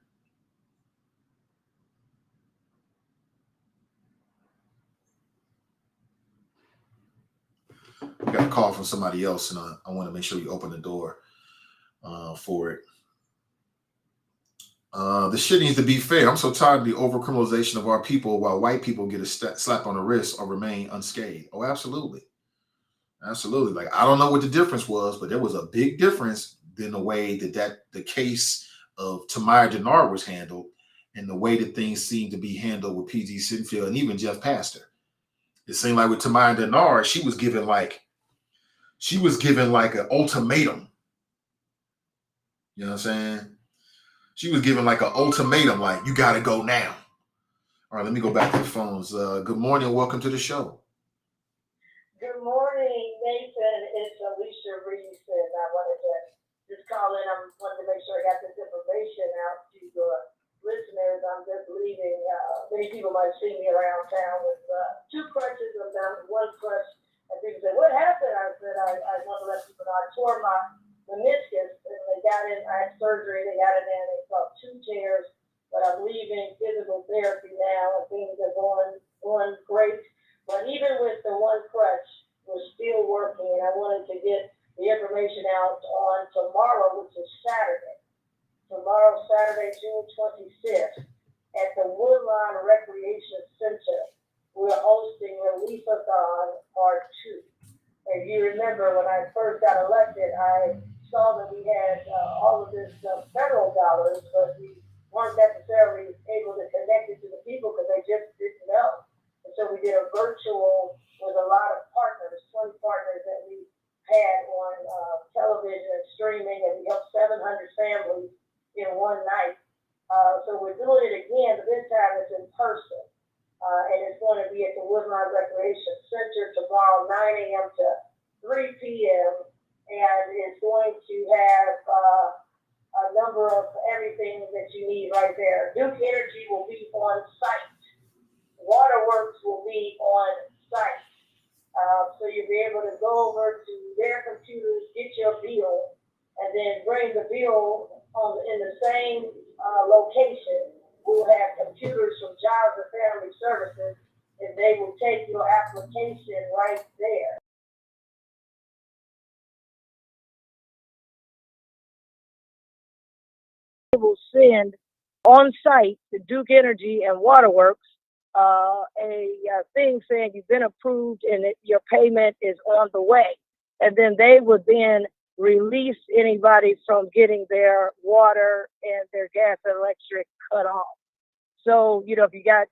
I got a call from somebody else, and I want to make sure you open the door for it. The shit needs to be fair. I'm so tired of the overcriminalization of our people while white people get a slap on the wrist or remain unscathed. Oh, absolutely. Absolutely. Like, I don't know what the difference was, but there was a big difference in the way that the case of Tamir Denard was handled and the way that things seemed to be handled with PG Sittenfeld and even Jeff Pastor. It seemed like with Tamir Denard, she was given like an ultimatum. You know what I'm saying? She was given like an ultimatum, like, you got to go now. All right, let me go back to the phones. Good morning. Welcome to the show. Good morning, Nathan. It's Alicia Reese, and I wanted to just call in. I wanted to make sure I got this information out to your listeners. I'm just leaving. Many people might see me around town with two crutches. I'm down to one crutch. And people say, what happened? I said, I want to let people know I tore my meniscus, and they got in. I had surgery. They got in there, and they brought 2 chairs. But I'm leaving physical therapy now, and things are going great. But even with the one crutch, we're still working, and I wanted to get the information out on tomorrow, which is Saturday. Tomorrow, Saturday, June 25th, at the Woodlawn Recreation Center, we're hosting Relief-a-thon Part 2. If you remember, when I first got elected, I saw that we had all of this federal dollars, but we weren't necessarily able to connect it to the people because they just didn't know. And so we did a virtual with a lot of partners, 20 partners that we had on television and streaming, and we helped 700 families in one night. So we're doing it again, but this time it's in person. And it's going to be at the Woodlawn Recreation Center tomorrow, 9 a.m. to 3 p.m. And it's going to have a number of everything that you need right there. Duke Energy will be on site. Waterworks will be on site. So you'll be able to go over to their computers, get your bill, and then bring the bill in the same location. We'll have computers from Jobs and Family Services, and they will take your application right there. They will send on site to Duke Energy and Waterworks a thing saying you've been approved and that your payment is on the way. And then they would then release anybody from getting their water and their gas and electric cut off. So, you know, if you got,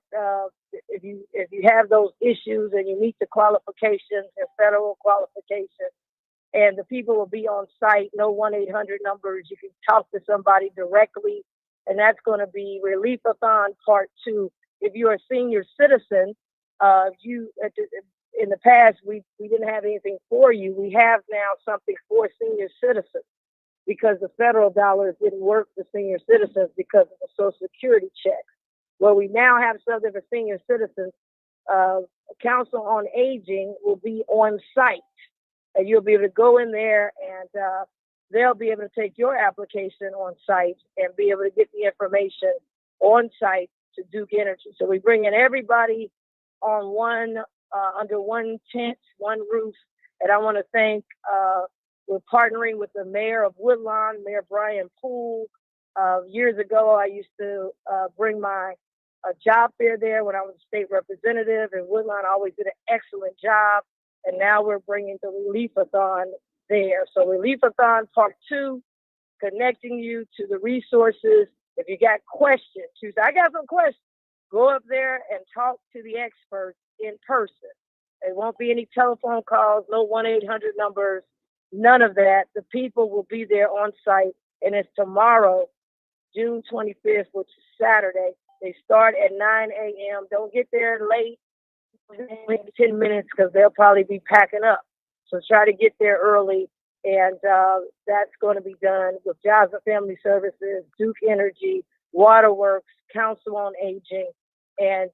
if you have those issues and you meet the qualifications and federal qualifications, and the people will be on site, no 1-800 numbers. You can talk to somebody directly, and that's going to be Relief-a-thon Part 2. If you're a senior citizen, in the past, we didn't have anything for you. We have now something for senior citizens because the federal dollars didn't work for senior citizens because of the Social Security checks. Well, we now have something for senior citizens. Council on Aging will be on site, and you'll be able to go in there and they'll be able to take your application on site and be able to get the information on site to Duke Energy. So we bring in everybody on under one tent, one roof. And I want to thank, we're partnering with the mayor of Woodlawn, Mayor Brian Poole. Years ago, I used to bring my job fair there when I was a state representative, and Woodlawn always did an excellent job. And now we're bringing the Relief-a-thon there. So Relief-a-thon Part 2, connecting you to the resources. If you got questions, you say, I got some questions, go up there and talk to the experts in person. There won't be any telephone calls, no 1-800 numbers, none of that. The people will be there on site, and it's tomorrow, June 25th, which is Saturday. They start at 9 a.m. Don't get there late, 10 minutes, because they'll probably be packing up. So try to get there early And that's going to be done with Jobs and Family Services, Duke Energy, Waterworks, Council on Aging, and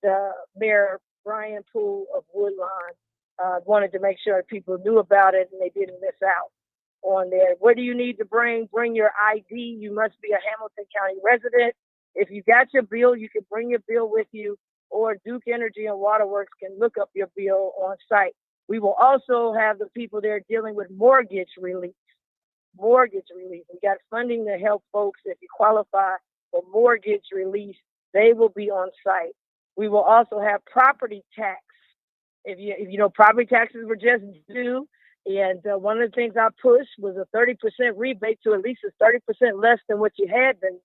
Mayor Brian Poole of Woodlawn. Wanted to make sure people knew about it and they didn't miss out on there. What do you need to bring? Bring your ID. You must be a Hamilton County resident. If you got your bill, you can bring your bill with you, or Duke Energy and Waterworks can look up your bill on site. We will also have the people there dealing with mortgage relief. Mortgage relief. We got funding to help folks if you qualify for mortgage relief. They will be on site. We will also have property tax. If you know, property taxes were just due, and one of the things I pushed was a 30% rebate to at least 30% less than what you had been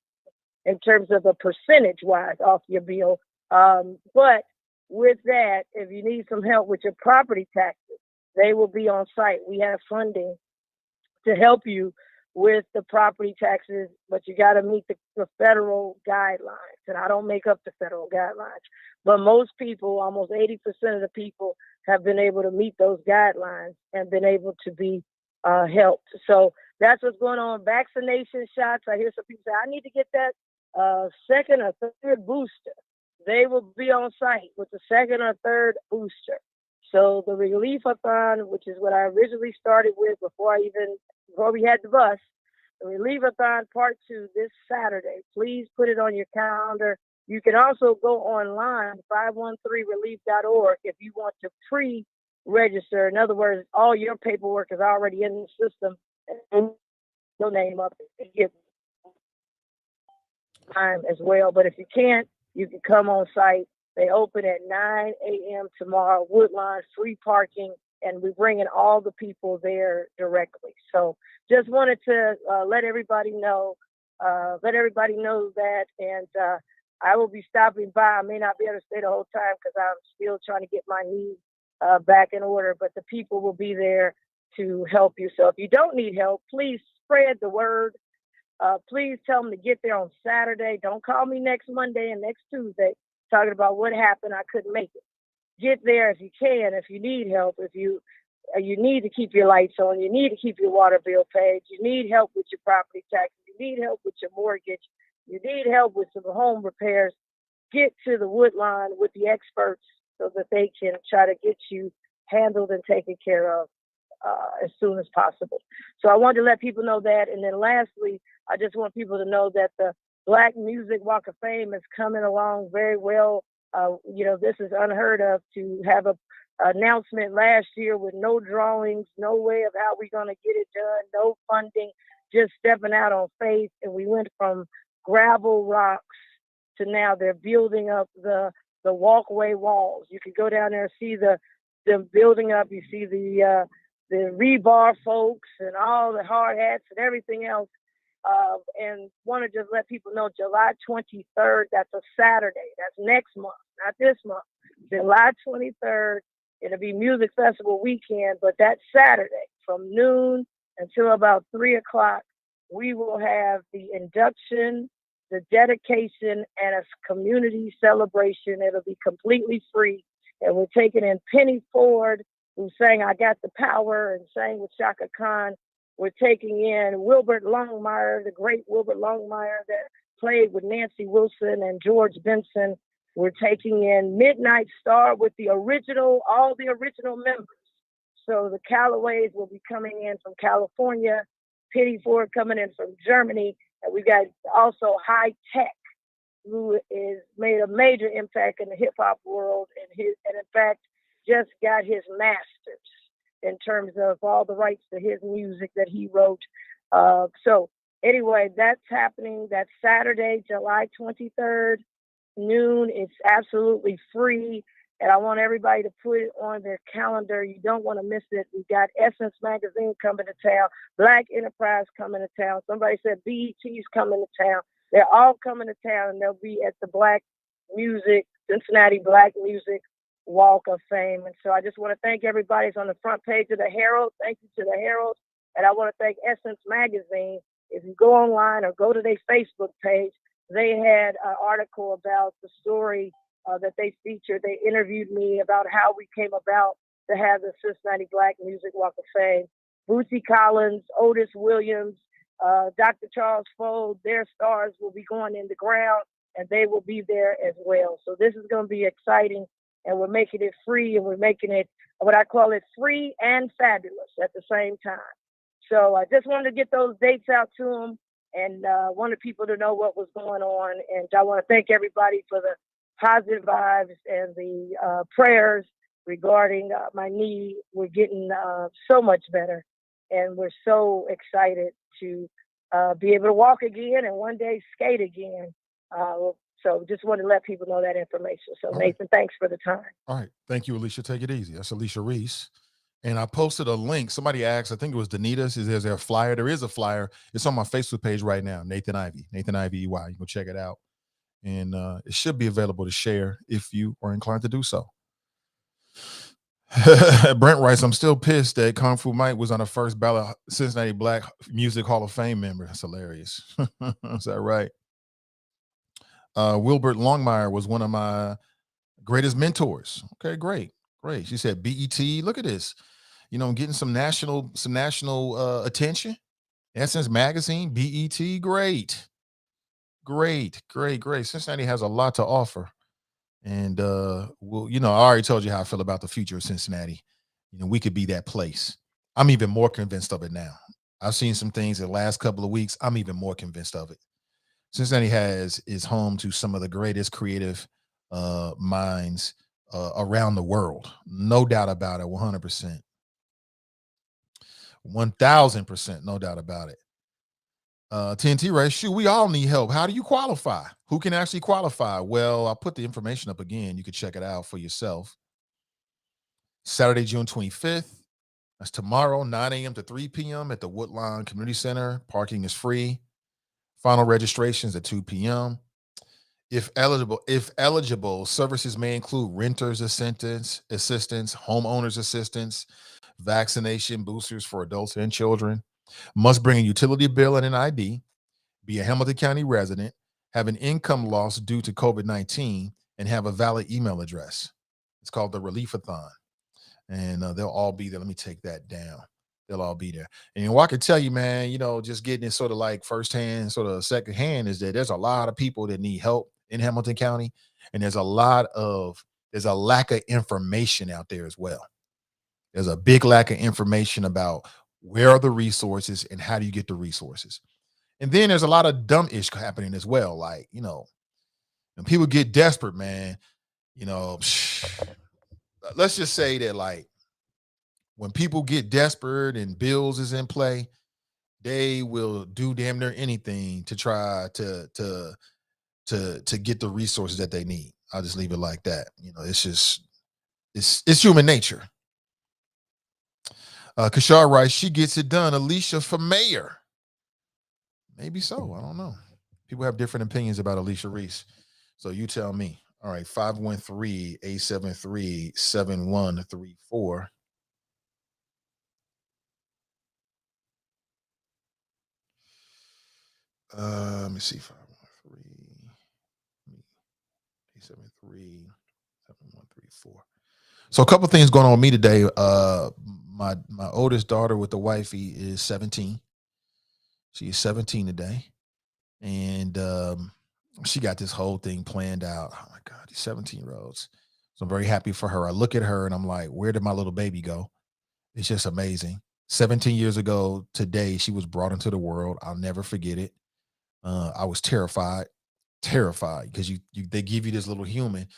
in terms of a percentage-wise off your bill. But with that, if you need some help with your property taxes, they will be on site. We have funding to help you with the property taxes, but you got to meet the federal guidelines. And I don't make up the federal guidelines, but most people, almost 80% of the people, have been able to meet those guidelines and been able to be helped. So that's what's going on. Vaccination shots. I hear some people say, I need to get that second or third booster. They will be on site with the second or third booster. So the Relief-a-thon, which is what I originally started with before we had the bus, the Relief-a-thon Part 2 this Saturday. Please put it on your calendar. You can also go online, 513relief.org, if you want to pre-register. In other words, all your paperwork is already in the system. And your name up and get time as well. But if you can't, you can come on site. They open at 9 a.m. tomorrow. Woodlawn, free parking, and we're bringing all the people there directly. So just wanted to let everybody know that, and I will be stopping by. I may not be able to stay the whole time because I'm still trying to get my knees back in order, but the people will be there to help you. So if you don't need help, please spread the word. Please tell them to get there on Saturday. Don't call me next Monday and next Tuesday talking about what happened. I couldn't make it. Get there if you can. If you need help, if you need to keep your lights on, you need to keep your water bill paid, you need help with your property taxes, you need help with your mortgage, you need help with some home repairs, get to the Woodlawn with the experts so that they can try to get you handled and taken care of as soon as possible. So I wanted to let people know that. And then lastly, I just want people to know that the Black Music Walk of Fame is coming along very well. This is unheard of to have a announcement last year with no drawings, no way of how we're going to get it done, no funding, just stepping out on faith. And we went from gravel rocks to now they're building up the walkway walls. You can go down there and see them building up. You see the rebar folks and all the hard hats and everything else. And want to just let people know July 23rd, that's a Saturday. That's next month, not this month. July 23rd, it'll be Music Festival weekend, but that Saturday from noon until about 3 o'clock, we will have the induction, the dedication, and a community celebration. It'll be completely free. And we're taking in Penny Ford, who sang I Got the Power and sang with Shaka Khan. We're taking in Wilbert Longmire, the great Wilbert Longmire that played with Nancy Wilson and George Benson. We're taking in Midnight Star with all the original members. So the Callaways will be coming in from California, Penny Ford coming in from Germany, and we've got also High Tech, who is made a major impact in the hip hop world, and in fact just got his master's in terms of all the rights to his music that he wrote. So anyway, that's happening. That's Saturday, July 23rd, noon. It's absolutely free. And I want everybody to put it on their calendar. You don't want to miss it. We've got Essence Magazine coming to town, Black Enterprise coming to town. Somebody said BET's coming to town. They're all coming to town, and they'll be at the Cincinnati Black Music Walk of Fame. And so I just want to thank everybody who's on the front page of the Herald. Thank you to the Herald. And I want to thank Essence Magazine. If you go online or go to their Facebook page, they had an article about the story that they featured. They interviewed me about how we came about to have the Cincinnati Black Music Walk of Fame. Bootsy Collins, Otis Williams, Dr. Charles Fold, their stars will be going in the ground, and they will be there as well. So this is going to be exciting, and we're making it free, and we're making it what I call it free and fabulous at the same time. So I just wanted to get those dates out to them, and wanted people to know what was going on. And I want to thank everybody for the positive vibes and the prayers regarding my knee. We're getting so much better, and we're so excited to be able to walk again and one day skate again. So just wanted to let people know that information. So Nathan, thanks for the time. All right. Thank you, Alicia. Take it easy. That's Alicia Reese. And I posted a link. Somebody asked, I think it was Danita, says, is there a flyer? There is a flyer. It's on my Facebook page right now, Nathan Ivey, Nathan Ivey. You can go check it out. And it should be available to share if you are inclined to do so. Brent writes, I'm still pissed that Kung Fu Mike was on the first ballot Cincinnati Black Music Hall of Fame member. That's hilarious. Is that right? Wilbert Longmire was one of my greatest mentors. Okay, great. She said BET. Look at this. Getting some national attention. Essence Magazine, BET, great. Cincinnati has a lot to offer. And I already told you how I feel about the future of Cincinnati. We could be that place. I'm even more convinced of it now. I've seen some things in the last couple of weeks. I'm even more convinced of it. Cincinnati is home to some of the greatest creative minds around the world. No doubt about it. 100%. 1000%. No doubt about it. TNT Ray, shoot, we all need help. How do you qualify? Who can actually qualify? Well, I'll put the information up again. You can check it out for yourself. Saturday, June 25th. That's tomorrow, 9 a.m. to 3 p.m. at the Woodlawn Community Center. Parking is free. Final registrations at 2 p.m. If eligible, services may include renters assistance, homeowners assistance, vaccination boosters for adults and children. Must bring a utility bill and an ID, be a Hamilton County resident, have an income loss due to COVID-19, and have a valid email address. It's called the Relief-a-thon. And they'll all be there. Let me take that down. They'll all be there. And what I can tell you, man, just getting it sort of like firsthand, sort of secondhand, is that there's a lot of people that need help in Hamilton County. And there's a lack of information out there as well. There's a big lack of information about where are the resources and how do you get the resources. And then there's a lot of dumb ish happening as well. Like, when people get desperate, man, let's just say that, like, when people get desperate and bills is in play, they will do damn near anything to try to get the resources that they need. I'll just leave it like that. It's human nature. Kashar writes, she gets it done. Alicia for mayor. Maybe so. I don't know. People have different opinions about Alicia Reese. So you tell me. All right, 513-873-7134. Let me see. 513-873-7134. So a couple things going on with me today. My oldest daughter with the wifey is 17. She is 17 today. And she got this whole thing planned out. Oh my God, these 17-year-olds. So I'm very happy for her. I look at her and I'm like, where did my little baby go? It's just amazing. 17 years ago today, she was brought into the world. I'll never forget it. I was terrified because they give you this little human.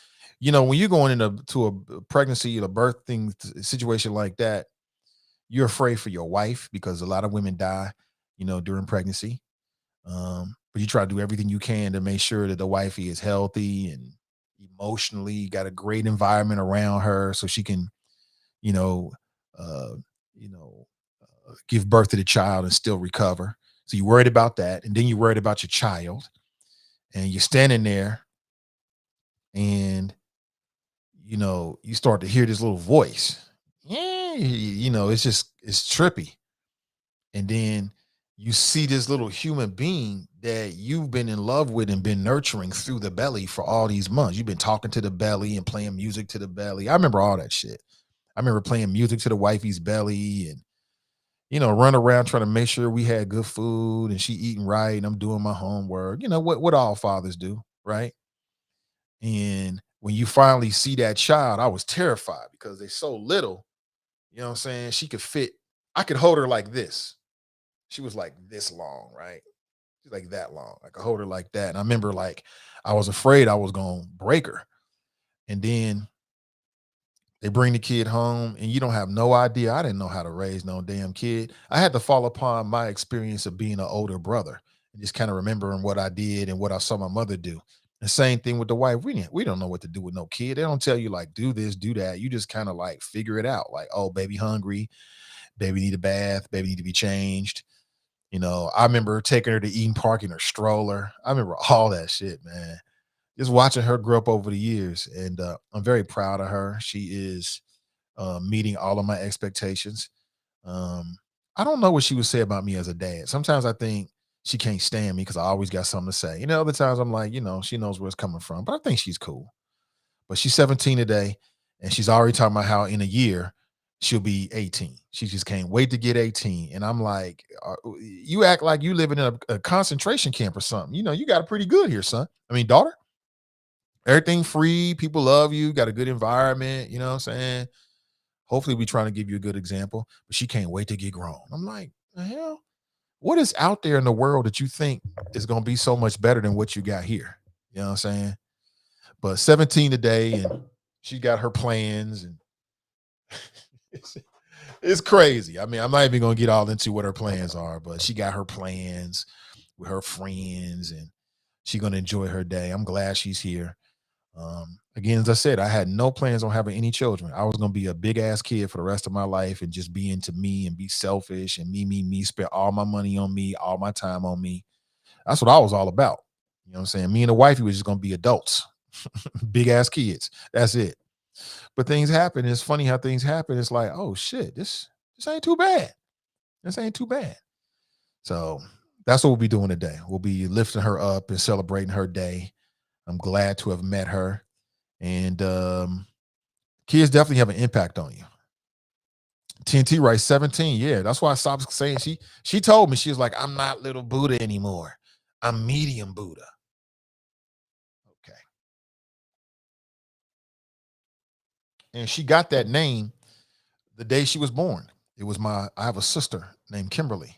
When you're going into a pregnancy or a birthing situation like that, you're afraid for your wife because a lot of women die, during pregnancy. But you try to do everything you can to make sure that the wifey is healthy and emotionally got a great environment around her so she can, give birth to the child and still recover. So you're worried about that. And then you're worried about your child. And you're standing there and, you start to hear this little voice. Yeah, it's trippy. And then you see this little human being that you've been in love with and been nurturing through the belly for all these months. You've been talking to the belly and playing music to the belly. I remember all that shit. I remember playing music to the wifey's belly and, run around trying to make sure we had good food and she eating right and I'm doing my homework. What all fathers do, right? And when you finally see that child, I was terrified because they're so little. You know what I'm saying? She could fit, I could hold her like this. She was like this long, right? She's like that long. I could hold her like that. And I remember like I was afraid I was gonna break her. And then they bring the kid home, and you don't have no idea. I didn't know how to raise no damn kid. I had to fall upon my experience of being an older brother and just kind of remembering what I did and what I saw my mother do. The same thing with the wife. We don't know what to do with no kid. They don't tell you like do this, do that. You just kind of like figure it out. Like, oh, baby hungry, baby need a bath, baby need to be changed. I remember taking her to Eden Park in her stroller. I remember all that shit, man. Just watching her grow up over the years, and I'm very proud of her. She is meeting all of my expectations. Um, I don't know what she would say about me as a dad. Sometimes I think she can't stand me because I always got something to say. Other times I'm like, she knows where it's coming from, but I think she's cool. But she's 17 today, and she's already talking about how in a year she'll be 18. She just can't wait to get 18. And I'm like, you act like you living in a concentration camp or something. You got it pretty good here, son. I mean, daughter. Everything free, people love you, got a good environment, you know what I'm saying? Hopefully we trying to give you a good example, but she can't wait to get grown. I'm like, the hell? What is out there in the world that you think is going to be so much better than what you got here? You know what I'm saying? But 17 today, and she got her plans, and it's crazy. I mean, I'm not even going to get all into what her plans are, but she got her plans with her friends, and she's going to enjoy her day. I'm glad she's here. Again, as I said, I had no plans on having any children. I was going to be a big ass kid for the rest of my life and just be into me and be selfish and me, spend all my money on me, all my time on me. That's what I was all about. You know what I'm saying? Me and the wifey was just going to be adults, big ass kids. That's it. But things happen. It's funny how things happen. It's like, oh shit, this ain't too bad. This ain't too bad. So that's what we'll be doing today. We'll be lifting her up and celebrating her day. I'm glad to have met her. And kids definitely have an impact on you. TNT writes 17. Yeah, that's why I stopped saying she told me, she was like, I'm not little Buddha anymore. I'm medium Buddha. Okay. And she got that name the day she was born. I have a sister named Kimberly.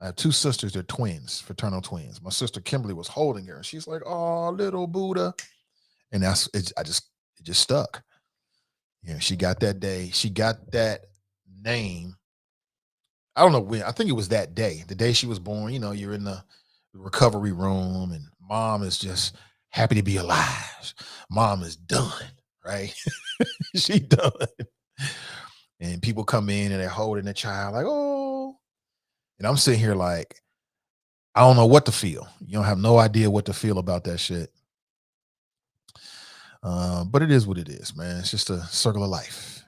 I have two sisters, they're twins, fraternal twins. My sister Kimberly was holding her, and she's like, oh, little Buddha. And it just stuck. Yeah, she got that day. She got that name. I don't know when. I think it was that day, the day she was born. You're in the recovery room, and mom is just happy to be alive. Mom is done, right? She done. And people come in and they're holding the child like, oh. And I'm sitting here like, I don't know what to feel. You don't have no idea what to feel about that shit. But it is what it is, man. It's just a circle of life.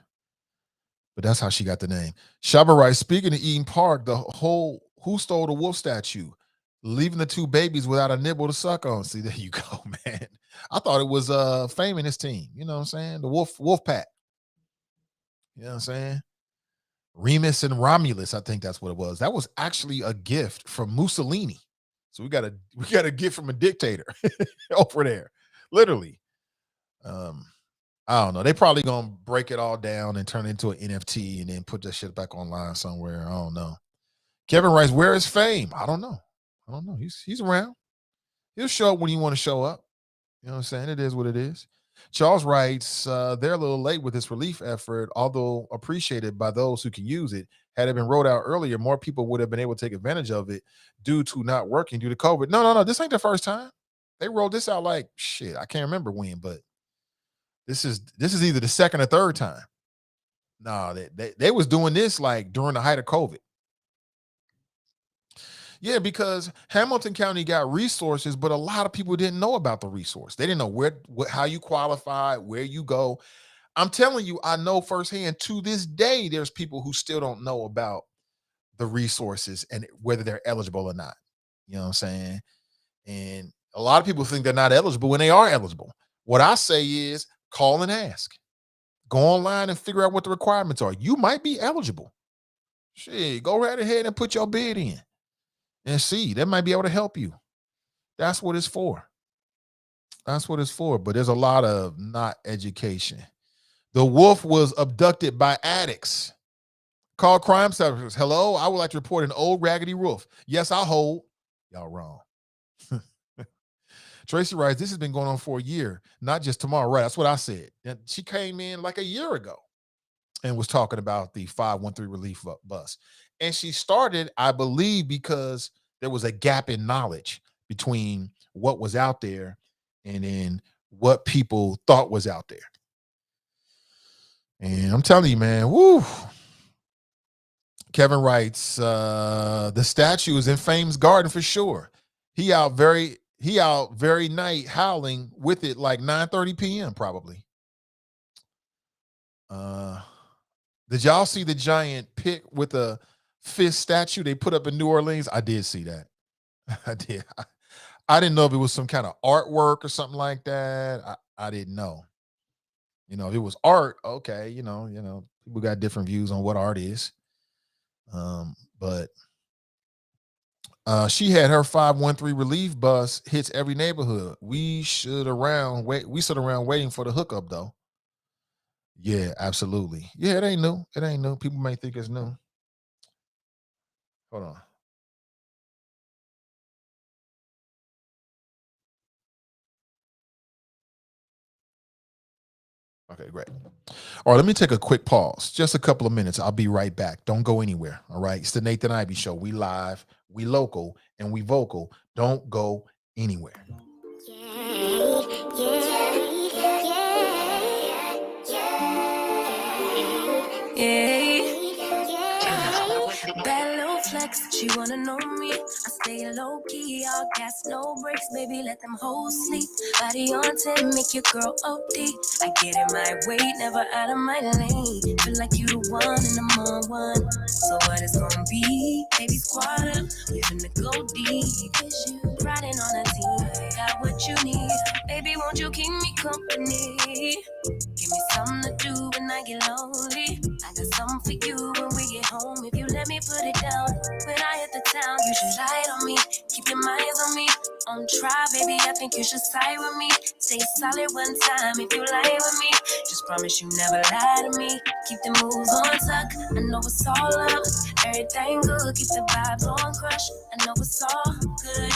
But that's how she got the name. Shabba writes, speaking of Eden Park, who stole the wolf statue, leaving the two babies without a nibble to suck on. See, there you go, man. I thought it was Fame and his team. You know what I'm saying? The wolf pack. You know what I'm saying? Remus and Romulus, I think that's what it was. That was actually a gift from Mussolini. So we got a gift from a dictator over there. Literally. I don't know. They probably gonna break it all down and turn it into an NFT and then put that shit back online somewhere. I don't know. Kevin writes, where is Fame? I don't know. He's around. He'll show up when you want to show up. You know what I'm saying? It is what it is. Charles writes, they're a little late with this relief effort, although appreciated by those who can use it. Had it been rolled out earlier, more people would have been able to take advantage of it due to not working due to COVID. No. This ain't the first time. They rolled this out like shit. I can't remember when, but this is either the second or third time. No, they was doing this like during the height of COVID. Yeah, because Hamilton County got resources, but a lot of people didn't know about the resource. They didn't know how you qualify, where you go. I'm telling you, I know firsthand to this day, there's people who still don't know about the resources and whether they're eligible or not. You know what I'm saying? And a lot of people think they're not eligible when they are eligible. What I say is call and ask. Go online and figure out what the requirements are. You might be eligible. Shit, go right ahead and put your bid in and see. That might be able to help you. That's what it's for. That's what it's for. But there's a lot of not education. The wolf was abducted by addicts. Call Crime Service. Hello, I would like to report an old raggedy wolf. Yes, I hold. Y'all wrong. Tracy writes, this has been going on for a year, not just tomorrow. Right, that's what I said. And she came in like a year ago and was talking about the 513 relief bus. And she started, I believe, because there was a gap in knowledge between what was out there and then what people thought was out there. And I'm telling you, man, woo. Kevin writes, the statue is in Fame's garden for sure. He out very night howling with it like 9:30 p.m. probably. Did y'all see the giant pig with a fist statue they put up in New Orleans? I did see that. I did. I didn't know if it was some kind of artwork or something like that. I didn't know. You know, if it was art, okay, you know, people got different views on what art is. But she had her 513 relief bus hits every neighborhood. We sit around waiting for the hookup though. Yeah, absolutely. Yeah, it ain't new. It ain't new. People may think it's new. Hold on. Okay, great. All right, let me take a quick pause. Just a couple of minutes. I'll be right back. Don't go anywhere. All right. It's the Nathan Ivey Show. We live, we local, and we vocal. Don't go anywhere. Bad little flex, she wanna know me. I stay low key, all gas, no brakes. Baby, let them hoes sleep. Body on 10, make your girl OD. I get in my way, never out of my lane. Feel like you the one and I'm on one. So what it's gonna be? Baby, squad up, we finna go deep. Riding on a team, got what you need. Baby, won't you keep me company? Give me something to do when I get lonely. I got something for you when we get home. If you let me put it down, when I hit the town, you should lie on me. Keep your minds on me. On try, baby, I think you should side with me. Stay solid one time if you lie with me. Just promise you never lie to me. Keep the moves on tuck. I know it's all up. Everything good. Keep the vibes on crush. I know it's all good.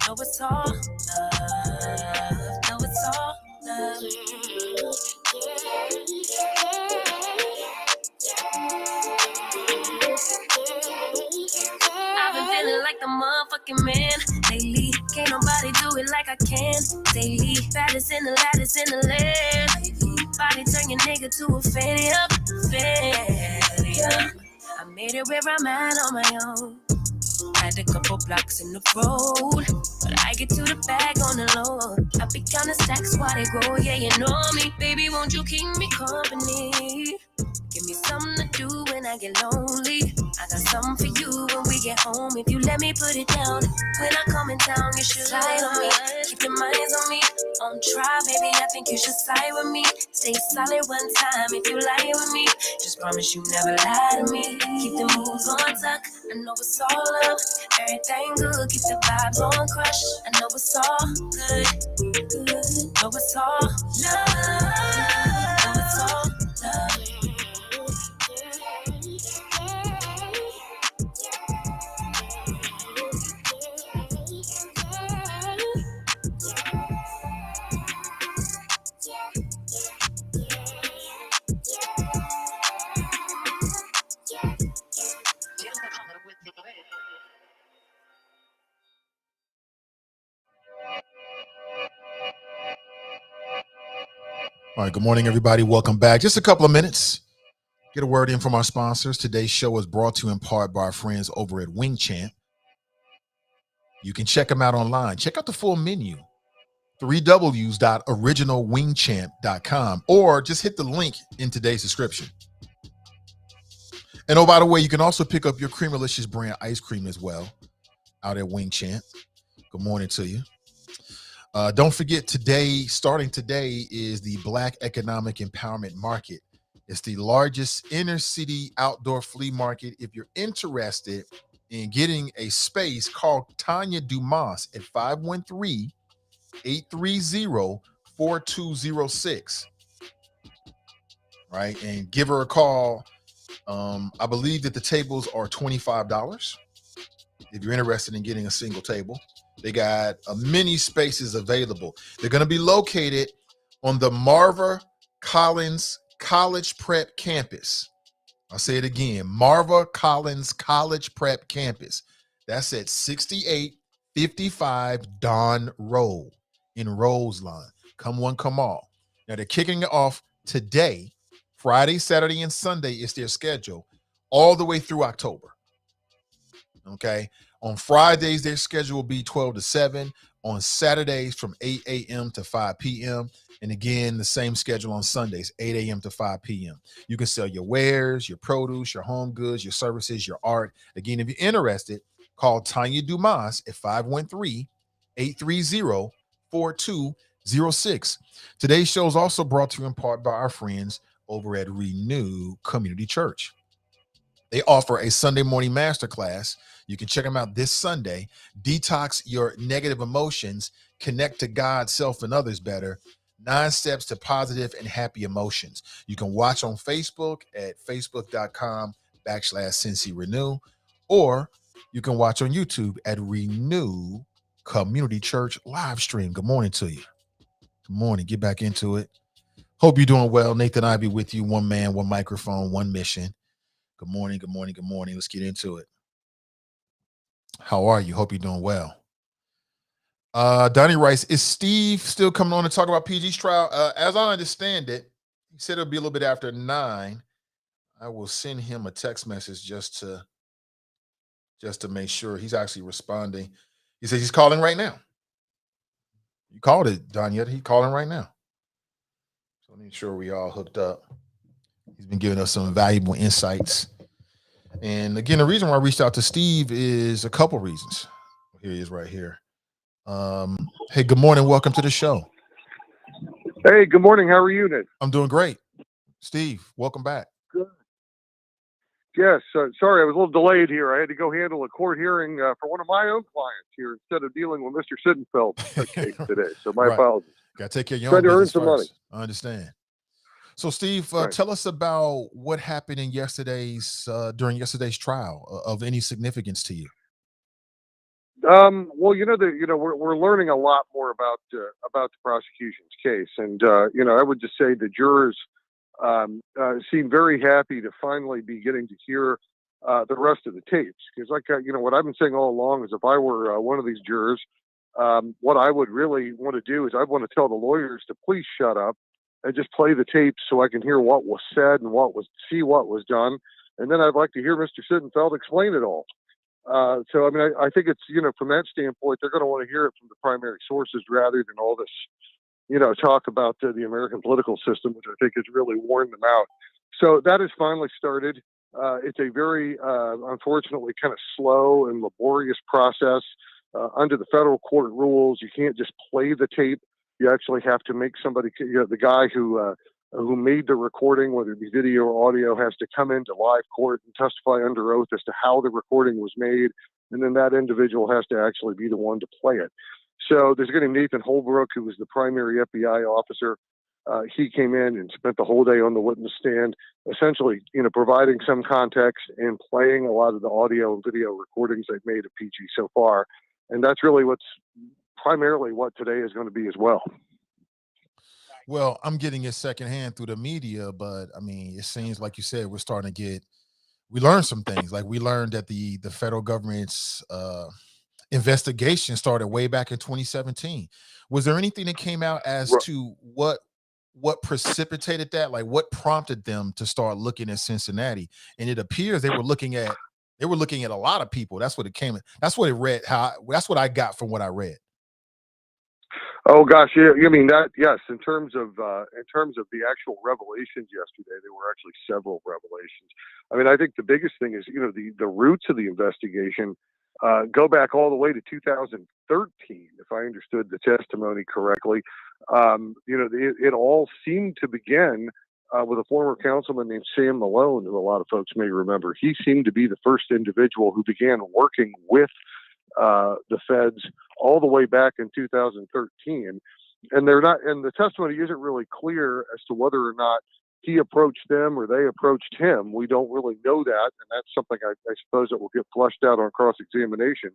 Know it's all love. Know it's all love. I've been feeling like the motherfucking man lately. Can't nobody do it like I can daily. Baddest in the land. Body turn your nigga to a failure. I made it where I'm at on my own. Had a couple blocks in the road, but I get to the bag on the low. I be counting stacks while they grow, yeah, you know me. Baby, won't you keep me company? Give me something to do when I get lonely. I got something for you when we get home. If you let me put it down, when I come in town, you should lie on me. Keep your minds on me. On try, baby, I think you should side with me. Stay solid one time if you lie with me. Just promise you never lie to me. Keep the moves on tuck. I know it's all up. Everything good. Keep the vibes on crush. I know it's all good. Know it's all love. Know it's all love. All right, good morning, everybody. Welcome back. Just a couple of minutes. Get a word in from our sponsors. Today's show is brought to you in part by our friends over at Wing Champ. You can check them out online. Check out the full menu, 3ws.originalwingchamp.com, or just hit the link in today's description. And oh, by the way, you can also pick up your Creamerlicious brand ice cream as well out at Wing Champ. Good morning to you. Don't forget, starting today, is the Black Economic Empowerment Market. It's the largest inner city outdoor flea market. If you're interested in getting a space, call Tanya Dumas at 513-830-4206. Right, and give her a call. I believe that the tables are $25 if you're interested in getting a single table. They got many spaces available. They're going to be located on the Marva Collins College Prep campus. I'll say it again, Marva Collins College Prep campus. That's at 6855 Don Road in Roseline. Come one, come all. Now they're kicking it off today. Friday, Saturday, and Sunday is their schedule all the way through October. Okay. On Fridays, their schedule will be 12 to 7. On Saturdays, from 8 a.m. to 5 p.m. And again, the same schedule on Sundays, 8 a.m. to 5 p.m. You can sell your wares, your produce, your home goods, your services, your art. Again, if you're interested, call Tanya Dumas at 513-830-4206. Today's show is also brought to you in part by our friends over at Renew Community Church. They offer a Sunday morning masterclass. You can check them out this Sunday. Detox your negative emotions, connect to God, self, and others better. 9 steps to positive and happy emotions. You can watch on Facebook at facebook.com/CincyRenew, or you can watch on YouTube at Renew Community Church live stream. Good morning to you. Good morning. Get back into it. Hope you're doing well. Nathan Ivey with you. One man, one microphone, one mission. Good morning, good morning, good morning. Let's get into it. How are you? Hope you're doing well. Donnie Rice, is Steve still coming on to talk about PG's trial? As I understand it, he said it'll be a little bit after 9. I will send him a text message just to make sure he's actually responding. He says he's calling right now. You called it, Don, yet he's calling right now. So make sure we all hooked up. He's been giving us some valuable insights. And again, the reason why I reached out to Steve is a couple reasons. Here he is right here. Hey, good morning. Welcome to the show. Hey, good morning. How are you, Nick? I'm doing great. Steve, welcome back. Good. Yes. Sorry, I was a little delayed here. I had to go handle a court hearing for one of my own clients here instead of dealing with Mr. Sittenfeld case today. So my apologies. Got to take care of your own business to earn some first. money. I understand. So, Steve, Right. Tell us about what happened in during yesterday's trial of any significance to you. Well, we're learning a lot more about the prosecution's case, and I would just say the jurors seem very happy to finally be getting to hear the rest of the tapes. Because, what I've been saying all along is, if I were one of these jurors, what I would really want to do is I'd want to tell the lawyers to please shut up and just play the tapes so I can hear what was said and see what was done, and then I'd like to hear Mr. Sittenfeld explain it all. I think it's, from that standpoint, they're going to want to hear it from the primary sources rather than all this, talk about the American political system, which I think has really worn them out. So that has finally started. It's a very, unfortunately, kind of slow and laborious process. Under the federal court rules, you can't just play the tape. You actually have to make somebody, the guy who made the recording, whether it be video or audio, has to come into live court and testify under oath as to how the recording was made. And then that individual has to actually be the one to play it. So there's a guy named Nathan Holbrook, who was the primary FBI officer. He came in and spent the whole day on the witness stand, essentially, providing some context and playing a lot of the audio and video recordings they've made of PG so far. And that's really primarily what today is going to be as well. Well, I'm getting it secondhand through the media, but I mean, it seems like you said, we learned some things. Like, we learned that the federal government's investigation started way back in 2017. Was there anything that came out as to what precipitated that? Like, what prompted them to start looking at Cincinnati? And it appears they were looking at a lot of people. That's what it came. That's what it read. That's what I got from what I read. Oh gosh, yeah, you mean that? Yes. In terms of the actual revelations yesterday, there were actually several revelations. I mean, I think the biggest thing is, the roots of the investigation go back all the way to 2013, if I understood the testimony correctly. It all seemed to begin with a former councilman named Sam Malone, who a lot of folks may remember. He seemed to be the first individual who began working with the feds all the way back in 2013. And the testimony isn't really clear as to whether or not he approached them or they approached him. We don't really know that. And that's something I suppose that will get flushed out on cross-examination.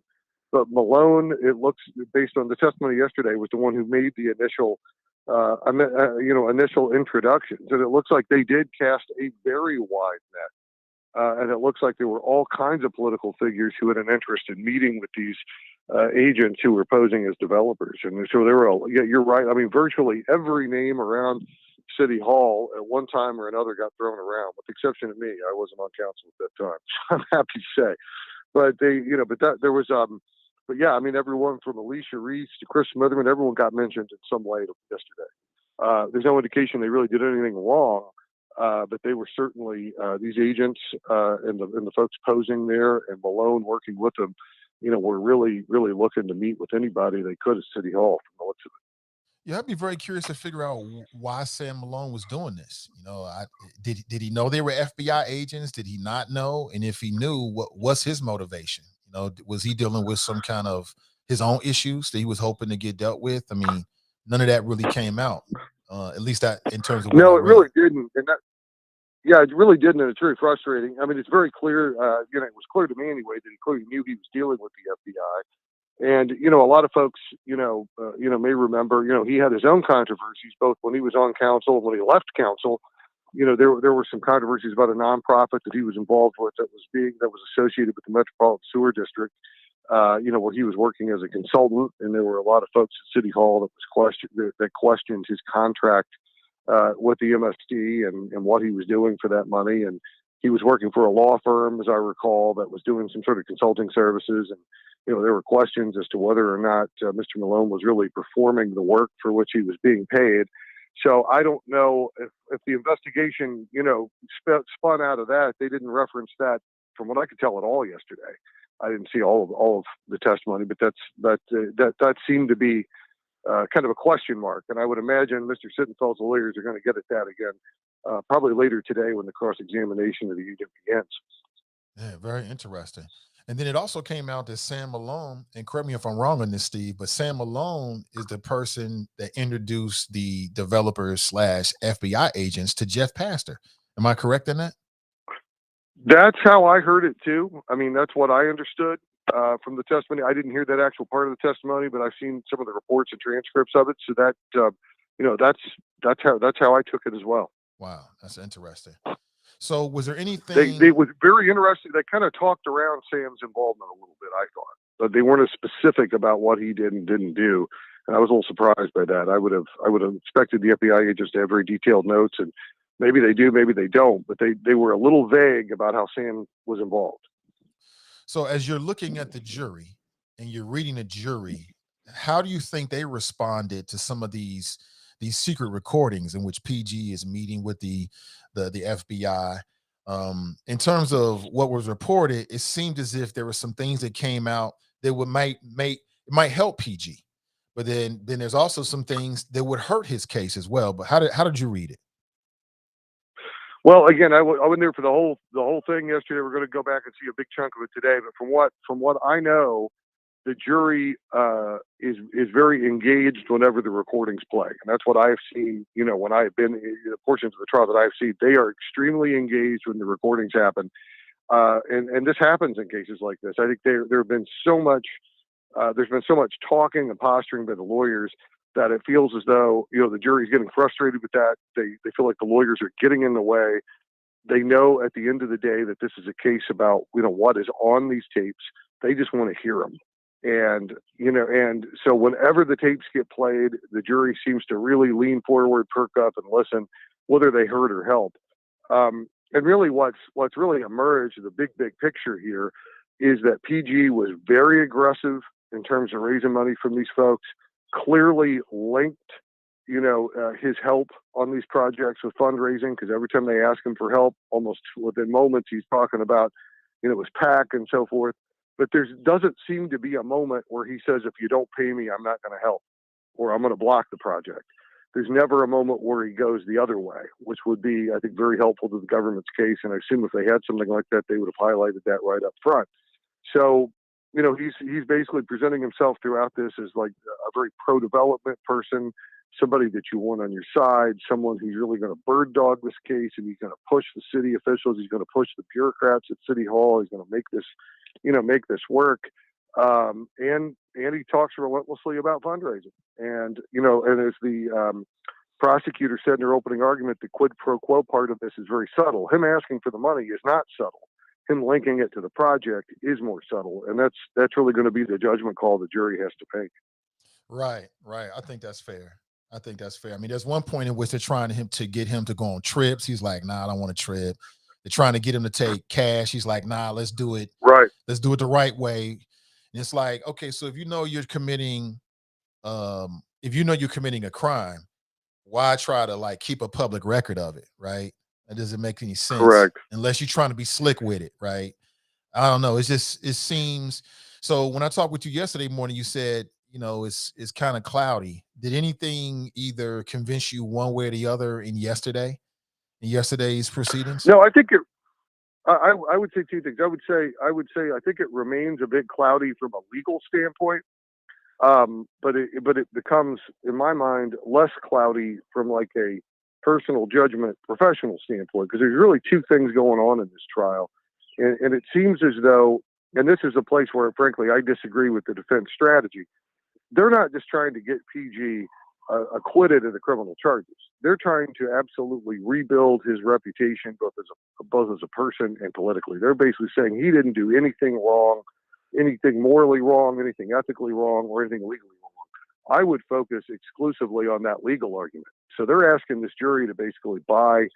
But Malone, it looks, based on the testimony yesterday, was the one who made the initial initial introductions. And it looks like they did cast a very wide net. And it looks like there were all kinds of political figures who had an interest in meeting with these agents who were posing as developers. And so there were, you're right. I mean, virtually every name around City Hall at one time or another got thrown around, with the exception of me. I wasn't on council at that time, I'm happy to say. But I mean, everyone from Alicia Reese to Chris Smitherman, everyone got mentioned in some way yesterday. There's no indication they really did anything wrong, but they were certainly these agents and the folks posing there, and Malone working with them. Were really, really looking to meet with anybody they could at City Hall from the looks of it. Yeah, I'd be very curious to figure out why Sam Malone was doing this. Did he know they were FBI agents? Did he not know? And if he knew, what was his motivation? Was he dealing with some kind of his own issues that he was hoping to get dealt with? I mean, none of that really came out, at least that in terms of what no, I it read. really didn't. And it really didn't, and it's very frustrating. I mean, it's very clear. It was clear to me anyway that he clearly knew he was dealing with the FBI. And, a lot of folks, may remember, he had his own controversies, both when he was on council and when he left council. There were some controversies about a nonprofit that he was involved with that was associated with the Metropolitan Sewer District, where he was working as a consultant. And there were a lot of folks at City Hall that questioned his contract with the MSD and what he was doing for that money. And he was working for a law firm, as I recall, that was doing some sort of consulting services. And there were questions as to whether or not Mr. Malone was really performing the work for which he was being paid. So I don't know if the investigation, spun out of that. They didn't reference that, from what I could tell, at all yesterday. I didn't see all of the testimony, but that seemed to be kind of a question mark. And I would imagine Mr. Sittenfeld's lawyers are going to get at that again, probably later today when the cross-examination of the agent begins. Yeah, very interesting. And then it also came out that Sam Malone, and correct me if I'm wrong on this, Steve, but Sam Malone is the person that introduced the developers / FBI agents to Jeff Pastor. Am I correct in that? That's how I heard it too. I mean, that's what I understood from the testimony. I didn't hear that actual part of the testimony, but I've seen some of the reports and transcripts of it. So that, that's how I took it as well. Wow, that's interesting. So was there anything? They was very interesting. They kind of talked around Sam's involvement a little bit, I thought, but they weren't as specific about what he did and didn't do. And I was a little surprised by that. I would have expected the FBI agents to have very detailed notes, and maybe they do, maybe they don't, but they were a little vague about how Sam was involved. So as you're looking at the jury and you're reading the jury, how do you think they responded to some of these secret recordings in which PG is meeting with the FBI? In terms of what was reported, it seemed as if there were some things that came out that might help PG, but then there's also some things that would hurt his case as well. But how did you read it? Well, again, I wasn't there for the whole thing yesterday. We're going to go back and see a big chunk of it today. But from what I know, the jury is very engaged whenever the recordings play, and that's what I've seen. When I've been in the portions of the trial that I've seen, they are extremely engaged when the recordings happen, and this happens in cases like this. I think there have been so much. There's been so much talking and posturing by the lawyers that it feels as though the jury's getting frustrated with that. They feel like the lawyers are getting in the way. They know at the end of the day that this is a case about what is on these tapes. They just want to hear them. And so whenever the tapes get played, the jury seems to really lean forward, perk up, and listen, whether they hurt or help. And really, what's really emerged, the big picture here, is that PG was very aggressive in terms of raising money from these folks. Clearly linked, his help on these projects with fundraising, because every time they ask him for help, almost within moments, he's talking about, his PAC and so forth. But there doesn't seem to be a moment where he says, if you don't pay me, I'm not going to help, or I'm going to block the project. there's never a moment where he goes the other way, which would be, I think, very helpful to the government's case. And I assume if they had something like that, they would have highlighted that right up front. So, he's basically presenting himself throughout this as like a very pro-development person, somebody that you want on your side, someone who's really going to bird dog this case, and he's going to push the city officials, he's going to push the bureaucrats at City Hall, he's going to make this work. And he talks relentlessly about fundraising. And as the prosecutor said in her opening argument, the quid pro quo part of this is very subtle. Him asking for the money is not subtle. Him linking it to the project is more subtle, and that's really going to be the judgment call the jury has to make. Right. I think that's fair. I mean, there's one point in which they're trying to get him to go on trips. He's like, nah, I don't want a trip. They're trying to get him to take cash. He's like, nah, let's do it. Right. Let's do it the right way. And it's like, okay, so if you're committing a crime, why try to like keep a public record of it, right? That doesn't make any sense. Correct. Unless you're trying to be slick with it, right? I don't know. It seems. So when I talked with you yesterday morning, you said, it's kind of cloudy. Did anything either convince you one way or the other in yesterday's proceedings? No, I think I would say two things. I would say I think it remains a bit cloudy from a legal standpoint. But it becomes, in my mind, less cloudy from like a personal judgment, professional standpoint, because there's really two things going on in this trial. And it seems as though, and this is a place where, frankly, I disagree with the defense strategy. They're not just trying to get PG acquitted of the criminal charges. They're trying to absolutely rebuild his reputation, both as a person and politically. They're basically saying he didn't do anything wrong, anything morally wrong, anything ethically wrong, or anything legally wrong. I would focus exclusively on that legal argument. So they're asking this jury to basically buy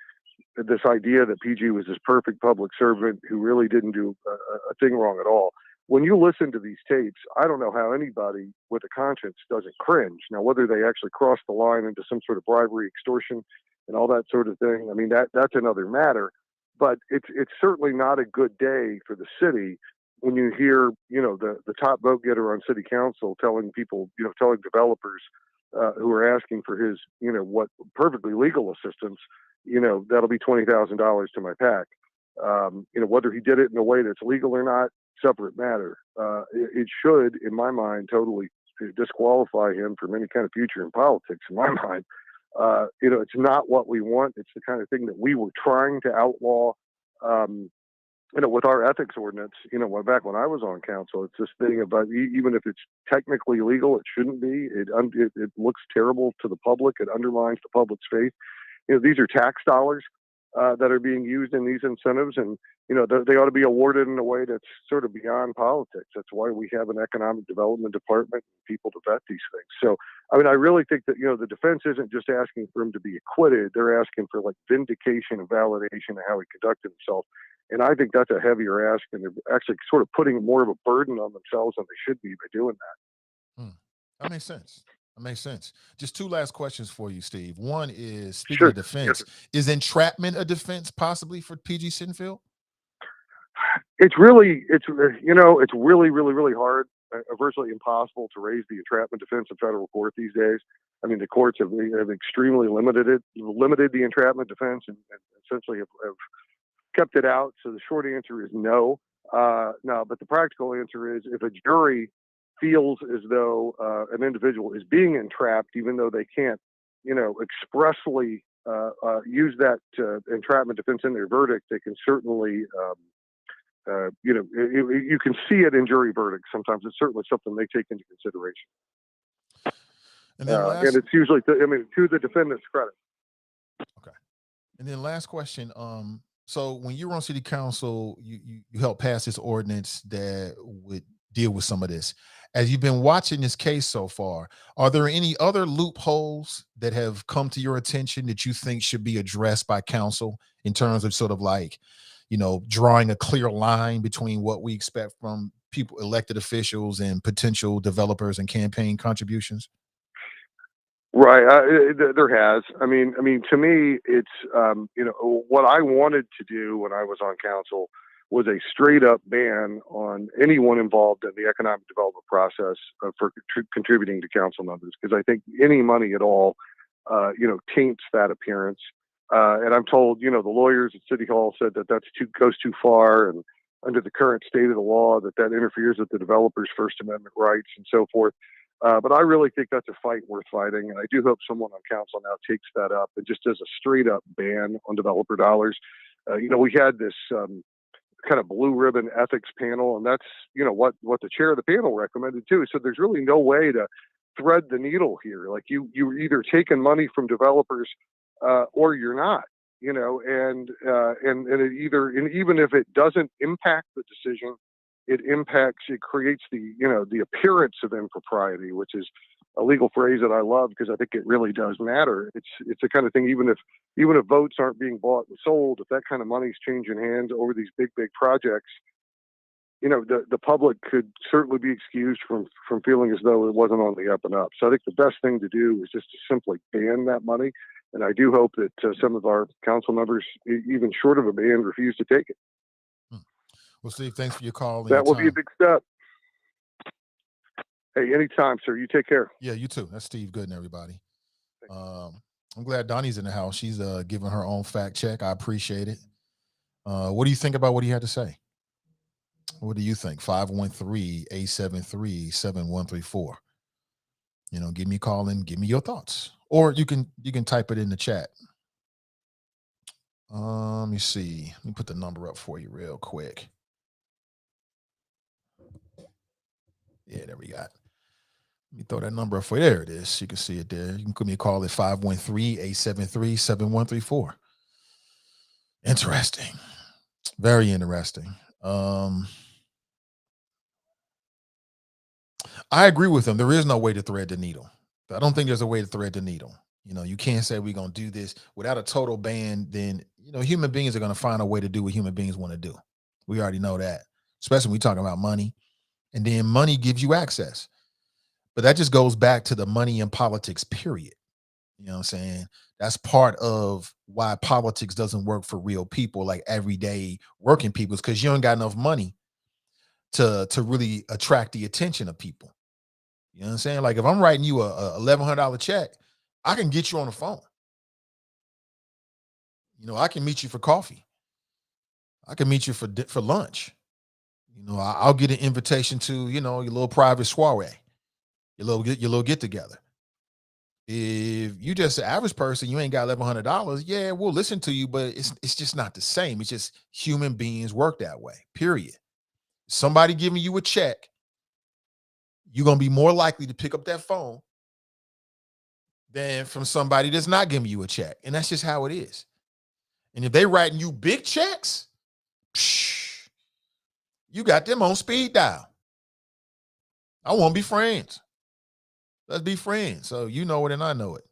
this idea that PG was this perfect public servant who really didn't do a thing wrong at all. When you listen to these tapes, I don't know how anybody with a conscience doesn't cringe. Now, whether they actually cross the line into some sort of bribery, extortion, and all that sort of thing, I mean, that's another matter. But it's certainly not a good day for the city when you hear, the top vote getter on city council telling people, telling developers who are asking for his, what perfectly legal assistance, that'll be $20,000 to my PAC. Whether he did it in a way that's legal or not, separate matter. It should, in my mind, totally disqualify him from any kind of future in politics, in my mind. It's not what we want. It's the kind of thing that we were trying to outlaw, with our ethics ordinance, back when I was on council. It's this thing about, even if it's technically legal, it shouldn't be. It looks terrible to the public. It undermines the public's faith. These are tax dollars that are being used in these incentives, and they ought to be awarded in a way that's sort of beyond politics. That's why we have an economic development department and people to vet these things. So, I mean, I really think that the defense isn't just asking for him to be acquitted; they're asking for like vindication and validation of how he conducted himself. And I think that's a heavier ask, and they're actually sort of putting more of a burden on themselves than they should be by doing that. That makes sense. Just two last questions for you, Steve. One is, speaking Sure. of defense, is entrapment a defense possibly for PG Sittenfeld? It's really, really, really hard, virtually impossible to raise the entrapment defense in federal court these days. I mean, the courts have extremely limited the entrapment defense and essentially have kept it out. So the short answer is no. No, but the practical answer is, if a jury feels as though an individual is being entrapped, even though they can't, expressly use that entrapment defense in their verdict, they can certainly, you can see it in jury verdicts. Sometimes it's certainly something they take into consideration. And it's usually, to the defendant's credit. Okay. And then last question. So when you were on city council, you helped pass this ordinance that would deal with some of this. As you've been watching this case so far, are there any other loopholes that have come to your attention that you think should be addressed by council in terms of sort of like, drawing a clear line between what we expect from people, elected officials, and potential developers and campaign contributions? Right. There has. I mean, to me, it's, what I wanted to do when I was on council was a straight up ban on anyone involved in the economic development process for contributing to council members. Because I think any money at all taints that appearance. And I'm told, the lawyers at City Hall said that goes too far, and under the current state of the law, that interferes with the developer's First Amendment rights and so forth. But I really think that's a fight worth fighting, and I do hope someone on council now takes that up and just does a straight up ban on developer dollars. We had this kind of blue ribbon ethics panel, and that's what the chair of the panel recommended too. So there's really no way to thread the needle here. Like you're either taking money from developers or you're not. And even if it doesn't impact the decision, it creates the appearance of impropriety, which is a legal phrase that I love because I think it really does matter. It's the kind of thing, even if votes aren't being bought and sold, if that kind of money's changing hands over these big projects, the public could certainly be excused from feeling as though it wasn't on the up and up. So I think the best thing to do is just to simply ban that money. And I do hope that some of our council members, even short of a ban, refuse to take it. Well, Steve, thanks for your call. That will be a big step. Hey, anytime, sir. You take care. Yeah, you too. That's Steve Gooden, everybody. I'm glad Donnie's in the house. She's giving her own fact check. I appreciate it. What do you think about what he had to say? What do you think? 513-873-7134. Give me a call and give me your thoughts. Or you can type it in the chat. Let me see. Let me put the number up for you real quick. Yeah, there we got. Let me throw that number up for you. There it is. You can see it there. You can give me a call at 513-873-7134. Interesting. Very interesting. I agree with him. There is no way to thread the needle. I don't think there's a way to thread the needle. You can't say we're going to do this without a total ban. Then, human beings are going to find a way to do what human beings want to do. We already know that, especially when we talking about money. And then money gives you access. But that just goes back to the money in politics, period. You know what I'm saying? That's part of why politics doesn't work for real people, like everyday working people, is because you ain't got enough money to really attract the attention of people. You know what I'm saying? Like if I'm writing you a $1,100 check, I can get you on the phone. I can meet you for coffee. I can meet you for lunch. I'll get an invitation to, your little private soiree, your little get together. If you just an average person, you ain't got $1,100. Yeah, we'll listen to you, but it's just not the same. It's just human beings work that way, period. Somebody giving you a check, you're going to be more likely to pick up that phone than from somebody that's not giving you a check. And that's just how it is. And if they writing you big checks, you got them on speed dial. I want to be friends. Let's be friends. So you know it and I know it.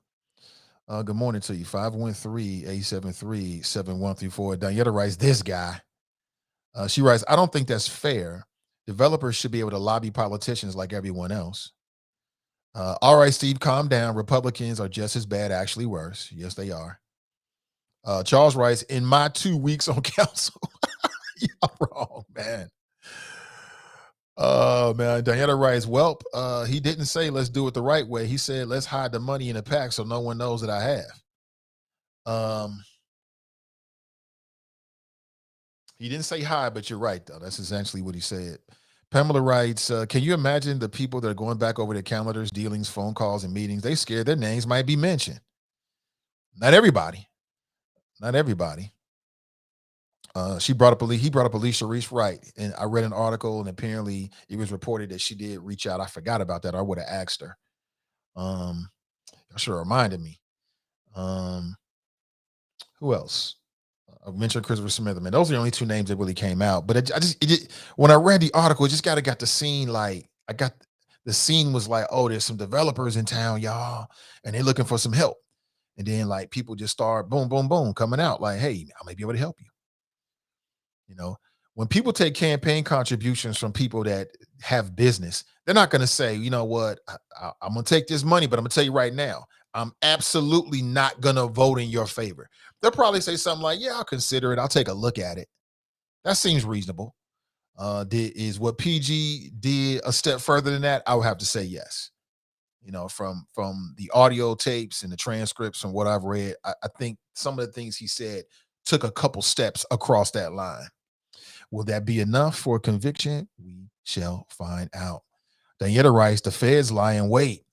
Good morning to you. 513-873-7134. Daniela writes, this guy. She writes, I don't think that's fair. Developers should be able to lobby politicians like everyone else. All right, Steve, calm down. Republicans are just as bad, actually worse. Yes, they are. Charles writes, in my 2 weeks on council. Y'all wrong, man. Man, Diana writes, well, he didn't say let's do it the right way. He said let's hide the money in the pack so no one knows that I have. He didn't say hide, but you're right, though. That's essentially what he said. Pamela writes, can you imagine the people that are going back over their calendars, dealings, phone calls, and meetings? They scared their names might be mentioned. Not everybody. Not everybody. He brought up Alicia Reese, right? And I read an article, and apparently it was reported that she did reach out. I forgot about that. I would have asked her. I should have reminded me. Who else? I mentioned Christopher Smith. Man, those are the only two names that really came out. But when I read the article, it just got the scene. Like the scene was like, oh, there's some developers in town, y'all, and they're looking for some help. And then like people just start boom, boom, boom coming out like, hey, I may be able to help you. When people take campaign contributions from people that have business, they're not going to say, you know what, I'm going to take this money, but I'm going to tell you right now, I'm absolutely not going to vote in your favor. They'll probably say something like, yeah, I'll consider it. I'll take a look at it. That seems reasonable. Is what PG did a step further than that? I would have to say yes. You know, from the audio tapes and the transcripts and what I've read, I think some of the things he said took a couple steps across that line. Will that be enough for a conviction? We shall find out. Daniela writes, the feds lie in wait.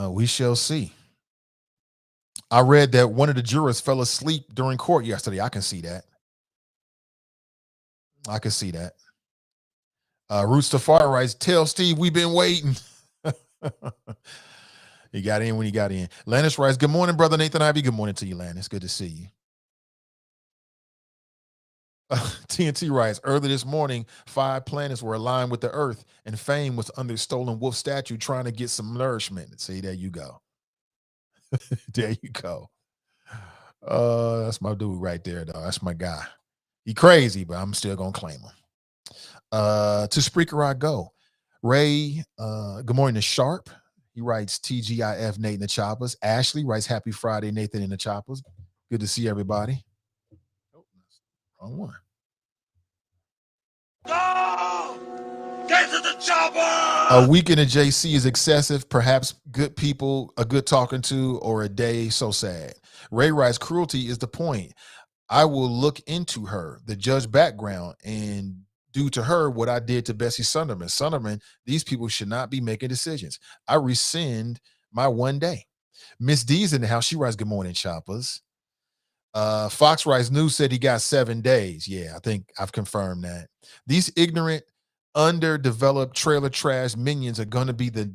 We shall see. I read that one of the jurors fell asleep during court yesterday. I can see that. Roots to Fire writes, tell Steve we've been waiting. He got in when he got in. Lannis writes, good morning, brother Nathan Ivey. Good morning to you, Lannis. Good to see you. TNT writes, early this morning, 5 planets were aligned with the earth, and Fame was under stolen wolf statue trying to get some nourishment. See, there you go. There you go. That's my dude right there, though. That's my guy. He crazy, but I'm still gonna claim him. To Spreaker I go. Ray, good morning to Sharp. He writes TGIF Nate and the Choppers. Ashley writes happy Friday, Nathan and the Choppers. Good to see everybody. Oh, wrong one. Go! Get to the chopper! A weekend at JC is excessive. Perhaps good people, a good talking to, or a day so sad. Ray writes, cruelty is the point. I will look into her, the judge background, and do to her what I did to Bessie Sunderman. Sunderman, these people should not be making decisions. I rescind my one day. Miss D's in the house. She writes, good morning, Choppers. Fox writes, News said he got 7 days. Yeah, I think I've confirmed that. These ignorant, underdeveloped trailer trash minions are going to be the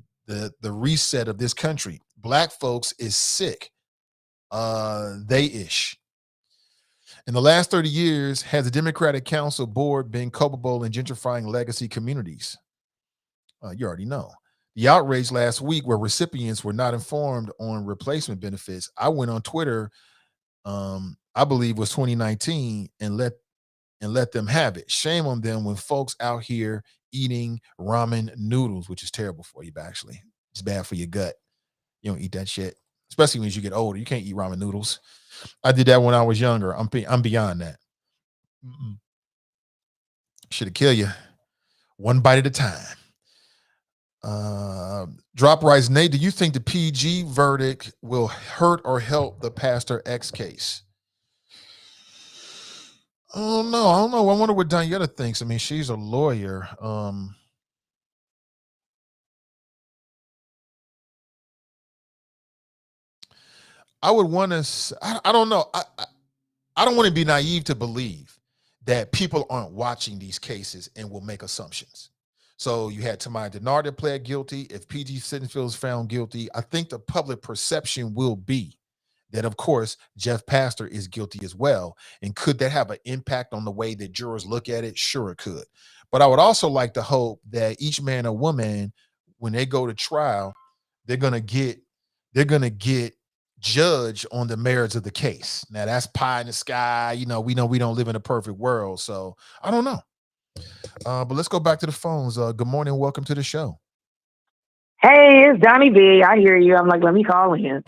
reset of this country. Black folks is sick. They-ish. In the last 30 years, has the Democratic Council Board been culpable in gentrifying legacy communities? You already know. The outrage last week where recipients were not informed on replacement benefits. I went on Twitter, I believe was 2019, and let them have it. Shame on them when folks out here eating ramen noodles, which is terrible for you, actually. It's bad for your gut. You don't eat that shit, especially when you get older. You can't eat ramen noodles. I did that when I was younger. I'm beyond that. Should have killed you one bite at a time. Drop writes, Nate, do you think the PG verdict will hurt or help the Pastor X case? I don't know. I wonder what Daniela thinks. I mean, she's a lawyer. I would want to. I don't know. I don't want to be naive to believe that people aren't watching these cases and will make assumptions. So you had Tamaya Denard that pled guilty. If PG Sittenfeld is found guilty, I think the public perception will be that, of course, Jeff Pastor is guilty as well. And could that have an impact on the way that jurors look at it? Sure, it could. But I would also like to hope that each man or woman, when they go to trial, they're gonna get judged on the merits of the case. Now that's pie in the sky. We know we don't live in a perfect world, so I don't know. But let's go back to the phones. Good morning, welcome to the show. Hey, it's Donnie B. I hear you. I'm like, let me call in.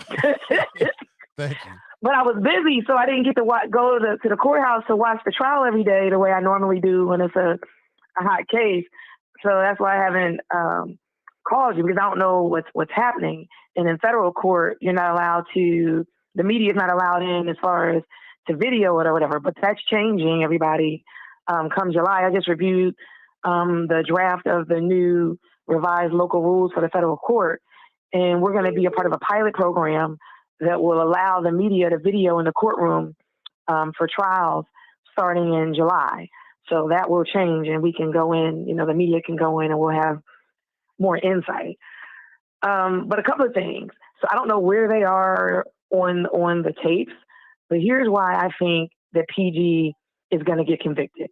Thank you. But I was busy, so I didn't get to go to the courthouse to watch the trial every day the way I normally do when it's a hot case. So that's why I haven't called you, because I don't know what's happening. And in federal court, you're not allowed to, the media is not allowed in as far as to video it or whatever. But that's changing, everybody. Come July, I just reviewed the draft of the new revised local rules for the federal court. And we're going to be a part of a pilot program that will allow the media to video in the courtroom for trials starting in July. So that will change, and we can go in, the media can go in and we'll have more insight. But a couple of things. So I don't know where they are on the tapes, but here's why I think that PG is going to get convicted.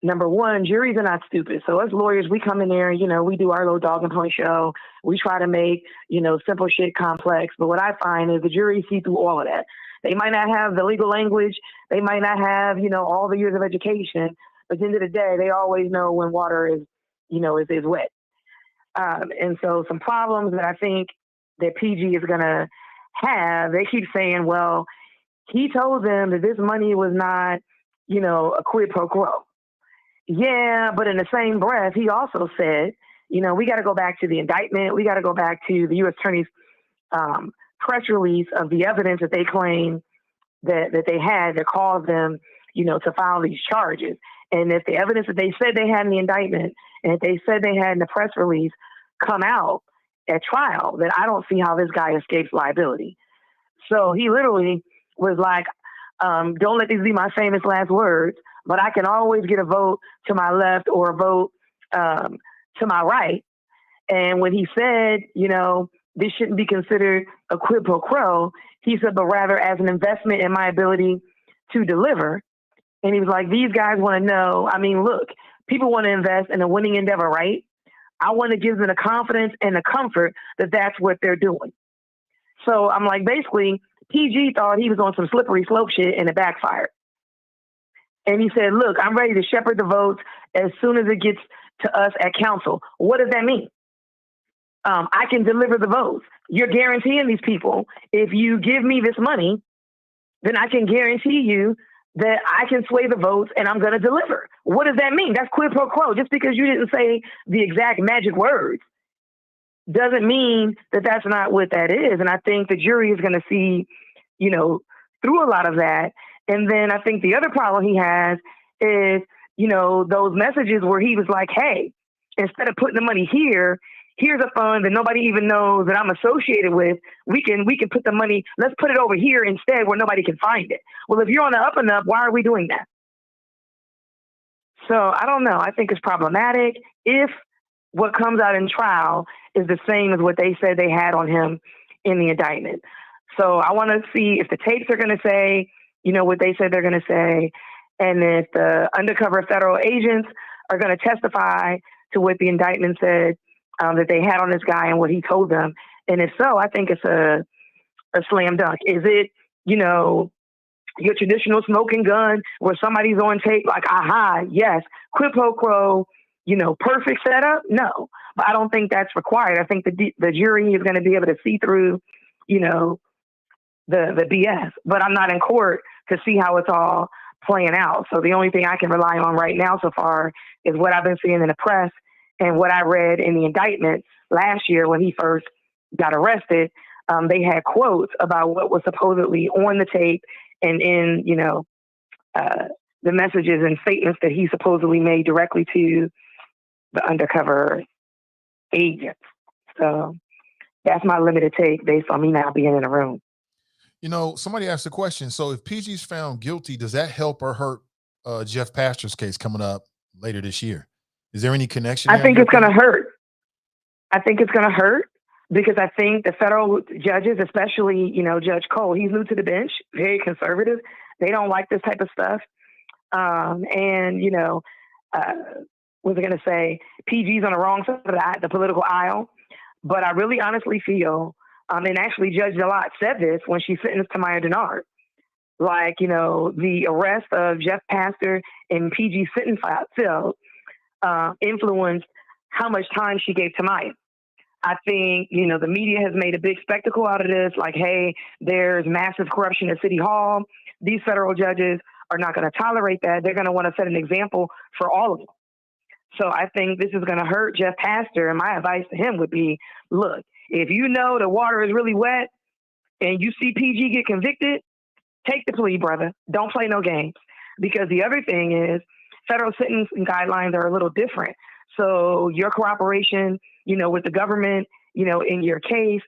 Number one, juries are not stupid. So as lawyers, we come in there, we do our little dog and pony show. We try to make, simple shit complex. But what I find is the jury see through all of that. They might not have the legal language. They might not have, all the years of education. But at the end of the day, they always know when water is wet. And so some problems that I think that PG is going to have, they keep saying, well, he told them that this money was not, a quid pro quo. Yeah, but in the same breath, he also said we got to go back to the indictment. We got to go back to the U.S. Attorney's press release of the evidence that they claim that they had that caused them, to file these charges. And if the evidence that they said they had in the indictment and if they said they had in the press release come out at trial, then I don't see how this guy escapes liability. So he literally was like, don't let these be my famous last words, but I can always get a vote to my left or a vote to my right. And when he said, this shouldn't be considered a quid pro quo, he said, but rather as an investment in my ability to deliver. And he was like, these guys want to know, look, people want to invest in a winning endeavor, right? I want to give them the confidence and the comfort that that's what they're doing. So I'm like, basically, PG thought he was on some slippery slope shit and it backfired. And he said, look, I'm ready to shepherd the votes as soon as it gets to us at council. What does that mean? I can deliver the votes. You're guaranteeing these people, if you give me this money, then I can guarantee you that I can sway the votes and I'm going to deliver. What does that mean? That's quid pro quo. Just because you didn't say the exact magic words doesn't mean that that's not what that is. And I think the jury is going to see, through a lot of that. And then I think the other problem he has is, those messages where he was like, hey, instead of putting the money here, here's a fund that nobody even knows that I'm associated with. We can put the money, let's put it over here instead where nobody can find it. Well, if you're on the up and up, why are we doing that? So I don't know. I think it's problematic if what comes out in trial is the same as what they said they had on him in the indictment. So I want to see if the tapes are going to say, what they said they're going to say, and if the undercover federal agents are going to testify to what the indictment said that they had on this guy and what he told them. And if so, I think it's a slam dunk. Is it, your traditional smoking gun where somebody's on tape like, aha, yes, quid pro quo, perfect setup? No, but I don't think that's required. I think the jury is going to be able to see through, the BS, but I'm not in court to see how it's all playing out. So the only thing I can rely on right now so far is what I've been seeing in the press and what I read in the indictment last year when he first got arrested. They had quotes about what was supposedly on the tape and in, the messages and statements that he supposedly made directly to the undercover agents. So that's my limited take based on me now being in the room. Somebody asked a question. So if PG's found guilty, does that help or hurt Jeff Pastor's case coming up later this year? Is there any connection? I think it's going to hurt. I think it's going to hurt because I think the federal judges, especially, Judge Cole, he's new to the bench, very conservative. They don't like this type of stuff. Was I going to say PG's on the wrong side of the political aisle, but I really honestly feel, and actually Judge Delott said this when she sentenced Tamaya Denard, like, the arrest of Jeff Pastor and PG Sittenfeld influenced how much time she gave Tamaya. I think, the media has made a big spectacle out of this, like, hey, there's massive corruption at City Hall. These federal judges are not going to tolerate that. They're going to want to set an example for all of them. So I think this is going to hurt Jeff Pastor. And my advice to him would be, look, if you know the water is really wet and you see PG get convicted, take the plea, brother. Don't play no games. Because the other thing is federal sentencing guidelines are a little different. So your cooperation, with the government, in your case,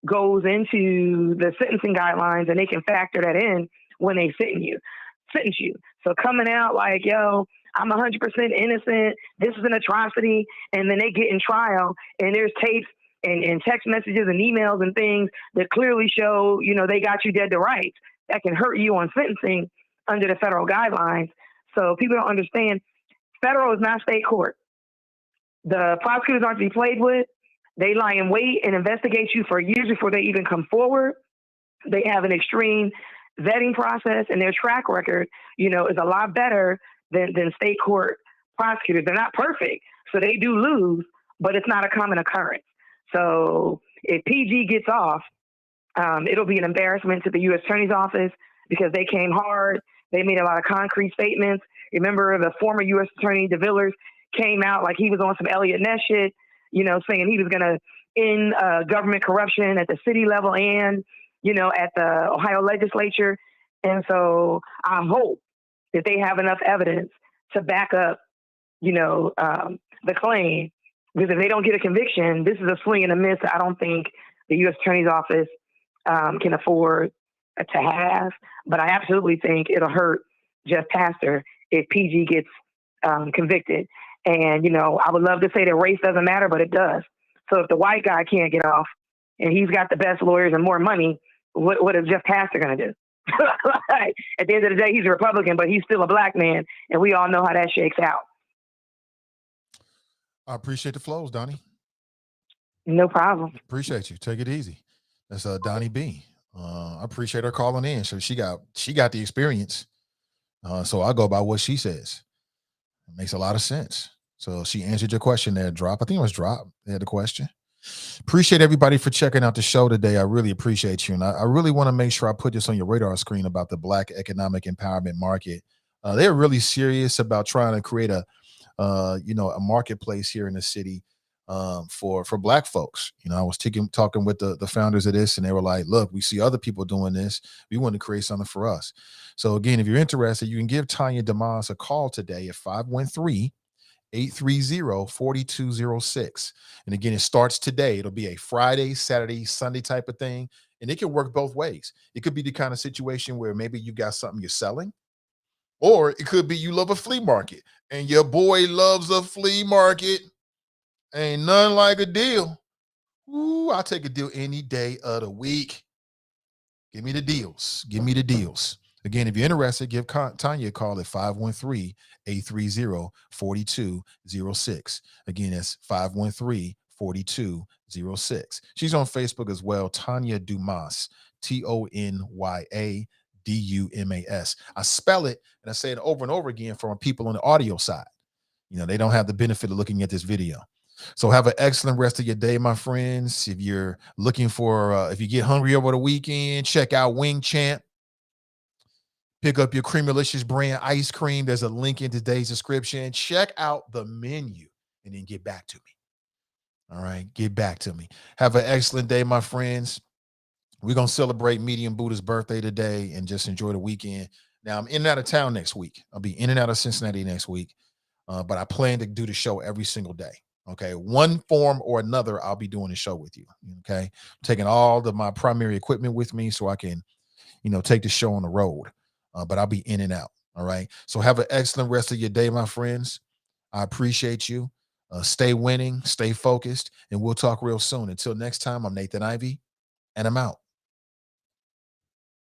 goes into the sentencing guidelines and they can factor that in when they sentence you. So coming out like, yo, I'm 100% innocent, this is an atrocity, and then they get in trial and there's tapes and text messages and emails and things that clearly show, they got you dead to rights. That can hurt you on sentencing under the federal guidelines. So people don't understand, federal is not state court. The prosecutors aren't to be played with. They lie in wait and investigate you for years before they even come forward. They have an extreme vetting process, and their track record, is a lot better than state court prosecutors. They're not perfect, so they do lose, but it's not a common occurrence. So if PG gets off, it'll be an embarrassment to the U.S. Attorney's Office because they came hard. They made a lot of concrete statements. Remember the former U.S. Attorney DeVillers, came out like he was on some Elliot Ness shit, you know, saying he was going to end government corruption at the city level and, you know, at the Ohio legislature. And so I hope that they have enough evidence to back up, you know, the claim. Because if they don't get a conviction, this is a swing and a miss that I don't think the U.S. Attorney's Office can afford to have. But I absolutely think it'll hurt Jeff Pastor if PG gets convicted. And, you know, I would love to say that race doesn't matter, but it does. So if the white guy can't get off and he's got the best lawyers and more money, what is Jeff Pastor going to do? At the end of the day, he's a Republican, but he's still a black man. And we all know how that shakes out. I appreciate the flows, Donnie. No problem. Appreciate you. Take it easy. That's Donnie B. I appreciate her calling in. So she got the experience. So I go by what she says. It makes a lot of sense. So she answered your question there, Drop. I think it was Drop. They had the question. Appreciate everybody for checking out the show today. I really appreciate you. And I really want to make sure I put this on your radar screen about the Black economic empowerment market. They're really serious about trying to create a marketplace here in the city for Black folks. You know, I was talking with the founders of this, and they were like, look, we see other people doing this. We want to create something for us. So again, if you're interested, you can give Tanya DeMoss a call today at 513-830-4206. And again, it starts today. It'll be a Friday, Saturday, Sunday type of thing. And it can work both ways. It could be the kind of situation where maybe you got something you're selling, or it could be you love a flea market and your boy loves a flea market. Ain't nothing like a deal. Ooh, I'll take a deal any day of the week. Give me the deals. Give me the deals. Again, if you're interested, give Tanya a call at 513-830-4206. Again, that's 513-4206. She's on Facebook as well, Tanya Dumas, TonyADumas. I spell it, and I say it over and over again for people on the audio side. You know, they don't have the benefit of looking at this video. So have an excellent rest of your day, my friends. If you're looking for, if you get hungry over the weekend, check out Wing Champ. Pick up your Creamylicious brand ice cream. There's a link in today's description. Check out the menu and then get back to me. All right, get back to me. Have an excellent day, my friends. We're going to celebrate Medium Buddha's birthday today and just enjoy the weekend. Now, I'm in and out of town next week. I'll be in and out of Cincinnati next week, but I plan to do the show every single day. Okay, one form or another, I'll be doing the show with you. Okay, I'm taking all my primary equipment with me so I can, take the show on the road. But I'll be in and out. All right. So have an excellent rest of your day, my friends. I appreciate you. Stay winning, stay focused, and we'll talk real soon. Until next time, I'm Nathan Ivey, and I'm out.